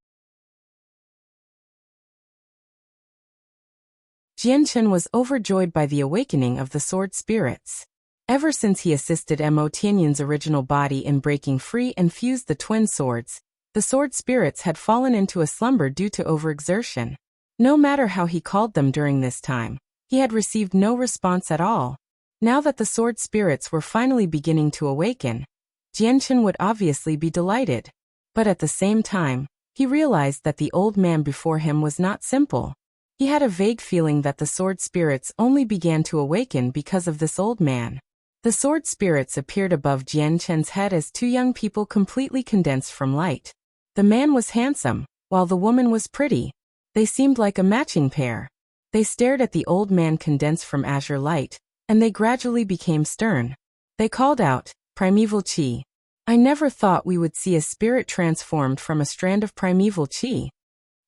[SPEAKER 1] Jianchen was overjoyed by the awakening of the sword spirits. Ever since he assisted Mo Tianyin's original body in breaking free and fused the twin swords, the sword spirits had fallen into a slumber due to overexertion. No matter how he called them during this time, he had received no response at all. Now that the sword spirits were finally beginning to awaken, Jianchen would obviously be delighted. But at the same time, he realized that the old man before him was not simple. He had a vague feeling that the sword spirits only began to awaken because of this old man. The sword spirits appeared above Jianchen's head as two young people completely condensed from light. The man was handsome, while the woman was pretty. They seemed like a matching pair. They stared at the old man condensed from azure light, and they gradually became stern. They called out, "Primeval Qi." "I never thought we would see a spirit transformed from a strand of primeval Qi."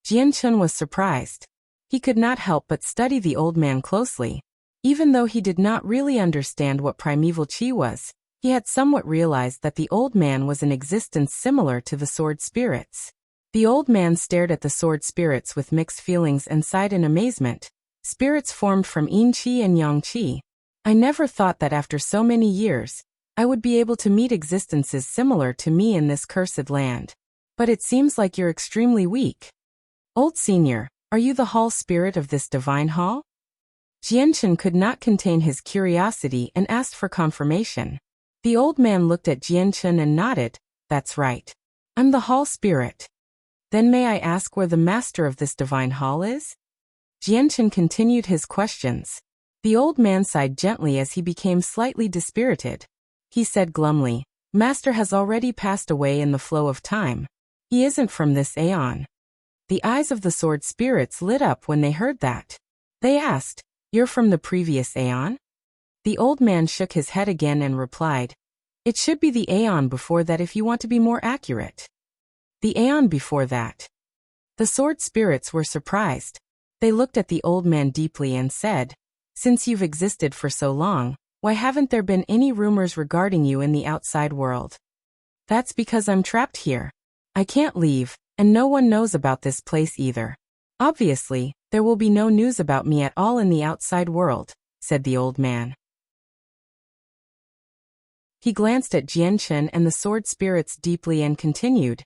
[SPEAKER 1] Jianchen was surprised. He could not help but study the old man closely. Even though he did not really understand what primeval Qi was, he had somewhat realized that the old man was an existence similar to the sword spirits. The old man stared at the sword spirits with mixed feelings and sighed in amazement. "Spirits formed from Yin Qi and Yang Qi. I never thought that after so many years, I would be able to meet existences similar to me in this cursed land. But it seems like you're extremely weak. Old senior, are you the hall spirit of this divine hall?" Jianchen could not contain his curiosity and asked for confirmation. The old man looked at Jianchen and nodded. "That's right. I'm the hall spirit." "Then may I ask where the master of this divine hall is?" Jianchen continued his questions. The old man sighed gently as he became slightly dispirited. He said glumly, "Master has already passed away in the flow of time. He isn't from this aeon." The eyes of the sword spirits lit up when they heard that. They asked, "You're from the previous aeon?" The old man shook his head again and replied, "It should be the aeon before that if you want to be more accurate." "The aeon before that?" The sword spirits were surprised. They looked at the old man deeply and said, "Since you've existed for so long, why haven't there been any rumors regarding you in the outside world?" "That's because I'm trapped here. I can't leave, and no one knows about this place either. Obviously, there will be no news about me at all in the outside world," said the old man. He glanced at Jianchen and the sword spirits deeply and continued,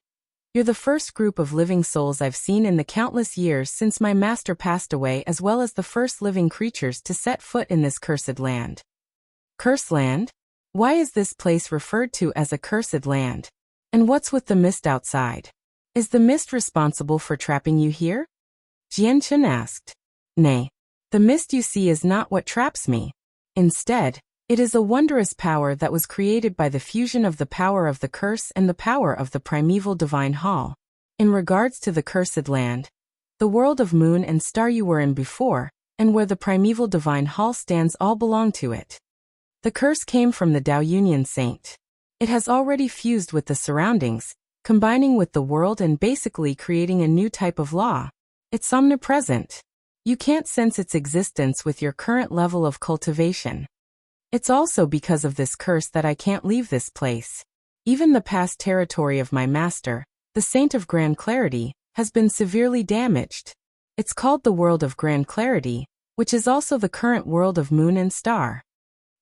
[SPEAKER 1] "You're the first group of living souls I've seen in the countless years since my master passed away, as well as the first living creatures to set foot in this cursed land." "Cursed land? Why is this place referred to as a cursed land? And what's with the mist outside? Is the mist responsible for trapping you here?" Jianchen asked. Nay, the mist you see is not what traps me. Instead, it is a wondrous power that was created by the fusion of the power of the curse and the power of the primeval divine hall. In regards to the cursed land, the world of moon and star you were in before, and where the primeval divine hall stands all belong to it. The curse came from the Dao Union Saint. It has already fused with the surroundings, combining with the world and basically creating a new type of law. It's omnipresent. You can't sense its existence with your current level of cultivation. It's also because of this curse that I can't leave this place. Even the past territory of my master, the Saint of Grand Clarity, has been severely damaged. It's called the world of Grand Clarity, which is also the current world of moon and star.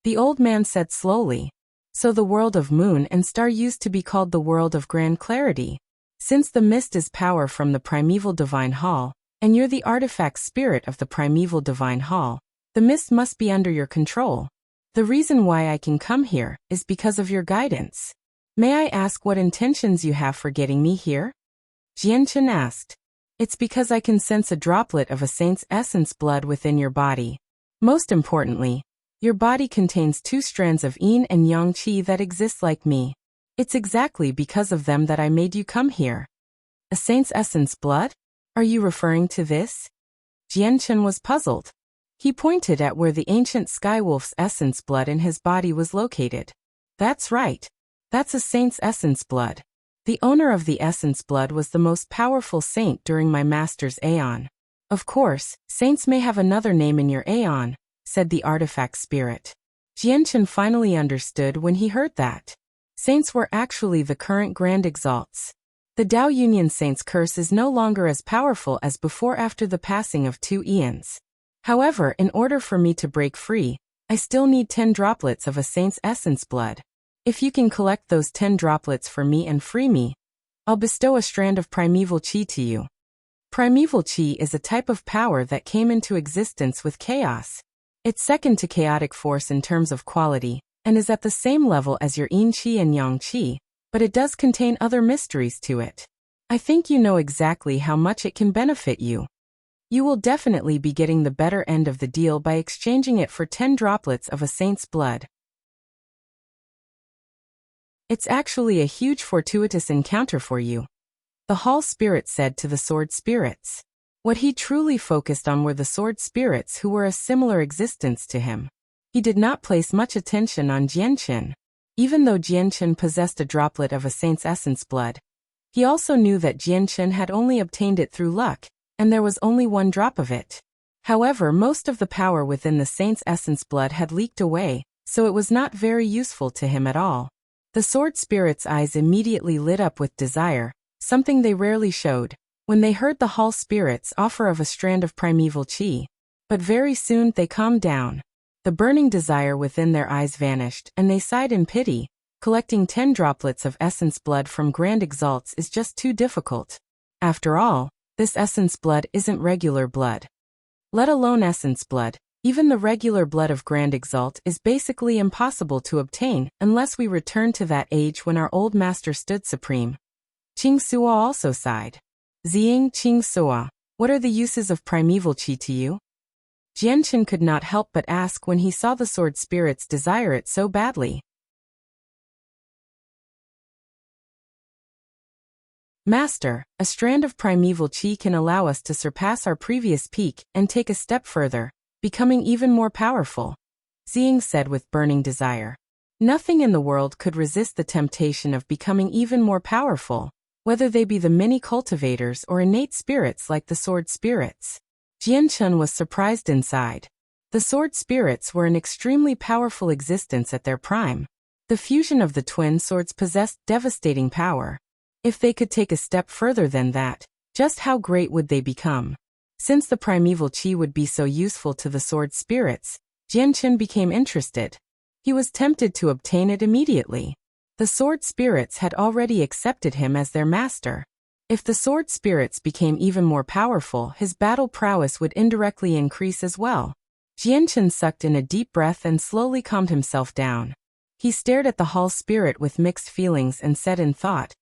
[SPEAKER 1] The old man said slowly. So the world of moon and star used to be called the world of Grand Clarity. Since the mist is power from the primeval divine hall, and you're the artifact spirit of the primeval divine hall, the mist must be under your control. The reason why I can come here is because of your guidance. May I ask what intentions you have for getting me here? Jianchen asked. It's because I can sense a droplet of a saint's essence blood within your body. Most importantly, your body contains 2 strands of yin and yang qi that exist like me. It's exactly because of them that I made you come here. A saint's essence blood? Are you referring to this? Jianchen was puzzled. He pointed at where the ancient skywolf's essence blood in his body was located. That's right. That's a saint's essence blood. The owner of the essence blood was the most powerful saint during my master's aeon. Of course, saints may have another name in your aeon, said the artifact spirit. Jianchen finally understood when he heard that. Saints were actually the current grand exalts. The Dao Union Saint's curse is no longer as powerful as before after the passing of 2 eons. However, in order for me to break free, I still need 10 droplets of a saint's essence blood. If you can collect those 10 droplets for me and free me, I'll bestow a strand of primeval qi to you. Primeval qi is a type of power that came into existence with chaos. It's second to chaotic force in terms of quality, and is at the same level as your yin qi and yang qi, but it does contain other mysteries to it. I think you know exactly how much it can benefit you. You will definitely be getting the better end of the deal by exchanging it for 10 droplets of a saint's blood. It's actually a huge fortuitous encounter for you, the Hall Spirit said to the Sword Spirits. What he truly focused on were the Sword Spirits who were a similar existence to him. He did not place much attention on Jianchen. Even though Jianchen possessed a droplet of a saint's essence blood, he also knew that Jianchen had only obtained it through luck, and there was only 1 drop of it. However, most of the power within the saint's essence blood had leaked away, so it was not very useful to him at all. The Sword Spirit's eyes immediately lit up with desire, something they rarely showed, when they heard the Hall Spirit's offer of a strand of primeval qi. But very soon they calmed down. The burning desire within their eyes vanished, and they sighed in pity. Collecting 10 droplets of essence blood from Grand Exalts is just too difficult. After all, this essence blood isn't regular blood. Let alone essence blood. Even the regular blood of Grand Exalt is basically impossible to obtain unless we return to that age when our old master stood supreme. Qing Suo also sighed. Ziying Qing Suo, what are the uses of primeval qi to you? Jianchen could not help but ask when he saw the Sword Spirits desire it so badly. Master, a strand of primeval qi can allow us to surpass our previous peak and take a step further, becoming even more powerful, Ziying said with burning desire. Nothing in the world could resist the temptation of becoming even more powerful, whether they be the mini cultivators or innate spirits like the Sword Spirits. Jianchen was surprised inside. The Sword Spirits were an extremely powerful existence at their prime. The fusion of the twin swords possessed devastating power. If they could take a step further than that, just how great would they become? Since the primeval qi would be so useful to the Sword Spirits, Jianchen became interested. He was tempted to obtain it immediately. The Sword Spirits had already accepted him as their master. If the Sword Spirits became even more powerful, his battle prowess would indirectly increase as well. Jianchen sucked in a deep breath and slowly calmed himself down. He stared at the Hall Spirit with mixed feelings and said in thought,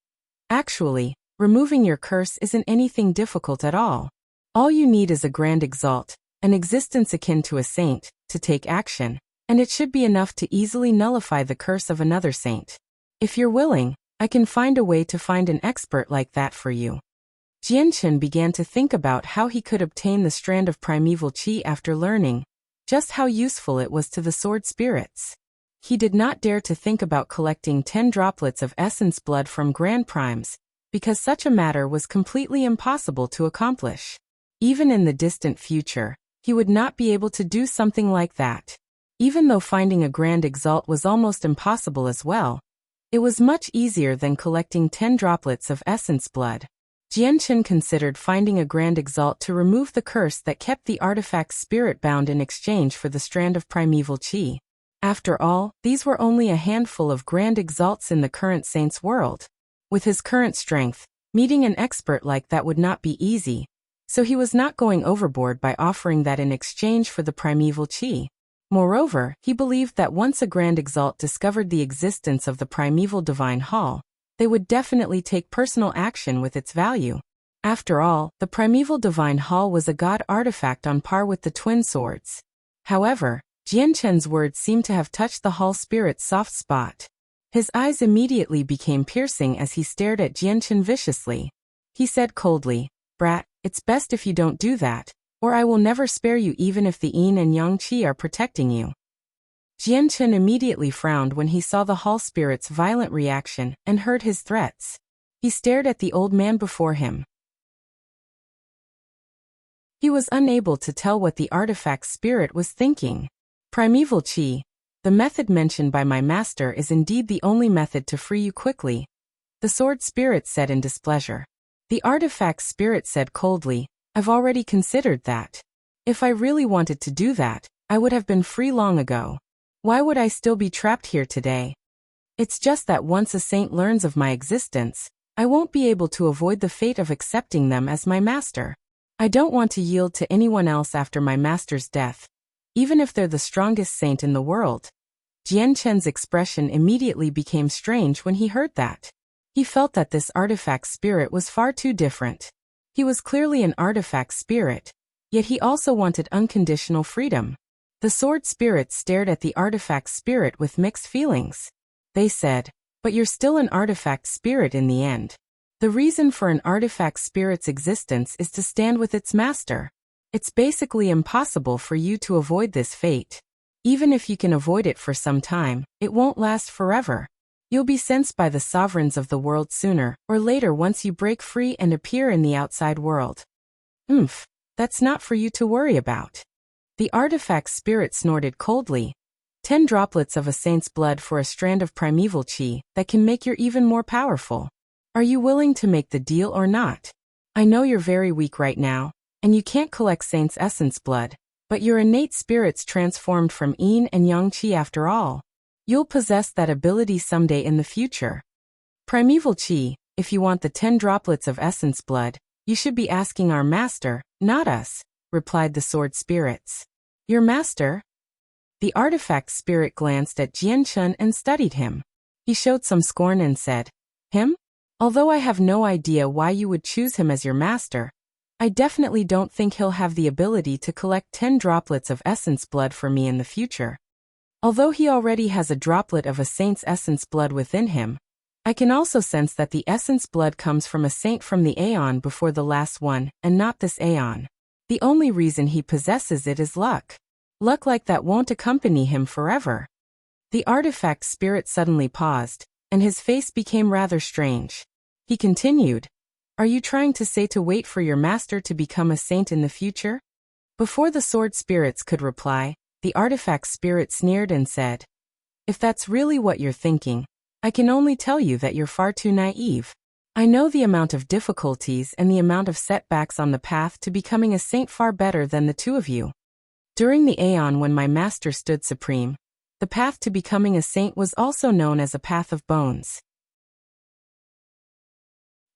[SPEAKER 1] "Actually, removing your curse isn't anything difficult at all. All you need is a Grand Exalt, an existence akin to a saint, to take action, and it should be enough to easily nullify the curse of another saint. If you're willing, I can find a way to find an expert like that for you. Jianchen began to think about how he could obtain the strand of primeval qi after learning just how useful it was to the sword spirits. He did not dare to think about collecting 10 droplets of essence blood from Grand Primes, because such a matter was completely impossible to accomplish. Even in the distant future, he would not be able to do something like that. Even though finding a Grand Exalt was almost impossible as well, it was much easier than collecting 10 droplets of essence blood. Jianchen considered finding a Grand Exalt to remove the curse that kept the artifact's spirit bound in exchange for the strand of primeval qi. After all, these were only a handful of Grand Exalts in the current saint's world. With his current strength, meeting an expert like that would not be easy, so he was not going overboard by offering that in exchange for the primeval qi. Moreover, he believed that once a Grand Exalt discovered the existence of the primeval divine hall, they would definitely take personal action with its value. After all, the primeval divine hall was a god artifact on par with the twin swords. However, Jianchen's words seemed to have touched the hall spirit's soft spot. His eyes immediately became piercing as he stared at Jianchen viciously. He said coldly, "Brat, it's best if you don't do that, or I will never spare you even if the yin and yang qi are protecting you." Jianchen immediately frowned when he saw the hall spirit's violent reaction and heard his threats. He stared at the old man before him. He was unable to tell what the artifact's spirit was thinking. Primeval qi, the method mentioned by my master, is indeed the only method to free you quickly, the sword spirit said in displeasure. The artifact's spirit said coldly, "I've already considered that. If I really wanted to do that, I would have been free long ago. Why would I still be trapped here today? It's just that once a saint learns of my existence, I won't be able to avoid the fate of accepting them as my master. I don't want to yield to anyone else after my master's death, even if they're the strongest saint in the world." Jianchen's expression immediately became strange when he heard that. He felt that this artifact spirit was far too different. He was clearly an artifact spirit, yet he also wanted unconditional freedom. The sword spirits stared at the artifact spirit with mixed feelings. They said, "But you're still an artifact spirit in the end. The reason for an artifact spirit's existence is to stand with its master. It's basically impossible for you to avoid this fate. Even if you can avoid it for some time, it won't last forever. You'll be sensed by the sovereigns of the world sooner or later once you break free and appear in the outside world." That's not for you to worry about. The artifact spirit snorted coldly. 10 droplets of a saint's blood for a strand of primeval qi that can make you even more powerful. Are you willing to make the deal or not? I know you're very weak right now, and you can't collect saint's essence blood, but your innate spirit's transformed from yin and yang qi after all. You'll possess that ability someday in the future. Primeval qi, if you want the 10 droplets of essence blood, you should be asking our master, not us, replied the sword spirits. Your master? The artifact spirit glanced at Jianchen and studied him. He showed some scorn and said, "Him? Although I have no idea why you would choose him as your master, I definitely don't think he'll have the ability to collect 10 droplets of essence blood for me in the future. Although he already has a droplet of a saint's essence blood within him, I can also sense that the essence blood comes from a saint from the aeon before the last one, and not this aeon. The only reason he possesses it is luck. Luck like that won't accompany him forever." The artifact spirit suddenly paused, and his face became rather strange. He continued, "Are you trying to say to wait for your master to become a saint in the future?" Before the sword spirits could reply, the artifact spirit sneered and said, "If that's really what you're thinking, I can only tell you that you're far too naive. I know the amount of difficulties and the amount of setbacks on the path to becoming a saint far better than the two of you. During the aeon when my master stood supreme, the path to becoming a saint was also known as a path of bones.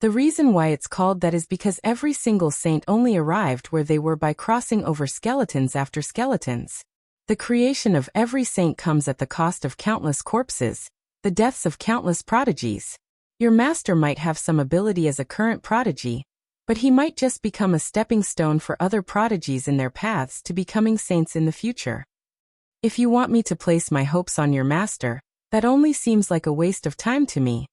[SPEAKER 1] The reason why it's called that is because every single saint only arrived where they were by crossing over skeletons after skeletons. The creation of every saint comes at the cost of countless corpses, the deaths of countless prodigies. Your master might have some ability as a current prodigy, but he might just become a stepping stone for other prodigies in their paths to becoming saints in the future. If you want me to place my hopes on your master, that only seems like a waste of time to me.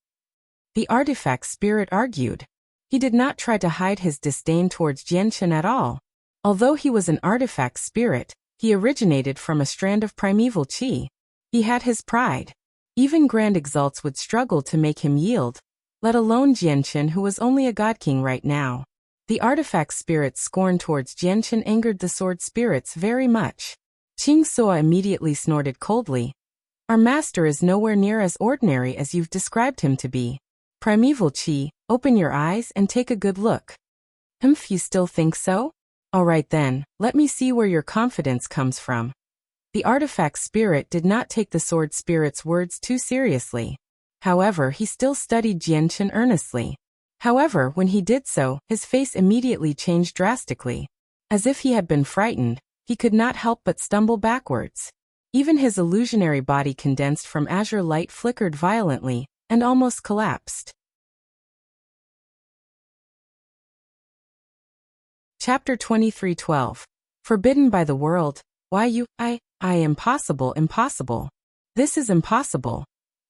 [SPEAKER 1] The artifact spirit argued. He did not try to hide his disdain towards Jianshan at all. Although he was an artifact spirit, he originated from a strand of primeval qi. He had his pride. Even grand exalts would struggle to make him yield, let alone Jianshan, who was only a Godking right now. The artifact spirit's scorn towards Jianshan angered the sword spirits very much. Qing Suo immediately snorted coldly. Our master is nowhere near as ordinary as you've described him to be. Primeval qi, open your eyes and take a good look. You still think so? All right then, let me see where your confidence comes from. The artifact spirit did not take the sword spirit's words too seriously. However, he still studied Jianshan earnestly. However, when he did so, his face immediately changed drastically. As if he had been frightened, he could not help but stumble backwards. Even his illusionary body condensed from azure light flickered violently, and almost collapsed. Chapter 23:12. Forbidden by the world. Why you, impossible. This is impossible.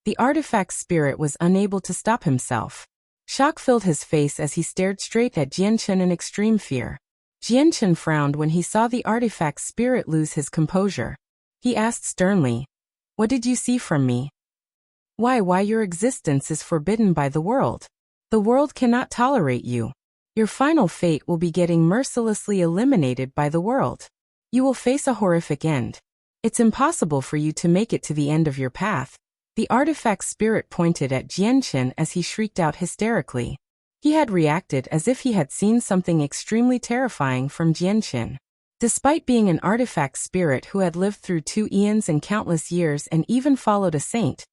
[SPEAKER 1] The artifact spirit was unable to stop himself. Shock filled his face as he stared straight at Jianshan in extreme fear. Jianshan frowned when he saw the artifact spirit lose his composure. He asked sternly, "What did you see from me?" Why your existence is forbidden by the world. The world cannot tolerate you. Your final fate will be getting mercilessly eliminated by the world. You will face a horrific end. It's impossible for you to make it to the end of your path. The artifact spirit pointed at Jianshan as he shrieked out hysterically. He had reacted as if he had seen something extremely terrifying from Jianshan. Despite being an artifact spirit who had lived through 2 eons and countless years and even followed a saint,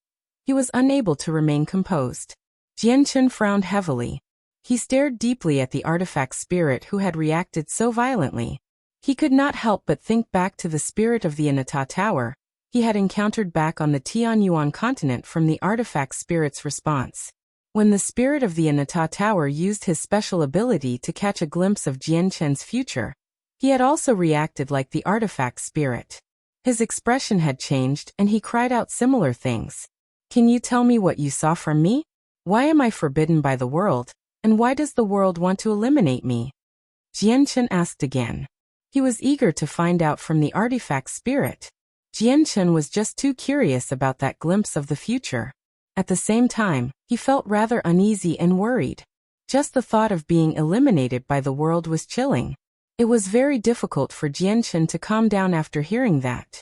[SPEAKER 1] he was unable to remain composed. Jianshan frowned heavily. He stared deeply at the artifact spirit who had reacted so violently. He could not help but think back to the spirit of the Anata Tower he had encountered back on the Tianyuan continent from the artifact spirit's response. When the spirit of the Anata Tower used his special ability to catch a glimpse of Jianshan's future, he had also reacted like the artifact spirit. His expression had changed and he cried out similar things. Can you tell me what you saw from me? Why am I forbidden by the world, and why does the world want to eliminate me? Jianshan asked again. He was eager to find out from the artifact spirit. Jianshan was just too curious about that glimpse of the future. At the same time, he felt rather uneasy and worried. Just the thought of being eliminated by the world was chilling. It was very difficult for Jianshan to calm down after hearing that.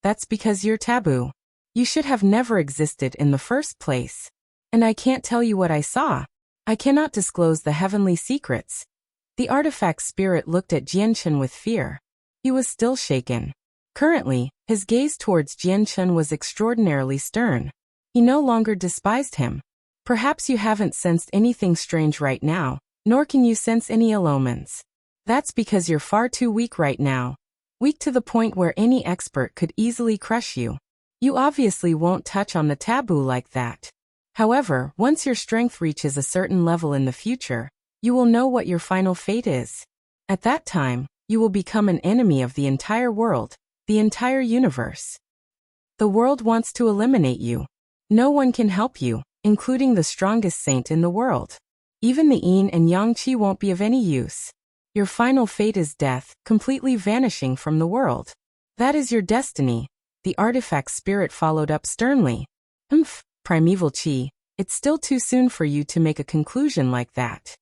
[SPEAKER 1] That's because you're taboo. You should have never existed in the first place. And I can't tell you what I saw. I cannot disclose the heavenly secrets. The artifact spirit looked at Jianshan with fear. He was still shaken. Currently, his gaze towards Jianshan was extraordinarily stern. He no longer despised him. Perhaps you haven't sensed anything strange right now, nor can you sense any ill omens. That's because you're far too weak right now. Weak to the point where any expert could easily crush you. You obviously won't touch on the taboo like that. However, once your strength reaches a certain level in the future, you will know what your final fate is. At that time, you will become an enemy of the entire world, the entire universe. The world wants to eliminate you. No one can help you, including the strongest saint in the world. Even the yin and yang qi won't be of any use. Your final fate is death, completely vanishing from the world. That is your destiny. The artifact spirit followed up sternly. Primeval qi, it's still too soon for you to make a conclusion like that.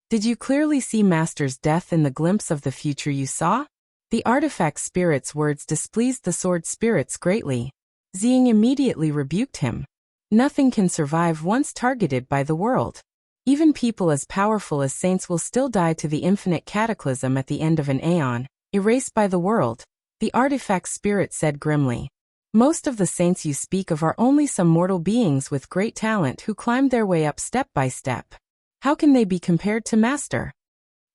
[SPEAKER 1] Did you clearly see Master's death in the glimpse of the future you saw? The artifact spirit's words displeased the sword spirits greatly. Xing immediately rebuked him. Nothing can survive once targeted by the world. Even people as powerful as saints will still die to the infinite cataclysm at the end of an aeon, erased by the world, the artifact spirit said grimly. Most of the saints you speak of are only some mortal beings with great talent who climbed their way up step by step. How can they be compared to Master?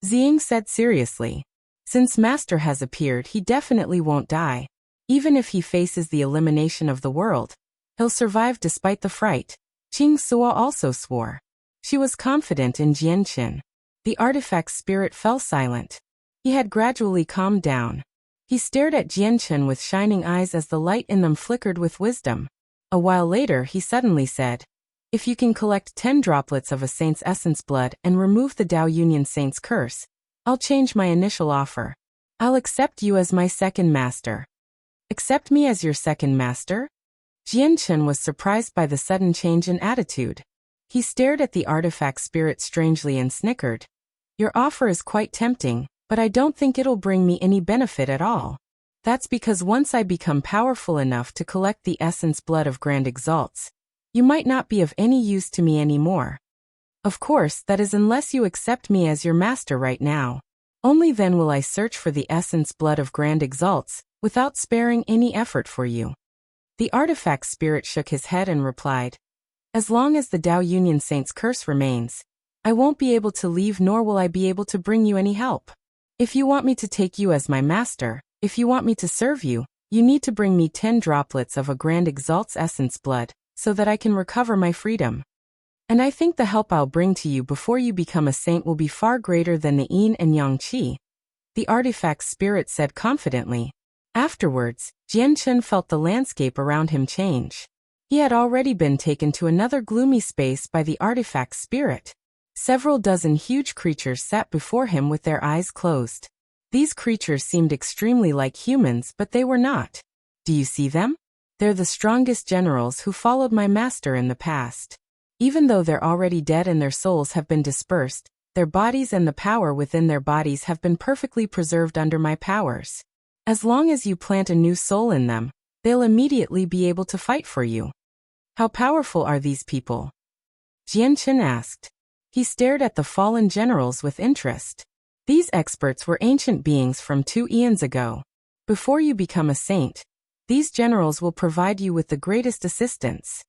[SPEAKER 1] Xing said seriously. Since Master has appeared, he definitely won't die. Even if he faces the elimination of the world, he'll survive despite the fright. Qing Suo also swore. She was confident in Jianqin. The artifact's spirit fell silent. He had gradually calmed down. He stared at Jianqin with shining eyes as the light in them flickered with wisdom. A while later he suddenly said, "If you can collect 10 droplets of a saint's essence blood and remove the Dao Union saint's curse, I'll change my initial offer. I'll accept you as my second master." "Accept me as your second master?" Jianqin was surprised by the sudden change in attitude. He stared at the artifact spirit strangely and snickered. "Your offer is quite tempting, but I don't think it'll bring me any benefit at all. That's because once I become powerful enough to collect the essence blood of Grand Exalts, you might not be of any use to me anymore. Of course, that is unless you accept me as your master right now. Only then will I search for the essence blood of Grand Exalts, without sparing any effort for you." The artifact spirit shook his head and replied, "As long as the Dao Union Saint's curse remains, I won't be able to leave nor will I be able to bring you any help. If you want me to take you as my master, if you want me to serve you, you need to bring me 10 droplets of a Grand Exalt's essence blood, so that I can recover my freedom. And I think the help I'll bring to you before you become a saint will be far greater than the yin and yang qi," the artifact spirit said confidently. Afterwards, Jianqin felt the landscape around him change. He had already been taken to another gloomy space by the artifact spirit. Several dozen huge creatures sat before him with their eyes closed. These creatures seemed extremely like humans, but they were not. "Do you see them? They're the strongest generals who followed my master in the past. Even though they're already dead and their souls have been dispersed, their bodies and the power within their bodies have been perfectly preserved under my powers. As long as you plant a new soul in them, they'll immediately be able to fight for you." "How powerful are these people?" Jianqin asked. He stared at the fallen generals with interest. These experts were ancient beings from 2 eons ago. Before you become a saint, these generals will provide you with the greatest assistance.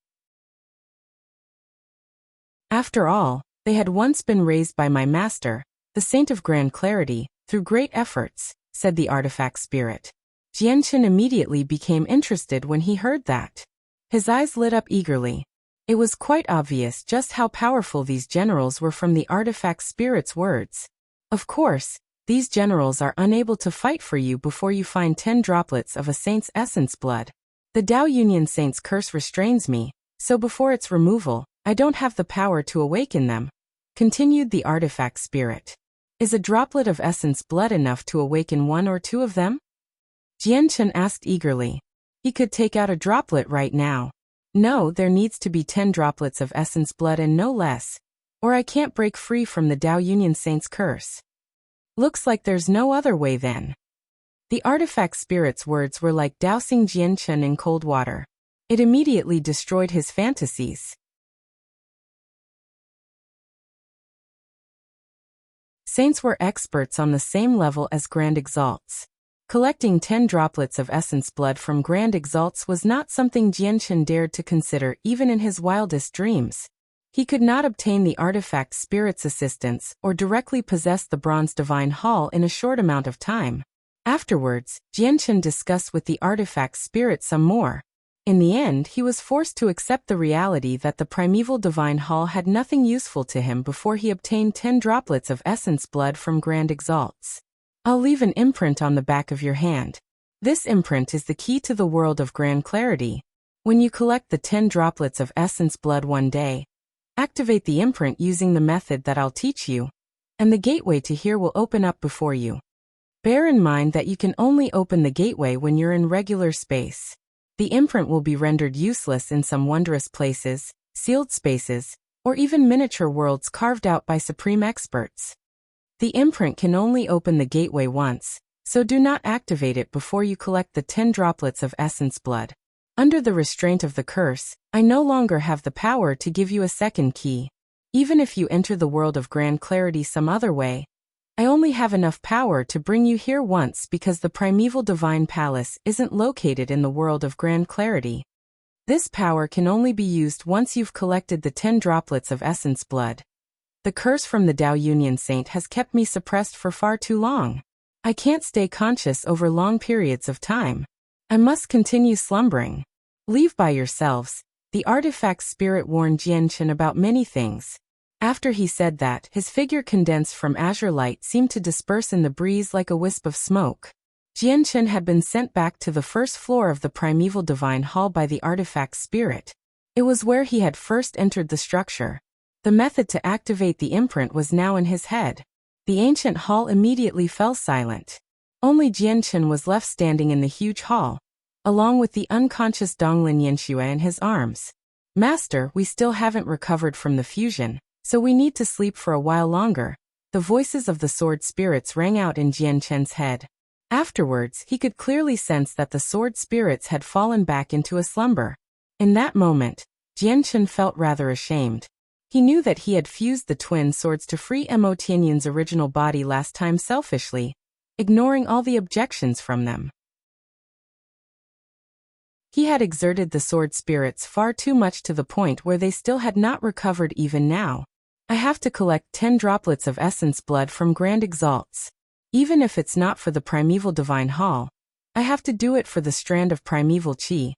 [SPEAKER 1] After all, they had once been raised by my master, the Saint of Grand Clarity, through great efforts, said the artifact spirit. Jianqin immediately became interested when he heard that. His eyes lit up eagerly. It was quite obvious just how powerful these generals were from the artifact spirit's words. Of course, these generals are unable to fight for you before you find 10 droplets of a saint's essence blood. The Dao Union Saint's curse restrains me, so before its removal, I don't have the power to awaken them, continued the artifact spirit. Is a droplet of essence blood enough to awaken 1 or 2 of them? Jianqin asked eagerly. He could take out a droplet right now. No, there needs to be 10 droplets of essence blood and no less, or I can't break free from the Dao Union Saint's curse. Looks like there's no other way then. The artifact spirit's words were like dousing Jianqin in cold water. It immediately destroyed his fantasies. Saints were experts on the same level as Grand Exalts. Collecting 10 droplets of essence blood from Grand Exalts was not something Jianqin dared to consider even in his wildest dreams. He could not obtain the artifact spirit's assistance or directly possess the Bronze Divine Hall in a short amount of time. Afterwards, Jianqin discussed with the artifact spirit some more. In the end, he was forced to accept the reality that the primeval Divine Hall had nothing useful to him before he obtained 10 droplets of essence blood from Grand Exalts. I'll leave an imprint on the back of your hand. This imprint is the key to the world of Grand Clarity. When you collect the 10 droplets of essence blood one day, activate the imprint using the method that I'll teach you, and the gateway to here will open up before you. Bear in mind that you can only open the gateway when you're in regular space. The imprint will be rendered useless in some wondrous places, sealed spaces, or even miniature worlds carved out by supreme experts. The imprint can only open the gateway once, so do not activate it before you collect the 10 droplets of essence blood. Under the restraint of the curse, I no longer have the power to give you a second key. Even if you enter the world of Grand Clarity some other way, I only have enough power to bring you here once because the primeval Divine Palace isn't located in the world of Grand Clarity. This power can only be used once you've collected the 10 droplets of essence blood. The curse from the Dao Union Saint has kept me suppressed for far too long. I can't stay conscious over long periods of time. I must continue slumbering. Leave by yourselves. The artifact spirit warned Jianqin about many things. After he said that, his figure condensed from azure light seemed to disperse in the breeze like a wisp of smoke. Jianchen had been sent back to the first floor of the primeval divine hall by the artifact spirit. It was where he had first entered the structure. The method to activate the imprint was now in his head. The ancient hall immediately fell silent. Only Jianchen was left standing in the huge hall, along with the unconscious Donglin Yanxue in his arms. Master, we still haven't recovered from the fusion, so we need to sleep for a while longer. The voices of the sword spirits rang out in Jianchen's head. Afterwards, he could clearly sense that the sword spirits had fallen back into a slumber. In that moment, Jianchen felt rather ashamed. He knew that he had fused the twin swords to free Mo Tianyun's original body last time selfishly, ignoring all the objections from them. He had exerted the sword spirits far too much to the point where they still had not recovered even now. I have to collect 10 droplets of essence blood from Grand Exalts. Even if it's not for the primeval divine hall, I have to do it for the strand of primeval qi.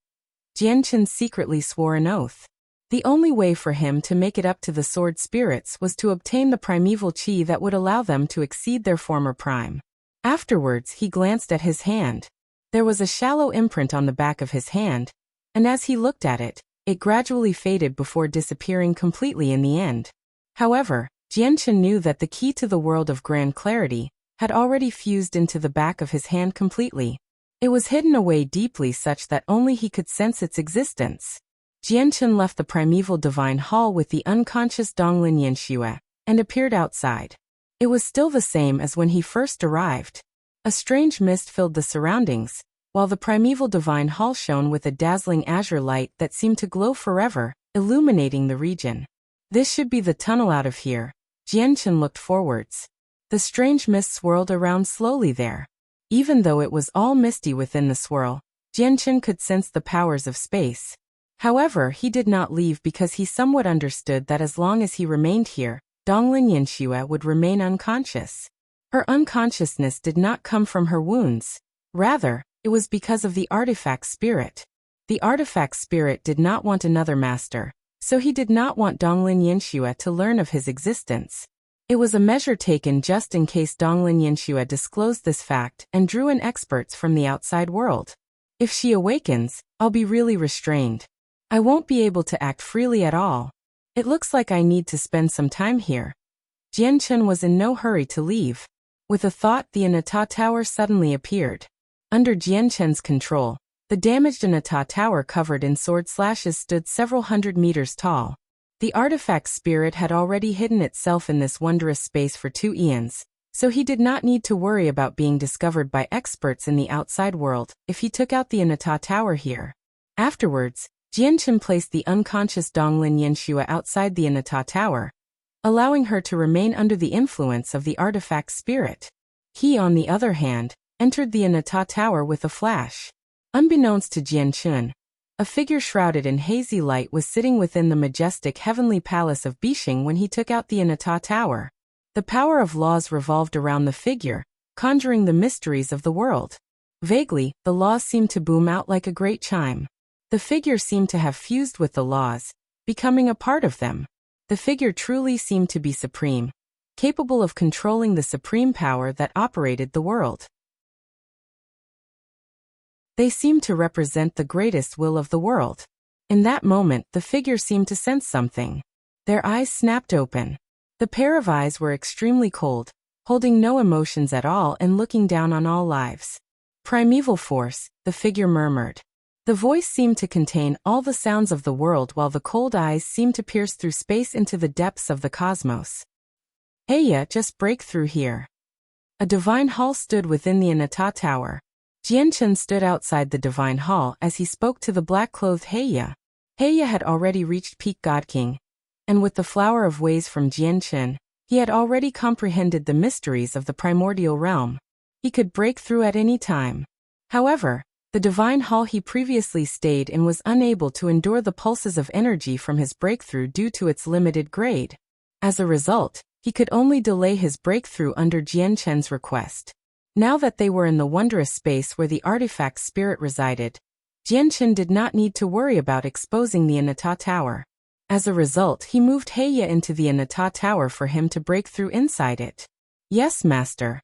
[SPEAKER 1] Jianchen secretly swore an oath. The only way for him to make it up to the sword spirits was to obtain the primeval qi that would allow them to exceed their former prime. Afterwards, he glanced at his hand. There was a shallow imprint on the back of his hand, and as he looked at it, it gradually faded before disappearing completely in the end. However, Jianchen knew that the key to the world of grand clarity had already fused into the back of his hand completely. It was hidden away deeply such that only he could sense its existence. Jianchen left the primeval divine hall with the unconscious Donglin Yanxue and appeared outside. It was still the same as when he first arrived. A strange mist filled the surroundings, while the primeval divine hall shone with a dazzling azure light that seemed to glow forever, illuminating the region. This should be the tunnel out of here. Jianchen looked forwards. The strange mist swirled around slowly there. Even though it was all misty within the swirl, Jianchen could sense the powers of space. However, he did not leave because he somewhat understood that as long as he remained here, Donglin Yanxue would remain unconscious. Her unconsciousness did not come from her wounds. Rather, it was because of the artifact spirit. The artifact spirit did not want another master, so he did not want Donglin Yanxue to learn of his existence. It was a measure taken just in case Donglin Yanxue disclosed this fact and drew in experts from the outside world. If she awakens, I'll be really restrained. I won't be able to act freely at all. It looks like I need to spend some time here. Jianchen was in no hurry to leave. With a thought, the Anata Tower suddenly appeared. Under Jianchen's control, the damaged Anata Tower covered in sword slashes stood several hundred meters tall. The artifact spirit had already hidden itself in this wondrous space for 2 eons, so he did not need to worry about being discovered by experts in the outside world if he took out the Anata Tower here. Afterwards, Jianchen placed the unconscious Donglin Yanxue outside the Anata Tower, allowing her to remain under the influence of the artifact spirit. He, on the other hand, entered the Anata Tower with a flash. Unbeknownst to Jianchen, a figure shrouded in hazy light was sitting within the majestic heavenly palace of Bixing when he took out the Anata Tower. The power of laws revolved around the figure, conjuring the mysteries of the world. Vaguely, the laws seemed to boom out like a great chime. The figure seemed to have fused with the laws, becoming a part of them. The figure truly seemed to be supreme, capable of controlling the supreme power that operated the world. They seemed to represent the greatest will of the world. In that moment, the figure seemed to sense something. Their eyes snapped open. The pair of eyes were extremely cold, holding no emotions at all and looking down on all lives. Primeval force, the figure murmured. The voice seemed to contain all the sounds of the world while the cold eyes seemed to pierce through space into the depths of the cosmos. Heya, just break through here. A divine hall stood within the Anata Tower. Jianchen stood outside the divine hall as he spoke to the black-clothed Heya. Heya had already reached peak Godking, and with the flower of ways from Jianchen, he had already comprehended the mysteries of the primordial realm. He could break through at any time. However, the divine hall he previously stayed in was unable to endure the pulses of energy from his breakthrough due to its limited grade. As a result, he could only delay his breakthrough under Jianchen's request. Now that they were in the wondrous space where the artifact spirit resided, Jianchen did not need to worry about exposing the Anata Tower. As a result, he moved Heya into the Anata Tower for him to break through inside it. Yes, master.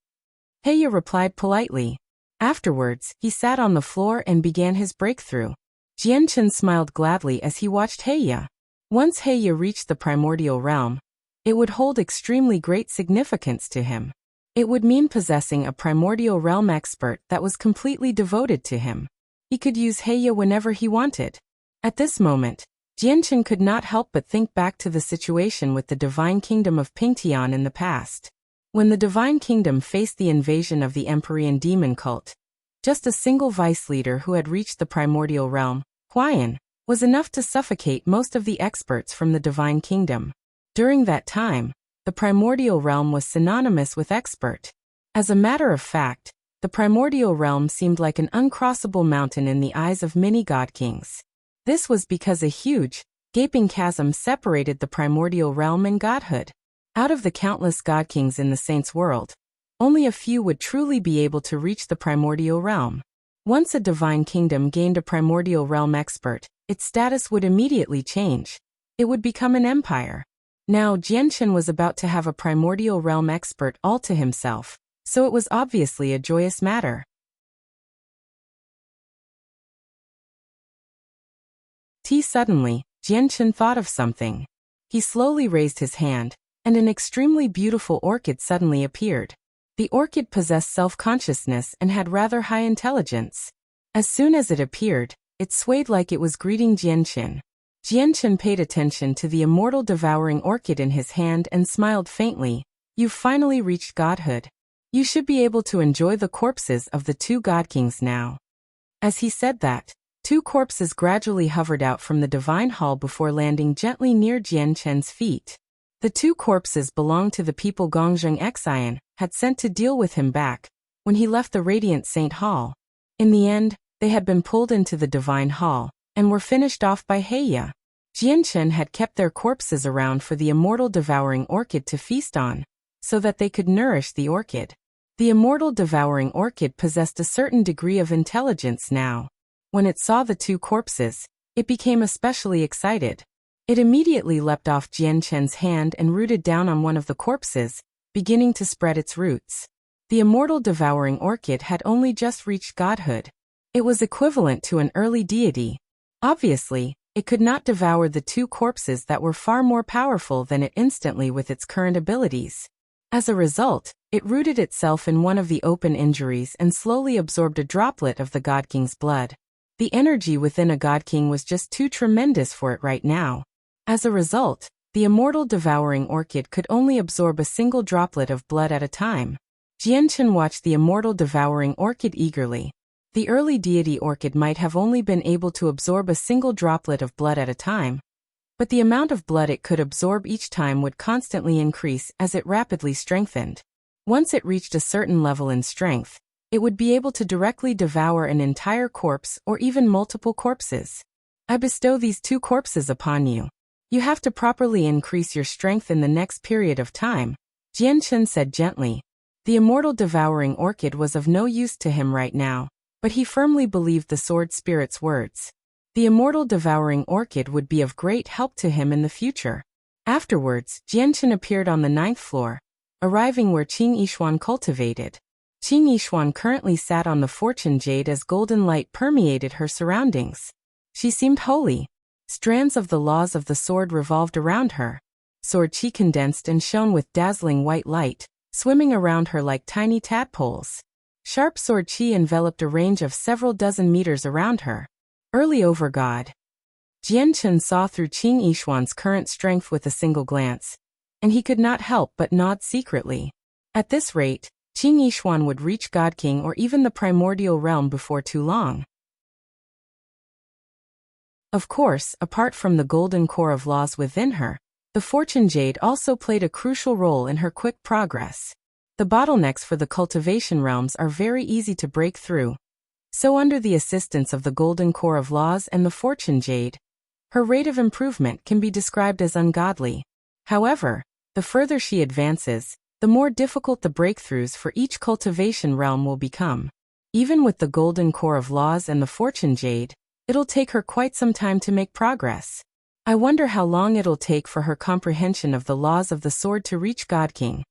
[SPEAKER 1] Heya replied politely. Afterwards, he sat on the floor and began his breakthrough. Jianchen smiled gladly as he watched Heya. Once Heya reached the primordial realm, it would hold extremely great significance to him. It would mean possessing a primordial realm expert that was completely devoted to him. He could use Heya whenever he wanted. At this moment, Jianchen could not help but think back to the situation with the Divine Kingdom of Pingtian in the past. When the Divine Kingdom faced the invasion of the Empyrean demon cult, just a single vice leader who had reached the primordial realm, Huayan, was enough to suffocate most of the experts from the Divine Kingdom. During that time, the primordial realm was synonymous with expert. As a matter of fact, the primordial realm seemed like an uncrossable mountain in the eyes of many god kings. This was because a huge, gaping chasm separated the primordial realm and godhood. Out of the countless god kings in the saints' world, only a few would truly be able to reach the primordial realm. Once a divine kingdom gained a primordial realm expert, its status would immediately change. It would become an empire. Now Jianchen was about to have a primordial realm expert all to himself, so it was obviously a joyous matter. Suddenly, Jianchen thought of something. He slowly raised his hand, and an extremely beautiful orchid suddenly appeared. The orchid possessed self-consciousness and had rather high intelligence. As soon as it appeared, it swayed like it was greeting Jianchen. Jianchen paid attention to the immortal devouring orchid in his hand and smiled faintly. You've finally reached godhood. You should be able to enjoy the corpses of the two god kings now. As he said that, two corpses gradually hovered out from the divine hall before landing gently near Jianchen's feet. The two corpses belonged to the people Gongzheng Xian had sent to deal with him back when he left the Radiant Saint Hall. In the end, they had been pulled into the divine hall and were finished off by Heya. Jianchen had kept their corpses around for the immortal devouring orchid to feast on, so that they could nourish the orchid. The immortal devouring orchid possessed a certain degree of intelligence now. When it saw the two corpses, it became especially excited. It immediately leapt off Jianchen's hand and rooted down on one of the corpses, beginning to spread its roots. The immortal devouring orchid had only just reached godhood. It was equivalent to an early deity. Obviously, it could not devour the two corpses that were far more powerful than it instantly with its current abilities. As a result, it rooted itself in one of the open injuries and slowly absorbed a droplet of the God King's blood. The energy within a God King was just too tremendous for it right now. As a result, the immortal devouring orchid could only absorb a single droplet of blood at a time. Jianchen watched the immortal devouring orchid eagerly. The early deity orchid might have only been able to absorb a single droplet of blood at a time, but the amount of blood it could absorb each time would constantly increase as it rapidly strengthened. Once it reached a certain level in strength, it would be able to directly devour an entire corpse or even multiple corpses. I bestow these two corpses upon you. You have to properly increase your strength in the next period of time, Jianchen said gently. The immortal devouring orchid was of no use to him right now, but he firmly believed the sword spirit's words. The immortal devouring orchid would be of great help to him in the future. Afterwards, Jianchen appeared on the 9th floor, arriving where Qing Yishuan cultivated. Qing Yishuan currently sat on the fortune jade as golden light permeated her surroundings. She seemed holy. Strands of the laws of the sword revolved around her. Sword chi condensed and shone with dazzling white light, swimming around her like tiny tadpoles. Sharp sword chi enveloped a range of several dozen meters around her. Early over God. Jianchen saw through Qing Yishuan's current strength with a single glance, and he could not help but nod secretly. At this rate, Qing Yishuan would reach God King or even the primordial realm before too long. Of course, apart from the golden core of laws within her, the fortune jade also played a crucial role in her quick progress. The bottlenecks for the cultivation realms are very easy to break through. So under the assistance of the golden core of laws and the fortune jade, her rate of improvement can be described as ungodly. However, the further she advances, the more difficult the breakthroughs for each cultivation realm will become. Even with the golden core of laws and the fortune jade, it'll take her quite some time to make progress. I wonder how long it'll take for her comprehension of the laws of the sword to reach Godking.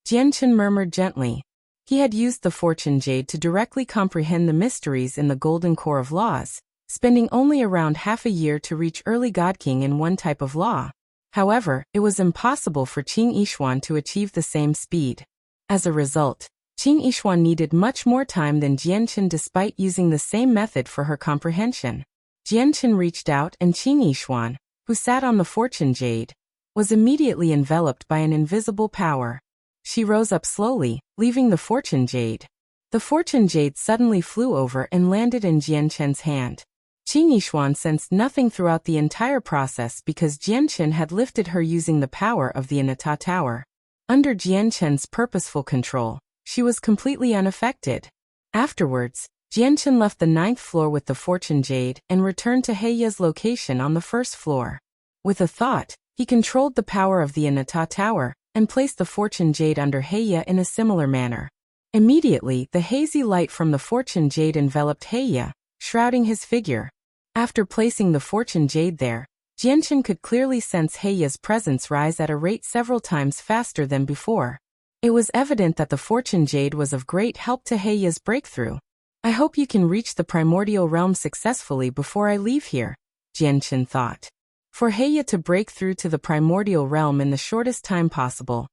[SPEAKER 1] Jianchen murmured gently. He had used the fortune jade to directly comprehend the mysteries in the golden core of laws, spending only around half a year to reach early Godking in one type of law. However, it was impossible for Qing Yishuan to achieve the same speed. As a result, Qing Yishuan needed much more time than Jianchen despite using the same method for her comprehension. Jianchen reached out and Qing Yishuan, who sat on the fortune jade, was immediately enveloped by an invisible power. She rose up slowly, leaving the fortune jade. The fortune jade suddenly flew over and landed in Jianchen's hand. Qing Yishuan sensed nothing throughout the entire process because Jianchen had lifted her using the power of the Anata Tower. Under Jianchen's purposeful control, she was completely unaffected. Afterwards, Jianchen left the 9th floor with the fortune jade and returned to Heiya's location on the 1st floor. With a thought, he controlled the power of the Anata Tower and placed the fortune jade under Heiya in a similar manner. Immediately, the hazy light from the fortune jade enveloped Heiya, shrouding his figure. After placing the fortune jade there, Jianchen could clearly sense Heiya's presence rise at a rate several times faster than before. It was evident that the fortune jade was of great help to Heiya's breakthrough. I hope you can reach the primordial realm successfully before I leave here, Jianchen thought. For Heiya to break through to the primordial realm in the shortest time possible,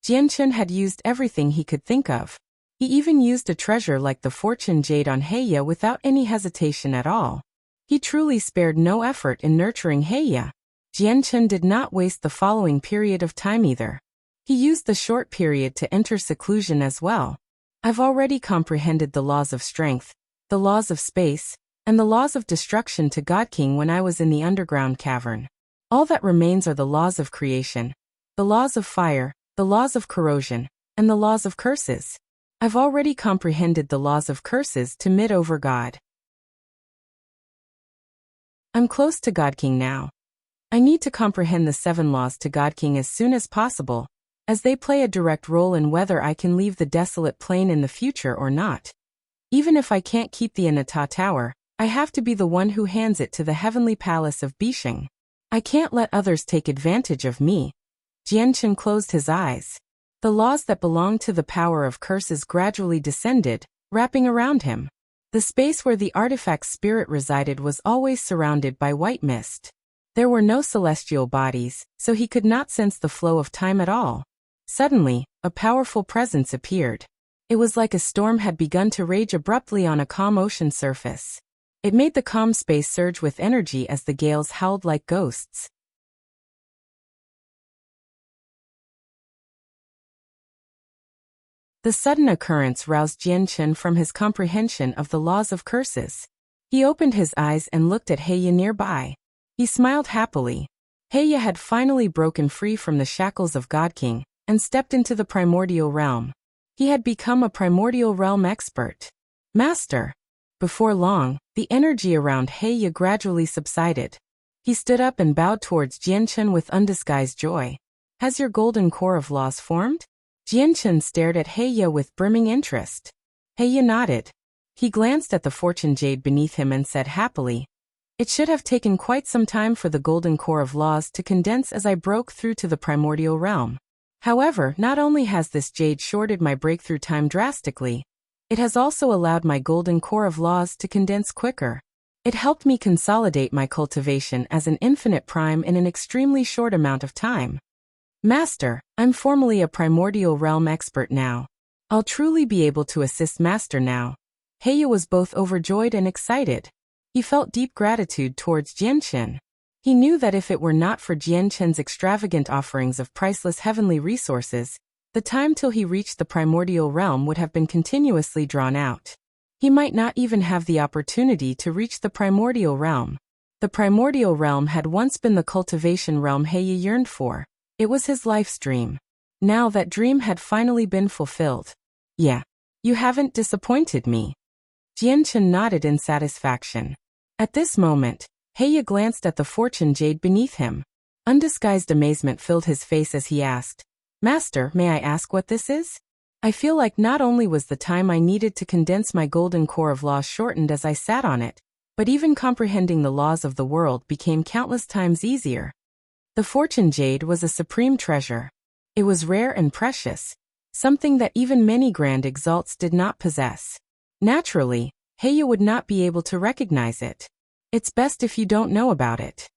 [SPEAKER 1] Jianchen had used everything he could think of. He even used a treasure like the fortune jade on Heiya without any hesitation at all. He truly spared no effort in nurturing Heiya. Jianchen did not waste the following period of time either. He used the short period to enter seclusion as well. I've already comprehended the laws of strength, the laws of space, and the laws of destruction to Godking when I was in the underground cavern. All that remains are the laws of creation, the laws of fire, the laws of corrosion, and the laws of curses. I've already comprehended the laws of curses to mid-over God. I'm close to Godking now. I need to comprehend the 7 laws to Godking as soon as possible, as they play a direct role in whether I can leave the desolate plain in the future or not. Even if I can't keep the Anata Tower, I have to be the one who hands it to the heavenly palace of Bisheng. I can't let others take advantage of me. Jianchen closed his eyes. The laws that belonged to the power of curses gradually descended, wrapping around him. The space where the artifact's spirit resided was always surrounded by white mist. There were no celestial bodies, so he could not sense the flow of time at all. Suddenly, a powerful presence appeared. It was like a storm had begun to rage abruptly on a calm ocean surface. It made the calm space surge with energy as the gales howled like ghosts. The sudden occurrence roused Jianchen from his comprehension of the laws of curses. He opened his eyes and looked at Heiya nearby. He smiled happily. Heiya had finally broken free from the shackles of Godking and stepped into the primordial realm. He had become a primordial realm expert. Master! Before long, the energy around Heiya gradually subsided. He stood up and bowed towards Jianchen with undisguised joy. Has your golden core of laws formed? Jianchen stared at Heiya with brimming interest. Heiya nodded. He glanced at the fortune jade beneath him and said happily, "It should have taken quite some time for the golden core of laws to condense as I broke through to the primordial realm. However, not only has this jade shorted my breakthrough time drastically, it has also allowed my golden core of laws to condense quicker. It helped me consolidate my cultivation as an infinite prime in an extremely short amount of time. Master, I'm formally a primordial realm expert now. I'll truly be able to assist Master now." Heiya was both overjoyed and excited. He felt deep gratitude towards Jianchen. He knew that if it were not for Jianchen's extravagant offerings of priceless heavenly resources, the time till he reached the primordial realm would have been continuously drawn out. He might not even have the opportunity to reach the primordial realm. The primordial realm had once been the cultivation realm Heiya yearned for. It was his life's dream. Now that dream had finally been fulfilled. Yeah. You haven't disappointed me. Jianchen nodded in satisfaction. At this moment, Heiya glanced at the fortune jade beneath him. Undisguised amazement filled his face as he asked, "Master, may I ask what this is?" I feel like not only was the time I needed to condense my golden core of law shortened as I sat on it, But even comprehending the laws of the world became countless times easier. The fortune jade was a supreme treasure. It was rare and precious, something that even many grand exalts did not possess. Naturally, Heya would not be able to recognize it. It's best if you don't know about it.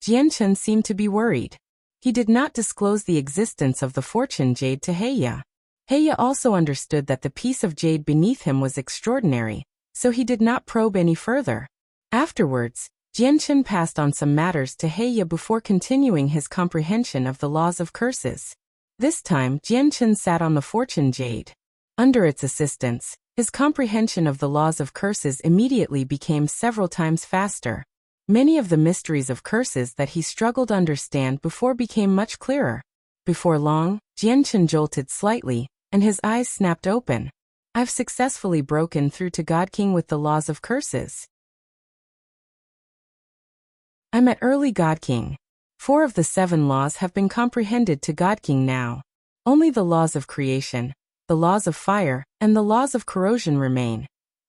[SPEAKER 1] Jianchen seemed to be worried. He did not disclose the existence of the fortune jade to Heya. Heya also understood that the piece of jade beneath him was extraordinary, so he did not probe any further. Afterwards, Jianchen passed on some matters to Heya before continuing his comprehension of the laws of curses. This time, Jianchen sat on the fortune jade. Under its assistance, his comprehension of the laws of curses immediately became several times faster. Many of the mysteries of curses that he struggled to understand before became much clearer. Before long, Jianchen jolted slightly, and his eyes snapped open. I've successfully broken through to Godking with the laws of curses. I'm at early Godking. 4 of the 7 laws have been comprehended to Godking now. Only the laws of creation, the laws of fire, and the laws of corrosion remain.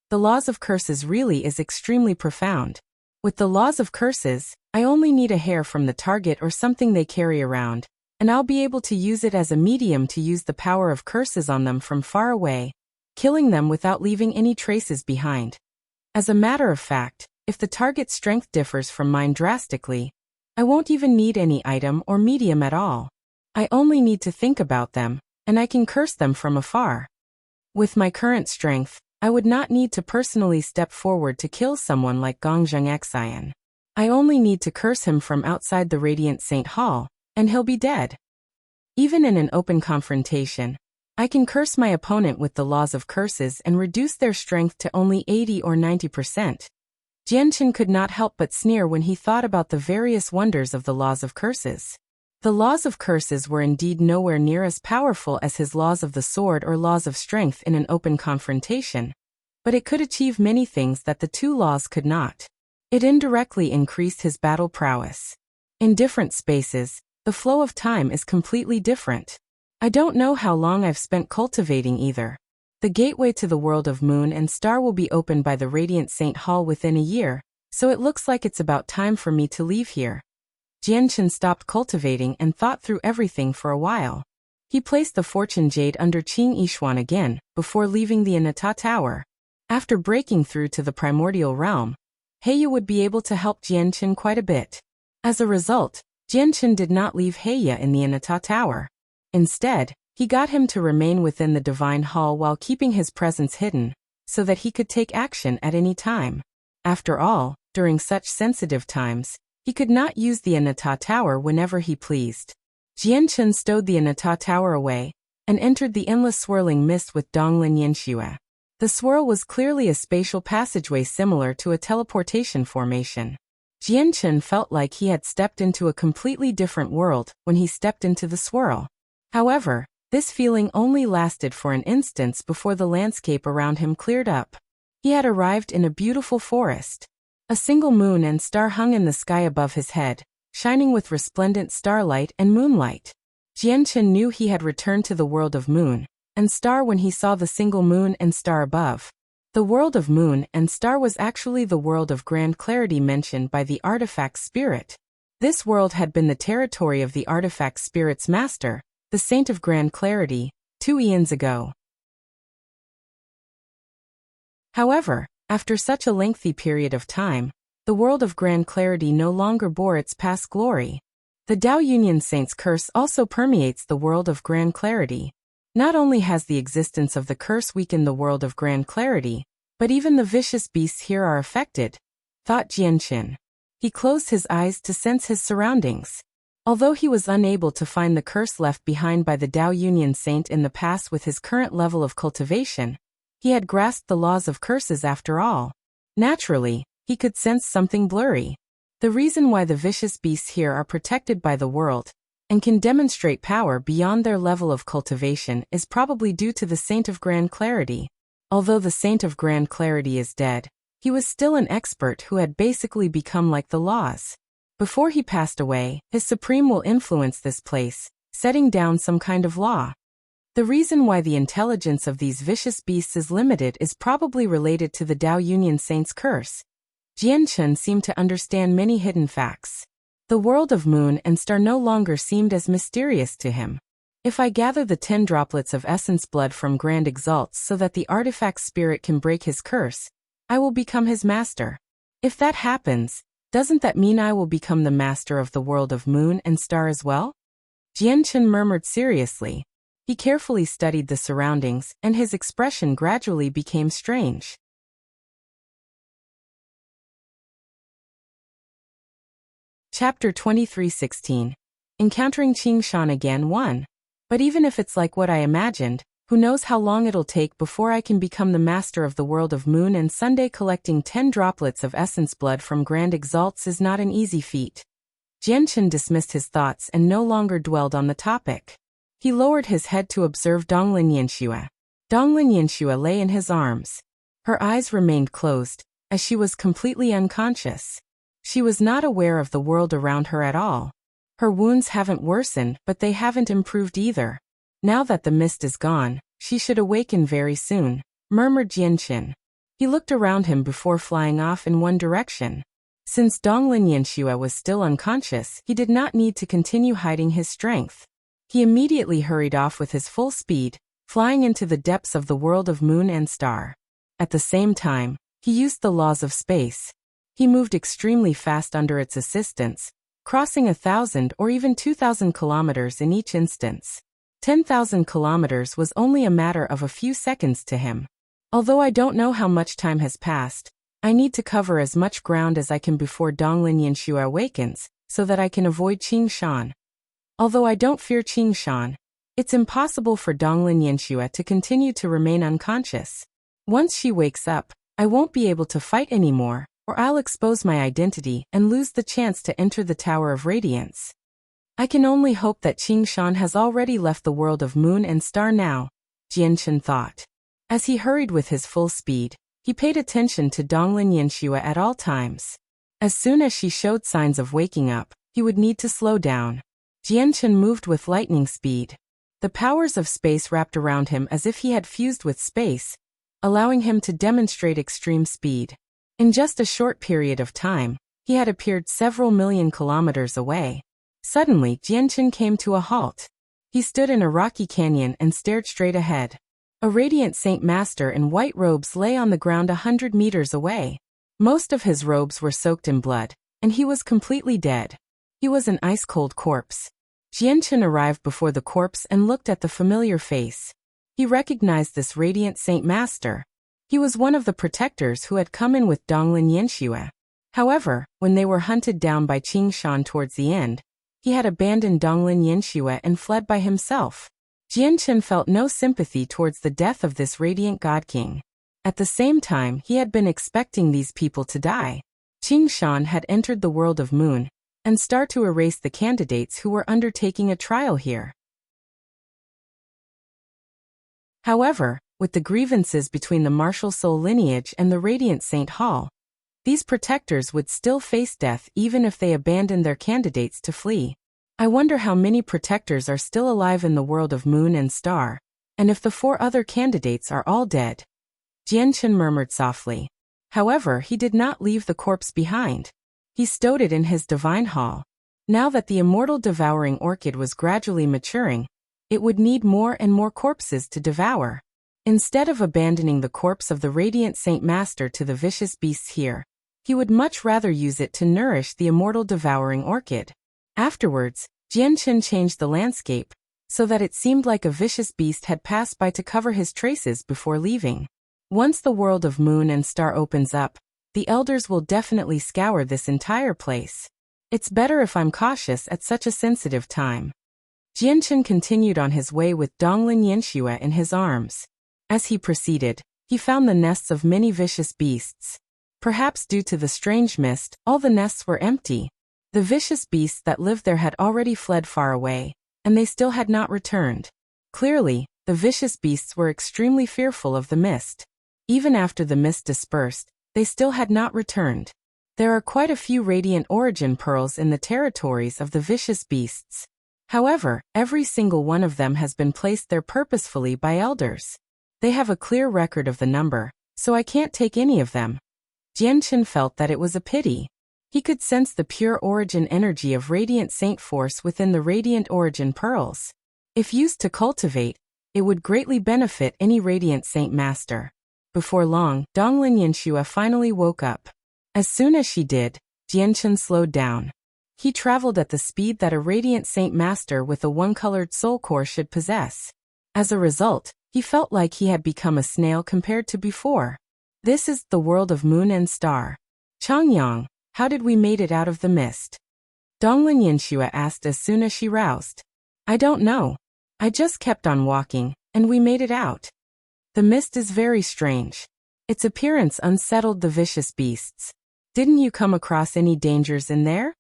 [SPEAKER 1] The laws of curses really is extremely profound. With the laws of curses, I only need a hair from the target or something they carry around, and I'll be able to use it as a medium to use the power of curses on them from far away, killing them without leaving any traces behind. As a matter of fact, if the target's strength differs from mine drastically, I won't even need any item or medium at all. I only need to think about them, and I can curse them from afar. With my current strength, I would not need to personally step forward to kill someone like Gongjung Xian. I only need to curse him from outside the Radiant Saint Hall, and he'll be dead. Even in an open confrontation, I can curse my opponent with the laws of curses and reduce their strength to only 80 or 90%. Jianchen could not help but sneer when he thought about the various wonders of the laws of curses. The laws of curses were indeed nowhere near as powerful as his laws of the sword or laws of strength in an open confrontation, but it could achieve many things that the 2 laws could not. It indirectly increased his battle prowess. In different spaces, the flow of time is completely different. I don't know how long I've spent cultivating either. The gateway to the world of Moon and Star will be opened by the Radiant Saint Hall within a year, so it looks like it's about time for me to leave here. Jianchen stopped cultivating and thought through everything for a while. He placed the fortune jade under Qing Yishuan again, before leaving the Anata Tower. After breaking through to the Primordial realm, Heya would be able to help Jianchen quite a bit. As a result, Jianchen did not leave Heya in the Anata Tower. Instead, he got him to remain within the Divine Hall while keeping his presence hidden, so that he could take action at any time. After all, during such sensitive times, he could not use the Anata Tower whenever he pleased. Jianchen stowed the Anata Tower away, and entered the endless swirling mist with Donglin Yanxue. The swirl was clearly a spatial passageway similar to a teleportation formation. Jianchen felt like he had stepped into a completely different world when he stepped into the swirl. However, this feeling only lasted for an instant before the landscape around him cleared up. He had arrived in a beautiful forest. A single moon and star hung in the sky above his head, shining with resplendent starlight and moonlight. Jianchen knew he had returned to the world of moon and star when he saw the single moon and star above. The world of moon and star was actually the world of grand clarity mentioned by the artifact spirit. This world had been the territory of the artifact spirit's master, the Saint of Grand Clarity, 2 eons ago. However, after such a lengthy period of time, the world of Grand Clarity no longer bore its past glory. The Dao Union Saint's curse also permeates the world of Grand Clarity. Not only has the existence of the curse weakened the world of Grand Clarity, but even the vicious beasts here are affected, thought Jianchen. He closed his eyes to sense his surroundings. Although he was unable to find the curse left behind by the Dao Union Saint in the past with his current level of cultivation, he had grasped the laws of curses after all. Naturally, he could sense something blurry. The reason why the vicious beasts here are protected by the world and can demonstrate power beyond their level of cultivation is probably due to the Saint of Grand Clarity. Although the Saint of Grand Clarity is dead, he was still an expert who had basically become like the laws. Before he passed away, his Supreme will influence this place, setting down some kind of law. The reason why the intelligence of these vicious beasts is limited is probably related to the Dao Union Saint's curse. Jianchen seemed to understand many hidden facts. The world of moon and star no longer seemed as mysterious to him. If I gather the 10 droplets of essence blood from Grand Exalts so that the artifact spirit can break his curse, I will become his master. If that happens, doesn't that mean I will become the master of the world of moon and star as well? Jianchen murmured seriously. He carefully studied the surroundings, and his expression gradually became strange. Chapter 23:16. Encountering Qing Shan again 1. But even if it's like what I imagined, who knows how long it'll take before I can become the master of the world of moon and Sunday. Collecting 10 droplets of essence blood from Grand Exalts is not an easy feat. Jianchen dismissed his thoughts and no longer dwelled on the topic. He lowered his head to observe Donglin Yanxue. Donglin Yanxue lay in his arms. Her eyes remained closed, as she was completely unconscious. She was not aware of the world around her at all. Her wounds haven't worsened, but they haven't improved either. Now that the mist is gone, she should awaken very soon, murmured Jianchen. He looked around him before flying off in one direction. Since Donglin Yanxue was still unconscious, he did not need to continue hiding his strength. He immediately hurried off with his full speed, flying into the depths of the world of moon and star. At the same time, he used the laws of space. He moved extremely fast under its assistance, crossing 1,000 or even 2,000 kilometers in each instance. 10,000 kilometers was only a matter of a few seconds to him. Although I don't know how much time has passed, I need to cover as much ground as I can before Donglin Yanxue awakens, so that I can avoid Qing Shan. Although I don't fear Qing Shan, it's impossible for Donglin Yanxue to continue to remain unconscious. Once she wakes up, I won't be able to fight anymore, or I'll expose my identity and lose the chance to enter the Tower of Radiance. I can only hope that Qing Shan has already left the world of moon and star now, Jianchen thought. As he hurried with his full speed, he paid attention to Donglin Yanxue at all times. As soon as she showed signs of waking up, he would need to slow down. Jianchen moved with lightning speed. The powers of space wrapped around him as if he had fused with space, allowing him to demonstrate extreme speed. In just a short period of time, he had appeared several million kilometers away. Suddenly, Jianchen came to a halt. He stood in a rocky canyon and stared straight ahead. A radiant Saint Master in white robes lay on the ground 100 meters away. Most of his robes were soaked in blood, and he was completely dead. He was an ice-cold corpse. Jianchen arrived before the corpse and looked at the familiar face. He recognized this radiant Saint Master. He was one of the protectors who had come in with Donglin Yanxue. However, when they were hunted down by Qing Shan towards the end, he had abandoned Donglin Yanxue and fled by himself. Jianchen felt no sympathy towards the death of this radiant Godking. At the same time, he had been expecting these people to die. Qing Shan had entered the world of moon and star to erase the candidates who were undertaking a trial here. However, with the grievances between the martial soul lineage and the radiant Saint Hall, these protectors would still face death even if they abandoned their candidates to flee. I wonder how many protectors are still alive in the world of moon and star, and if the 4 other candidates are all dead. Jianchen murmured softly. However, he did not leave the corpse behind. He stowed it in his divine hall. Now that the immortal devouring orchid was gradually maturing, it would need more and more corpses to devour. Instead of abandoning the corpse of the radiant Saint Master to the vicious beasts here, he would much rather use it to nourish the immortal devouring orchid. Afterwards, Jianchen changed the landscape, so that it seemed like a vicious beast had passed by to cover his traces before leaving. Once the world of moon and star opens up, the elders will definitely scour this entire place. It's better if I'm cautious at such a sensitive time. Jianchen continued on his way with Donglin Yanxue in his arms. As he proceeded, he found the nests of many vicious beasts. Perhaps due to the strange mist, all the nests were empty. The vicious beasts that lived there had already fled far away, and they still had not returned. Clearly, the vicious beasts were extremely fearful of the mist. Even after the mist dispersed, they still had not returned. There are quite a few radiant origin pearls in the territories of the vicious beasts. However, every single one of them has been placed there purposefully by elders. They have a clear record of the number, so I can't take any of them. Jianqin felt that it was a pity. He could sense the pure origin energy of Radiant Saint Force within the Radiant Origin Pearls. If used to cultivate, it would greatly benefit any Radiant Saint Master. Before long, Donglin Yanxue finally woke up. As soon as she did, Jianqin slowed down. He traveled at the speed that a Radiant Saint Master with a one-colored soul core should possess. As a result, he felt like he had become a snail compared to before. This is the world of moon and star. Changyang, how did we made it out of the mist? Donglin Yanxue asked as soon as she roused. I don't know. I just kept on walking, and we made it out. The mist is very strange. Its appearance unsettled the vicious beasts. Didn't you come across any dangers in there?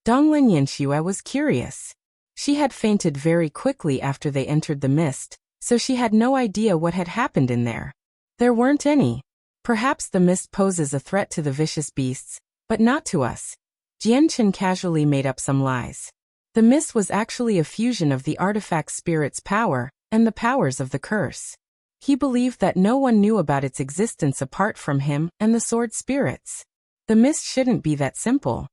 [SPEAKER 1] Donglin Yanxue was curious. She had fainted very quickly after they entered the mist, so she had no idea what had happened in there. There weren't any. Perhaps the mist poses a threat to the vicious beasts, but not to us. Jianqin casually made up some lies. The mist was actually a fusion of the artifact spirit's power and the powers of the curse. He believed that no one knew about its existence apart from him and the sword spirits. The mist shouldn't be that simple.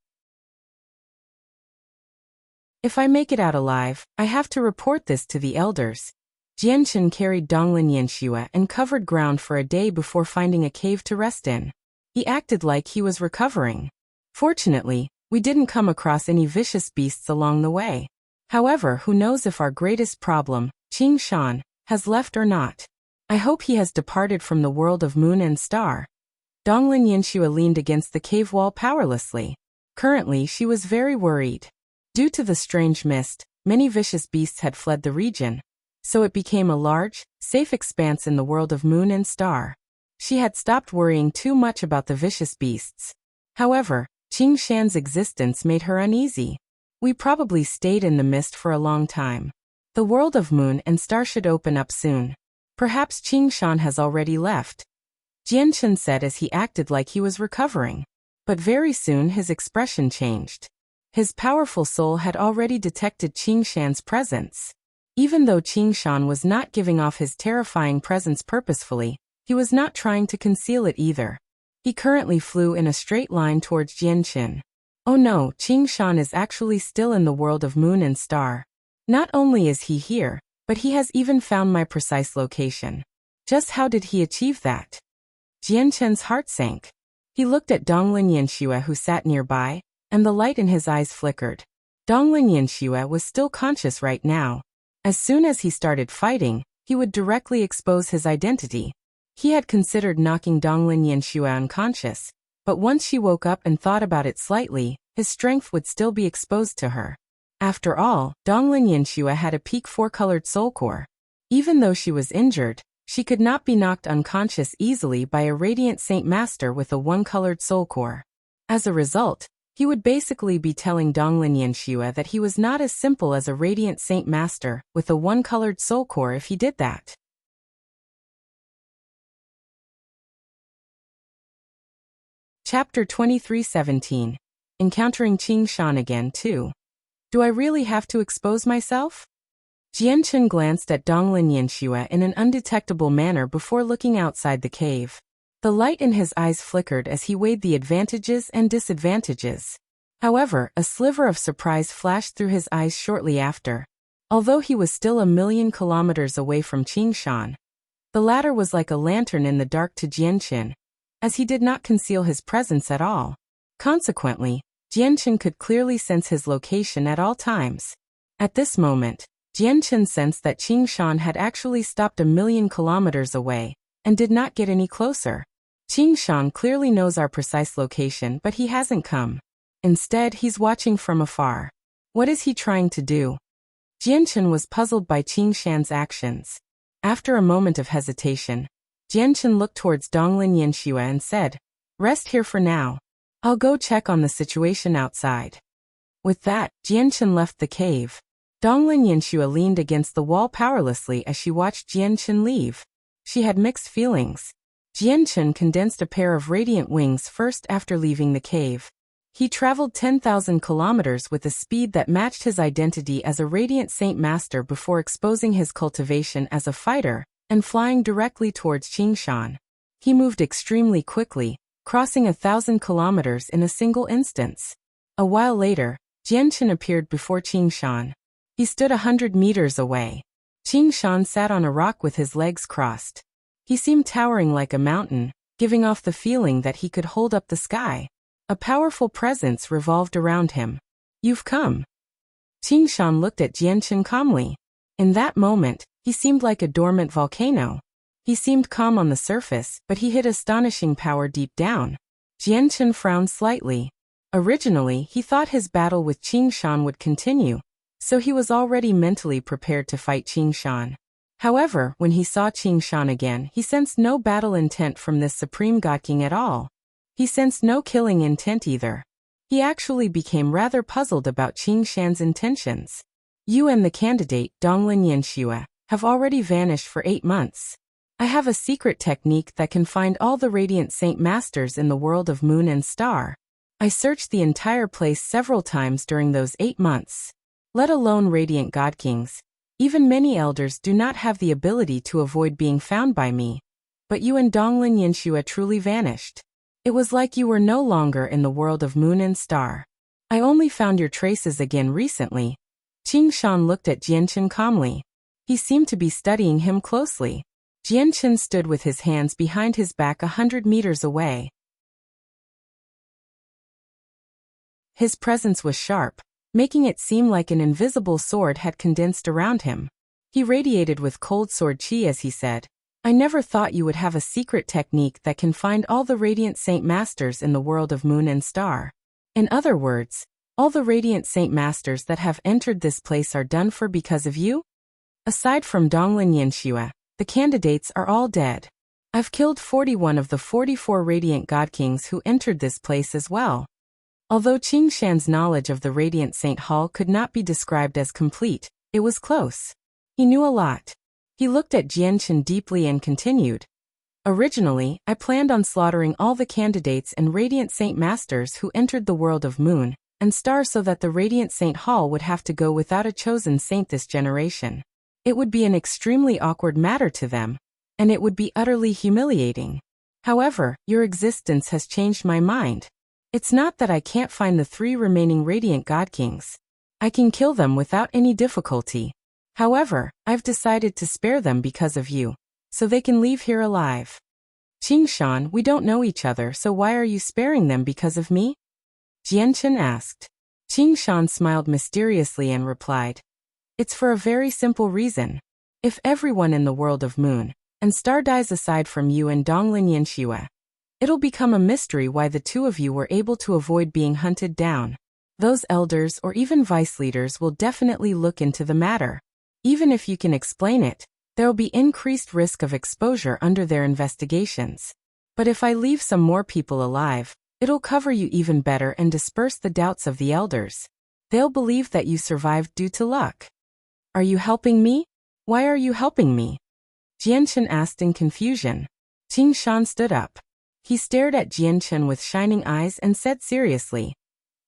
[SPEAKER 1] If I make it out alive, I have to report this to the elders. Jianqin carried Donglin Yanxue and covered ground for a day before finding a cave to rest in. He acted like he was recovering. Fortunately, we didn't come across any vicious beasts along the way. However, who knows if our greatest problem, Qing Shan, has left or not. I hope he has departed from the world of moon and star. Donglin Yanxue leaned against the cave wall powerlessly. Currently, she was very worried. Due to the strange mist, many vicious beasts had fled the region, so it became a large, safe expanse in the world of moon and star. She had stopped worrying too much about the vicious beasts. However, Qing Shan's existence made her uneasy. We probably stayed in the mist for a long time. The world of moon and star should open up soon. Perhaps Qing Shan has already left. Jianqin said as he acted like he was recovering. But very soon his expression changed. His powerful soul had already detected Qing Shan's presence. Even though Qing Shan was not giving off his terrifying presence purposefully, he was not trying to conceal it either. He currently flew in a straight line towards Jianqin. Oh no, Qing Shan is actually still in the world of moon and star. Not only is he here, but he has even found my precise location. Just how did he achieve that? Jianqin's heart sank. He looked at Donglin Yanxue who sat nearby, and the light in his eyes flickered. Donglin Yanxue was still conscious right now. As soon as he started fighting, he would directly expose his identity. He had considered knocking Donglin Yanxue unconscious, but once she woke up and thought about it slightly, his strength would still be exposed to her. After all, Donglin Yanxue had a peak 4-colored soul core. Even though she was injured, she could not be knocked unconscious easily by a Radiant Saint Master with a 1-colored soul core. As a result, he would basically be telling Donglin Yanxue that he was not as simple as a Radiant Saint Master with a 1-colored soul core if he did that. Chapter 23:17. Encountering Qing Shan again too. Do I really have to expose myself? Jianqin glanced at Donglin Yanxue in an undetectable manner before looking outside the cave. The light in his eyes flickered as he weighed the advantages and disadvantages. However, a sliver of surprise flashed through his eyes shortly after. Although he was still 1,000,000 kilometers away from Qing Shan, the latter was like a lantern in the dark to Jianqin, as he did not conceal his presence at all. Consequently, Jianqin could clearly sense his location at all times. At this moment, Jianqin sensed that Qing Shan had actually stopped 1,000,000 kilometers away, and did not get any closer. Qing Shan clearly knows our precise location, but he hasn't come. Instead, he's watching from afar. What is he trying to do? Jianqin was puzzled by Qing Shan's actions. After a moment of hesitation, Jianqin looked towards Donglin Yanxue and said, "Rest here for now. I'll go check on the situation outside." With that, Jianqin left the cave. Donglin Yanxue leaned against the wall powerlessly as she watched Jianqin leave. She had mixed feelings. Jianqin condensed a pair of radiant wings first after leaving the cave. He traveled 10,000 kilometers with a speed that matched his identity as a Radiant Saint Master before exposing his cultivation as a fighter and flying directly towards Qing Shan. He moved extremely quickly, crossing 1,000 kilometers in a single instance. A while later, Jianchen appeared before Qing Shan. He stood 100 meters away. Qing Shan sat on a rock with his legs crossed. He seemed towering like a mountain, giving off the feeling that he could hold up the sky. A powerful presence revolved around him. "You've come." Qing Shan looked at Jianchen calmly. In that moment, he seemed like a dormant volcano. He seemed calm on the surface, but he hid astonishing power deep down. Jianchen frowned slightly. Originally, he thought his battle with Qing Shan would continue, so he was already mentally prepared to fight Qing Shan. However, when he saw Qing Shan again, he sensed no battle intent from this supreme Godking at all. He sensed no killing intent either. He actually became rather puzzled about Qing Shan's intentions. "You and the candidate, Donglin Yanxue, have already vanished for 8 months. I have a secret technique that can find all the Radiant Saint Masters in the world of Moon and Star. I searched the entire place several times during those 8 months. Let alone Radiant God Kings. Even many elders do not have the ability to avoid being found by me. But you and Donglin Yanxue truly vanished. It was like you were no longer in the world of Moon and Star. I only found your traces again recently." Qing Shan looked at Jianchen calmly. He seemed to be studying him closely. Jianchen stood with his hands behind his back 100 meters away. His presence was sharp, making it seem like an invisible sword had condensed around him. He radiated with cold sword chi as he said, "I never thought you would have a secret technique that can find all the Radiant Saint Masters in the world of Moon and Star. In other words, all the Radiant Saint Masters that have entered this place are done for because of you? Aside from Donglin Yanxue, the candidates are all dead. I've killed 41 of the 44 Radiant God Kings who entered this place as well." Although Qing Shan's knowledge of the Radiant Saint Hall could not be described as complete, it was close. He knew a lot. He looked at Jianchen deeply and continued, "Originally, I planned on slaughtering all the candidates and Radiant Saint Masters who entered the world of Moon and Star so that the Radiant Saint Hall would have to go without a chosen saint this generation. It would be an extremely awkward matter to them, and it would be utterly humiliating. However, your existence has changed my mind. It's not that I can't find the 3 remaining Radiant God Kings. I can kill them without any difficulty. However, I've decided to spare them because of you, so they can leave here alive." "Qing Shan, we don't know each other, so why are you sparing them because of me?" Jianchen asked. Qing Shan smiled mysteriously and replied, "It's for a very simple reason. If everyone in the world of Moon and Star dies aside from you and Donglin Yanxue, it'll become a mystery why the 2 of you were able to avoid being hunted down. Those elders or even vice leaders will definitely look into the matter. Even if you can explain it, there'll be increased risk of exposure under their investigations. But if I leave some more people alive, it'll cover you even better and disperse the doubts of the elders. They'll believe that you survived due to luck." "Are you helping me? Why are you helping me?" Jianchen asked in confusion. Qing Shan stood up. He stared at Jianchen with shining eyes and said seriously,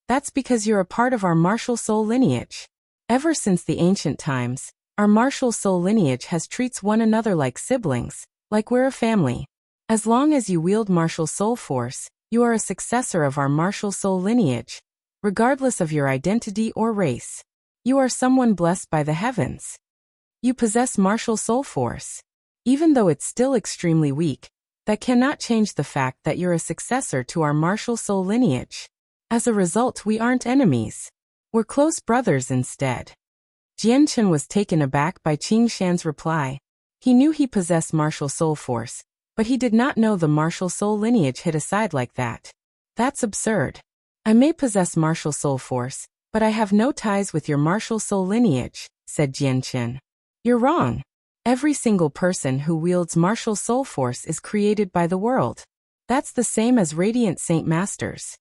[SPEAKER 1] "That's because you're a part of our martial soul lineage. Ever since the ancient times, our martial soul lineage has treats one another like siblings, like we're a family. As long as you wield martial soul force, you are a successor of our martial soul lineage, regardless of your identity or race. You are someone blessed by the heavens. You possess martial soul force. Even though it's still extremely weak, that cannot change the fact that you're a successor to our martial soul lineage. As a result, we aren't enemies. We're close brothers instead." Jianchen was taken aback by Qing Shan's reply. He knew he possessed martial soul force, but he did not know the martial soul lineage hid aside like that. "That's absurd. I may possess martial soul force, but I have no ties with your martial soul lineage," said Jianchen. "You're wrong. Every single person who wields martial soul force is created by the world. That's the same as Radiant Saint Masters.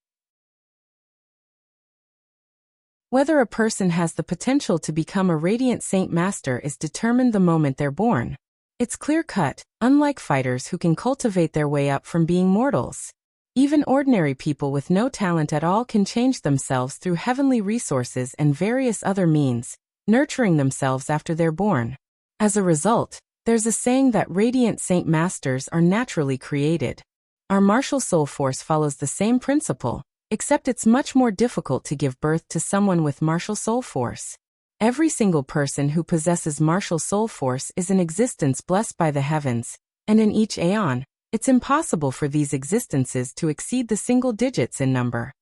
[SPEAKER 1] Whether a person has the potential to become a Radiant Saint Master is determined the moment they're born. It's clear-cut, unlike fighters who can cultivate their way up from being mortals. Even ordinary people with no talent at all can change themselves through heavenly resources and various other means, nurturing themselves after they're born. As a result, there's a saying that Radiant Saint Masters are naturally created. Our martial soul force follows the same principle, except it's much more difficult to give birth to someone with martial soul force. Every single person who possesses martial soul force is an existence blessed by the heavens, and in each aeon, it's impossible for these existences to exceed the single digits in number.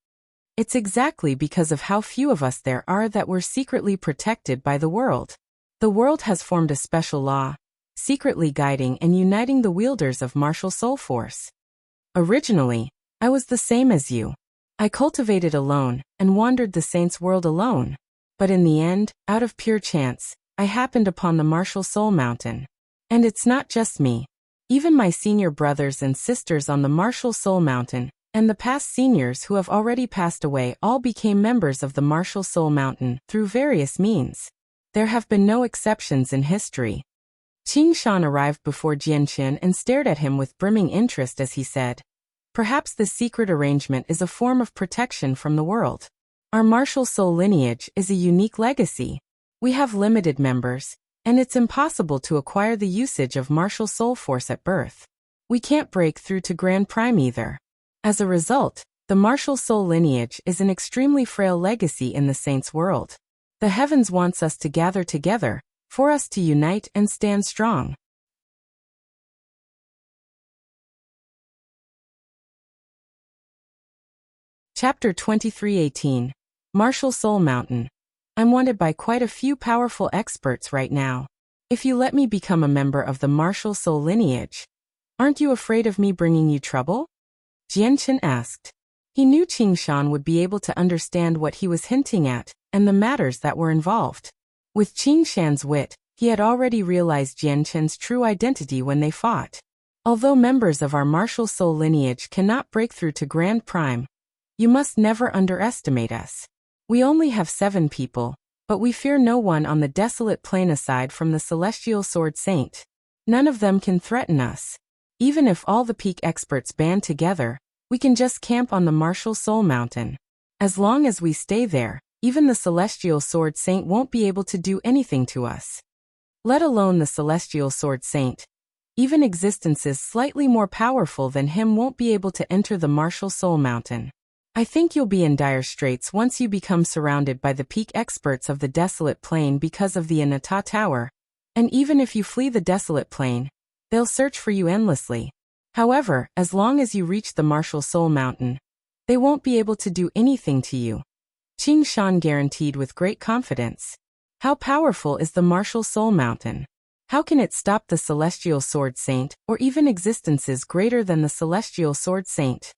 [SPEAKER 1] It's exactly because of how few of us there are that we're secretly protected by the world. The world has formed a special law, secretly guiding and uniting the wielders of martial soul force. Originally, I was the same as you. I cultivated alone and wandered the saints' world alone. But in the end, out of pure chance, I happened upon the martial soul mountain. And it's not just me. Even my senior brothers and sisters on the martial soul mountain, and the past seniors who have already passed away all became members of the martial soul mountain through various means. There have been no exceptions in history. Shan arrived before Jianqin and stared at him with brimming interest as he said, "Perhaps this secret arrangement is a form of protection from the world. Our martial soul lineage is a unique legacy. We have limited members, and it's impossible to acquire the usage of martial soul force at birth. We can't break through to Grand Prime either. As a result, the martial soul lineage is an extremely frail legacy in the saints' world. The heavens wants us to gather together, for us to unite and stand strong." Chapter 23:18. Martial Soul Mountain. I'm wanted by quite a few powerful experts right now. If you let me become a member of the martial soul lineage, aren't you afraid of me bringing you trouble? Jianqin asked. He knew Shan would be able to understand what he was hinting at, and the matters that were involved. With Shan's wit, he had already realized Jianqin's true identity when they fought. Although members of our martial soul lineage cannot break through to Grand Prime, you must never underestimate us. We only have 7 people, but we fear no one on the desolate plain aside from the celestial sword saint. None of them can threaten us. Even if all the peak experts band together, we can just camp on the martial soul mountain. As long as we stay there, even the celestial sword saint won't be able to do anything to us. Let alone the celestial sword saint. Even existences slightly more powerful than him won't be able to enter the martial soul mountain. I think you'll be in dire straits once you become surrounded by the peak experts of the desolate plain because of the Anata Tower. And even if you flee the desolate plain, they'll search for you endlessly. However, as long as you reach the martial soul mountain, they won't be able to do anything to you. Shan guaranteed with great confidence. How powerful is the martial soul mountain? How can it stop the celestial sword saint, or even existences greater than the celestial sword saint?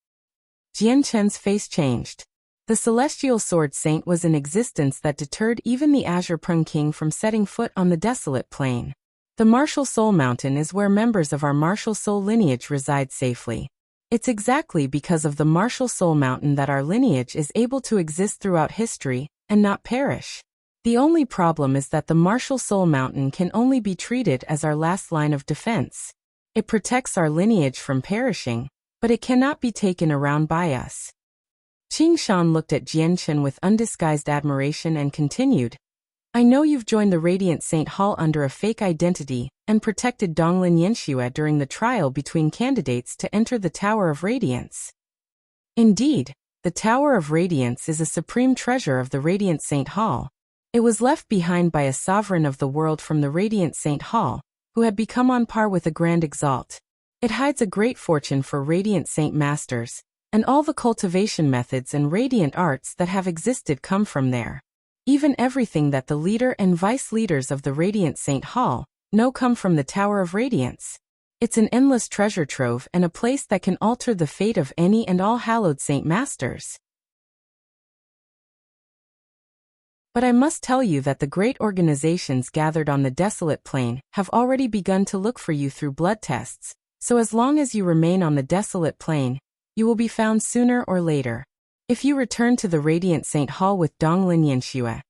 [SPEAKER 1] Jianqin's face changed. The celestial sword saint was an existence that deterred even the Azure Qing from setting foot on the desolate plain. The martial soul mountain is where members of our martial soul lineage reside safely. It's exactly because of the martial soul mountain that our lineage is able to exist throughout history and not perish. The only problem is that the martial soul mountain can only be treated as our last line of defense. It protects our lineage from perishing, but it cannot be taken around by us. Shan looked at Jianqin with undisguised admiration and continued, I know you've joined the Radiant Saint Hall under a fake identity and protected Donglin Yanxue during the trial between candidates to enter the Tower of Radiance. Indeed, the Tower of Radiance is a supreme treasure of the Radiant Saint Hall. It was left behind by a sovereign of the world from the Radiant Saint Hall, who had become on par with a Grand Exalt. It hides a great fortune for Radiant Saint Masters, and all the cultivation methods and radiant arts that have existed come from there. Even everything that the leader and vice leaders of the Radiant Saint Hall know come from the Tower of Radiance. It's an endless treasure trove and a place that can alter the fate of any and all hallowed Saint Masters. But I must tell you that the great organizations gathered on the desolate plain have already begun to look for you through blood tests, so as long as you remain on the desolate plain, you will be found sooner or later. If you return to the Radiant Saint Hall with Donglin Yanxue,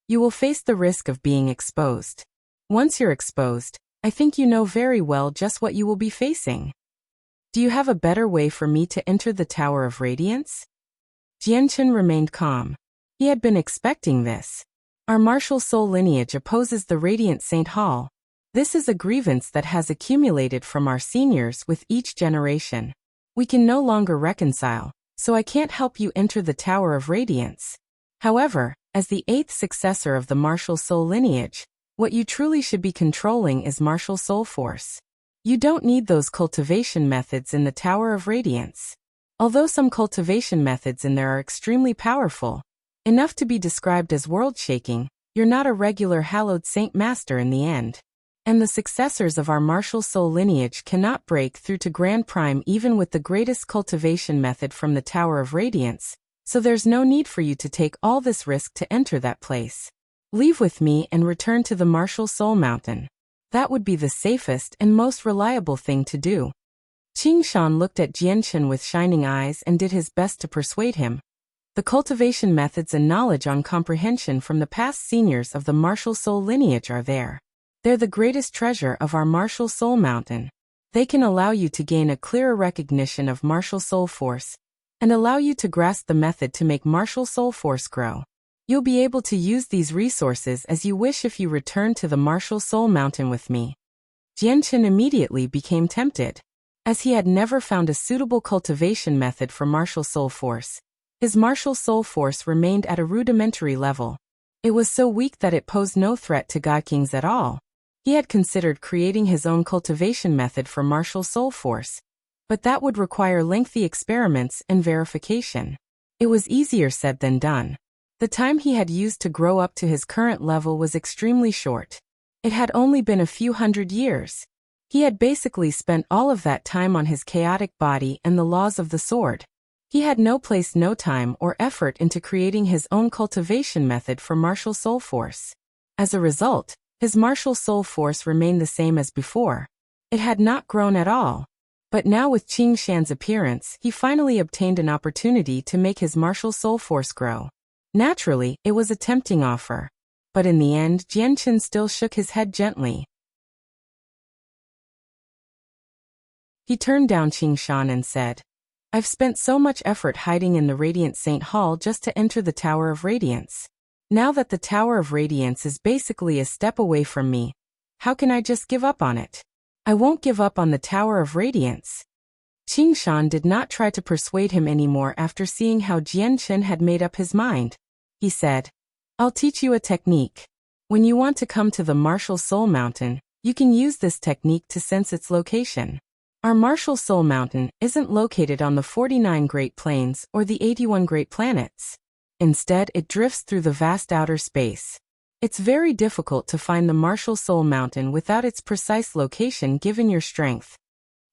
[SPEAKER 1] you will face the risk of being exposed. Once you're exposed, I think you know very well just what you will be facing. Do you have a better way for me to enter the Tower of Radiance? Jianqin remained calm. He had been expecting this. Our martial soul lineage opposes the Radiant Saint Hall. This is a grievance that has accumulated from our seniors with each generation. We can no longer reconcile, so I can't help you enter the Tower of Radiance. However, as the 8th successor of the martial soul lineage, what you truly should be controlling is martial soul force. You don't need those cultivation methods in the Tower of Radiance. Although some cultivation methods in there are extremely powerful, enough to be described as world-shaking, you're not a regular hallowed saint master in the end. And the successors of our martial soul lineage cannot break through to Grand Prime even with the greatest cultivation method from the Tower of Radiance, so there's no need for you to take all this risk to enter that place. Leave with me and return to the martial soul mountain. That would be the safest and most reliable thing to do. Shan looked at Jianchen with shining eyes and did his best to persuade him. The cultivation methods and knowledge on comprehension from the past seniors of the martial soul lineage are there. They're the greatest treasure of our martial soul mountain. They can allow you to gain a clearer recognition of martial soul force, and allow you to grasp the method to make martial soul force grow. You'll be able to use these resources as you wish if you return to the martial soul mountain with me. Jianchen immediately became tempted. As he had never found a suitable cultivation method for martial soul force, his martial soul force remained at a rudimentary level. It was so weak that it posed no threat to Godking's at all. He had considered creating his own cultivation method for martial soul force, but that would require lengthy experiments and verification. It was easier said than done. The time he had used to grow up to his current level was extremely short. It had only been a few hundred years. He had basically spent all of that time on his chaotic body and the laws of the sword. He had no time or effort into creating his own cultivation method for martial soul force. As a result, his martial soul force remained the same as before. It had not grown at all. But now with Qing Shan's appearance, he finally obtained an opportunity to make his martial soul force grow. Naturally, it was a tempting offer. But in the end, Jianchen still shook his head gently. He turned down Qing Shan and said, I've spent so much effort hiding in the Radiant Saint Hall just to enter the Tower of Radiance. Now that the Tower of Radiance is basically a step away from me, how can I just give up on it? I won't give up on the Tower of Radiance. Qing Shan did not try to persuade him anymore after seeing how Jianchen had made up his mind. He said, I'll teach you a technique. When you want to come to the martial soul mountain, you can use this technique to sense its location. Our martial soul mountain isn't located on the 49 Great Plains or the 81 Great Planets. Instead, it drifts through the vast outer space. It's very difficult to find the martial soul mountain without its precise location given your strength.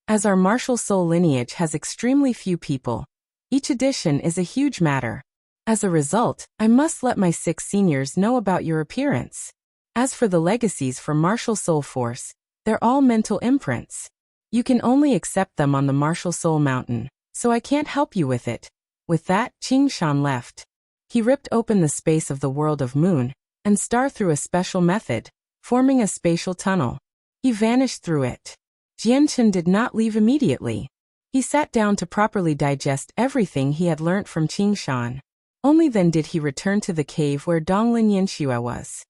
[SPEAKER 1] As our martial soul lineage has extremely few people, each addition is a huge matter. As a result, I must let my 6 seniors know about your appearance. As for the legacies for martial soul force, they're all mental imprints. You can only accept them on the martial soul mountain, so I can't help you with it. With that, Qing Shan left. He ripped open the space of the world of Moon and Star through a special method, forming a spatial tunnel. He vanished through it. Jianchen did not leave immediately. He sat down to properly digest everything he had learnt from Qing Shan. Only then did he return to the cave where Donglin Yanxue was.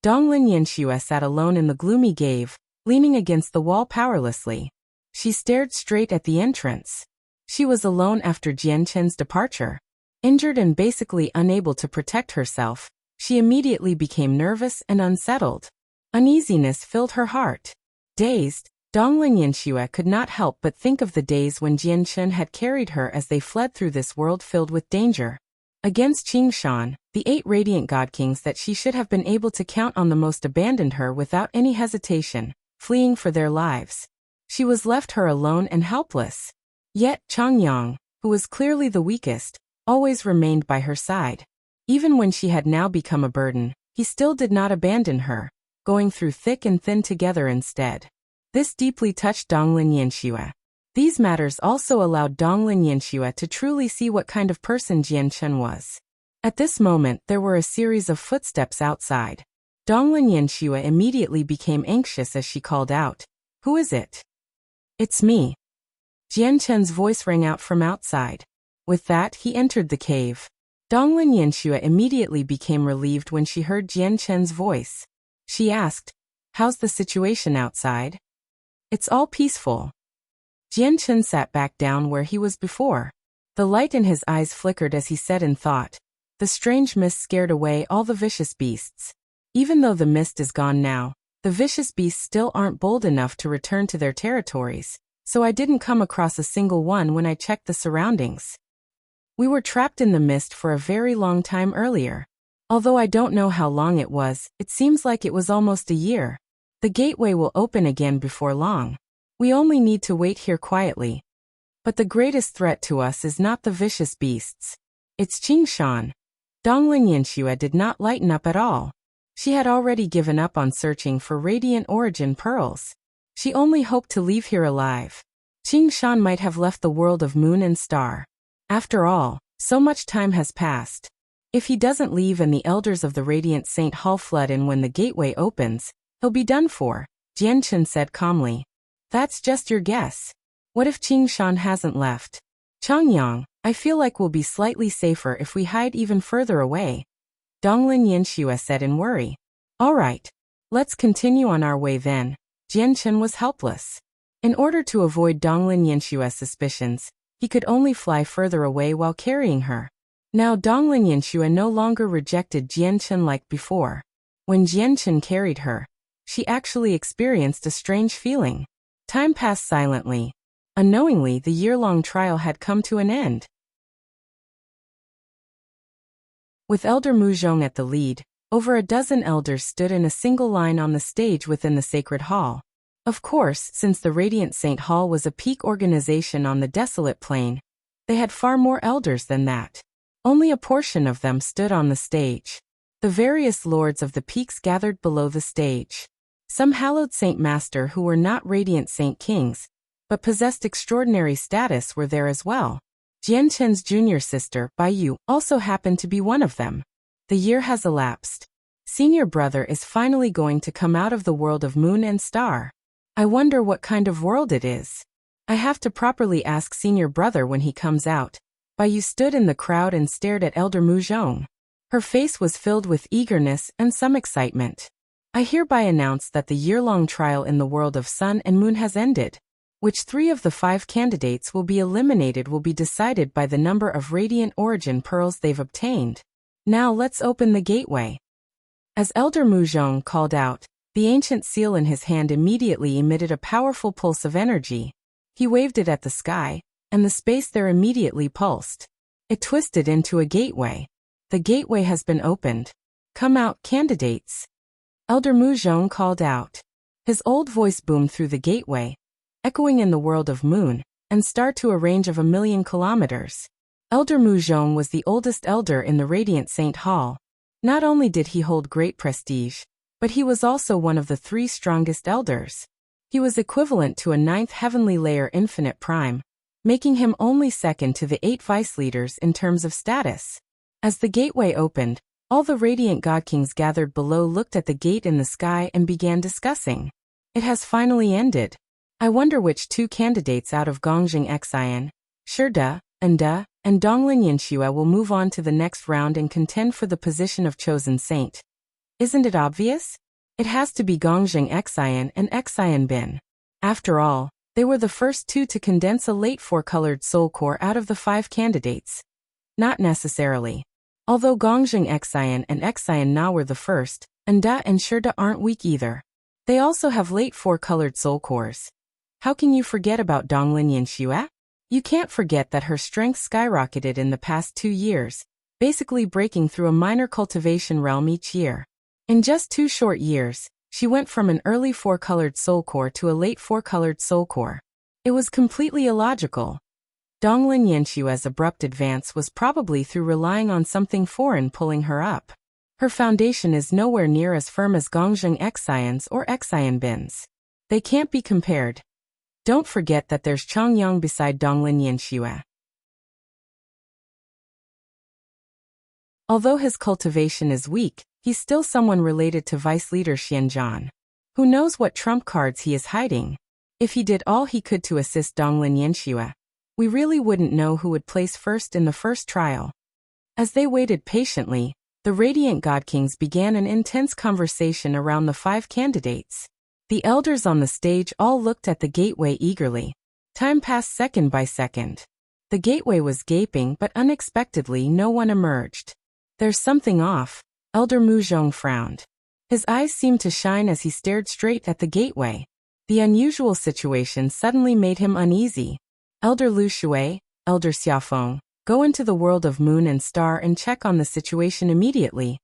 [SPEAKER 1] Donglin Yanxue sat alone in the gloomy cave, leaning against the wall powerlessly. She stared straight at the entrance. She was alone after Jianchen's departure. Injured and basically unable to protect herself, she immediately became nervous and unsettled. Uneasiness filled her heart. Dazed, Donglin Yanxue could not help but think of the days when Jianchen had carried her as they fled through this world filled with danger. Against Qing Shan, the 8 radiant godkings that she should have been able to count on the most abandoned her without any hesitation, fleeing for their lives. She was left her alone and helpless. Yet Changyang, who was clearly the weakest, always remained by her side. Even when she had now become a burden, he still did not abandon her, going through thick and thin together instead. This deeply touched Donglin Yanxue. These matters also allowed Donglin Yanxue to truly see what kind of person Jianchen was. At this moment there were a series of footsteps outside. Donglin Yanxue immediately became anxious as she called out, "Who is it?" "It's me." Jianchen's voice rang out from outside. With that, he entered the cave. Donglin Yanxue immediately became relieved when she heard Jianchen's voice. She asked, "How's the situation outside?" "It's all peaceful." Jianchen sat back down where he was before. The light in his eyes flickered as he said in thought, "The strange mist scared away all the vicious beasts. Even though the mist is gone now, the vicious beasts still aren't bold enough to return to their territories, so I didn't come across a single one when I checked the surroundings. We were trapped in the mist for a very long time earlier. Although I don't know how long it was, it seems like it was almost a year. The gateway will open again before long. We only need to wait here quietly. But the greatest threat to us is not the vicious beasts. It's Qing Shan." Donglin Yanxue did not lighten up at all. She had already given up on searching for radiant origin pearls. She only hoped to leave here alive. Qing Shan might have left the world of moon and star. After all, so much time has passed. If he doesn't leave and the elders of the Radiant Saint Hall flood in when the gateway opens, he'll be done for, Jianchen said calmly. "That's just your guess. What if Qing Shan hasn't left?" "Changyang, I feel like we'll be slightly safer if we hide even further away," Donglin Yanxue said in worry. "All right. Let's continue on our way then." Jianchen was helpless. In order to avoid Donglin Yanshue's suspicions, he could only fly further away while carrying her. Now Donglin Yanxue no longer rejected Jianchen like before. When Jianchen carried her, she actually experienced a strange feeling. Time passed silently. Unknowingly, the year-long trial had come to an end. With Elder Muzhong at the lead, over a dozen elders stood in a single line on the stage within the sacred hall. Of course, since the Radiant Saint Hall was a peak organization on the desolate plain, they had far more elders than that. Only a portion of them stood on the stage. The various lords of the peaks gathered below the stage. Some hallowed Saint Master who were not Radiant Saint Kings, but possessed extraordinary status were there as well. Jianchen's junior sister, Baiyu, also happened to be one of them. The year has elapsed. Senior brother is finally going to come out of the world of moon and star. I wonder what kind of world it is. I have to properly ask senior brother when he comes out. Baiyu stood in the crowd and stared at Elder Muzhong. Her face was filled with eagerness and some excitement. "I hereby announce that the year-long trial in the world of sun and moon has ended. Which 3 of the 5 candidates will be eliminated will be decided by the number of radiant origin pearls they've obtained. Now let's open the gateway." As Elder Muzhong called out, the ancient seal in his hand immediately emitted a powerful pulse of energy. He waved it at the sky, and the space there immediately pulsed. It twisted into a gateway. "The gateway has been opened. Come out, candidates." Elder Muzhong called out. His old voice boomed through the gateway, echoing in the world of moon and star to a range of 1,000,000 kilometers. Elder Muzhong was the oldest elder in the Radiant Saint Hall. Not only did he hold great prestige, but he was also one of the 3 strongest elders. He was equivalent to a 9th heavenly layer infinite prime, making him only second to the 8 vice leaders in terms of status. As the gateway opened, all the radiant Godkings gathered below looked at the gate in the sky and began discussing. It has finally ended. I wonder which 2 candidates out of Gongjing Xian, Shida, Anda, and Donglin Yanxue will move on to the next round and contend for the position of chosen saint. Isn't it obvious? It has to be Gongjing Xian and Xian Bin. After all, they were the first 2 to condense a late 4-colored soul core out of the 5 candidates. Not necessarily. Although Gongjing Xian and Xian Na were the first, Anda and Shida aren't weak either. They also have late 4-colored soul cores. How can you forget about Donglin Yanxue? You can't forget that her strength skyrocketed in the past 2 years, basically breaking through a minor cultivation realm each year. In just 2 short years, she went from an early 4-colored soul core to a late 4-colored soul core. It was completely illogical. Donglin Yanshue's abrupt advance was probably through relying on something foreign pulling her up. Her foundation is nowhere near as firm as Gongjing Xian's or Xian Bin's. They can't be compared. Don't forget that there's Changyang beside Donglin Yanxue. Although his cultivation is weak, he's still someone related to Vice Leader Xianzhan. Who knows what trump cards he is hiding? If he did all he could to assist Donglin Yanxue, we really wouldn't know who would place first in the first trial. As they waited patiently, The radiant God Kings began an intense conversation around the 5 candidates. The elders on the stage all looked at the gateway eagerly. Time passed second by second. The gateway was gaping, but unexpectedly no one emerged. There's something off. Elder Mu Zhong frowned. His eyes seemed to shine as he stared straight at the gateway. The unusual situation suddenly made him uneasy. Elder Lu Shui, Elder Xiaofeng, go into the world of Moon and Star and check on the situation immediately.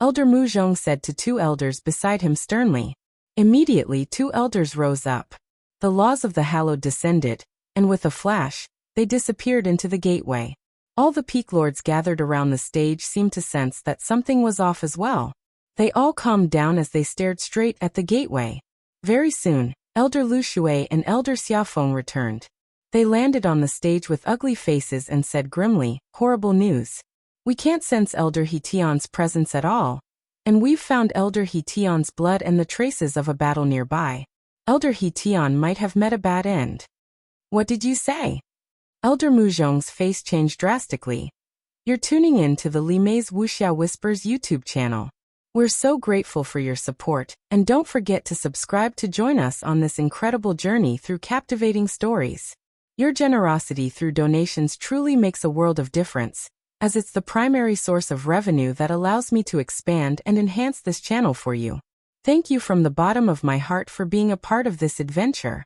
[SPEAKER 1] Elder Mu Zhong said to 2 elders beside him sternly. Immediately 2 elders rose up. The laws of the hallowed descended, and with a flash, they disappeared into the gateway. All the peak lords gathered around the stage seemed to sense that something was off as well. They all calmed down as they stared straight at the gateway. Very soon, Elder Lu Shui and Elder Xiaofeng returned. They landed on the stage with ugly faces and said grimly, "Horrible news. We can't sense Elder He Tian's presence at all. And we've found Elder He Tian's blood and the traces of a battle nearby. Elder He Tian might have met a bad end." "What did you say?" Elder Mu Zhong's face changed drastically. "You're tuning in to the Li Mei's Wuxia Whispers YouTube channel. We're so grateful for your support, and don't forget to subscribe to join us on this incredible journey through captivating stories. Your generosity through donations truly makes a world of difference, as it's the primary source of revenue that allows me to expand and enhance this channel for you. Thank you from the bottom of my heart for being a part of this adventure."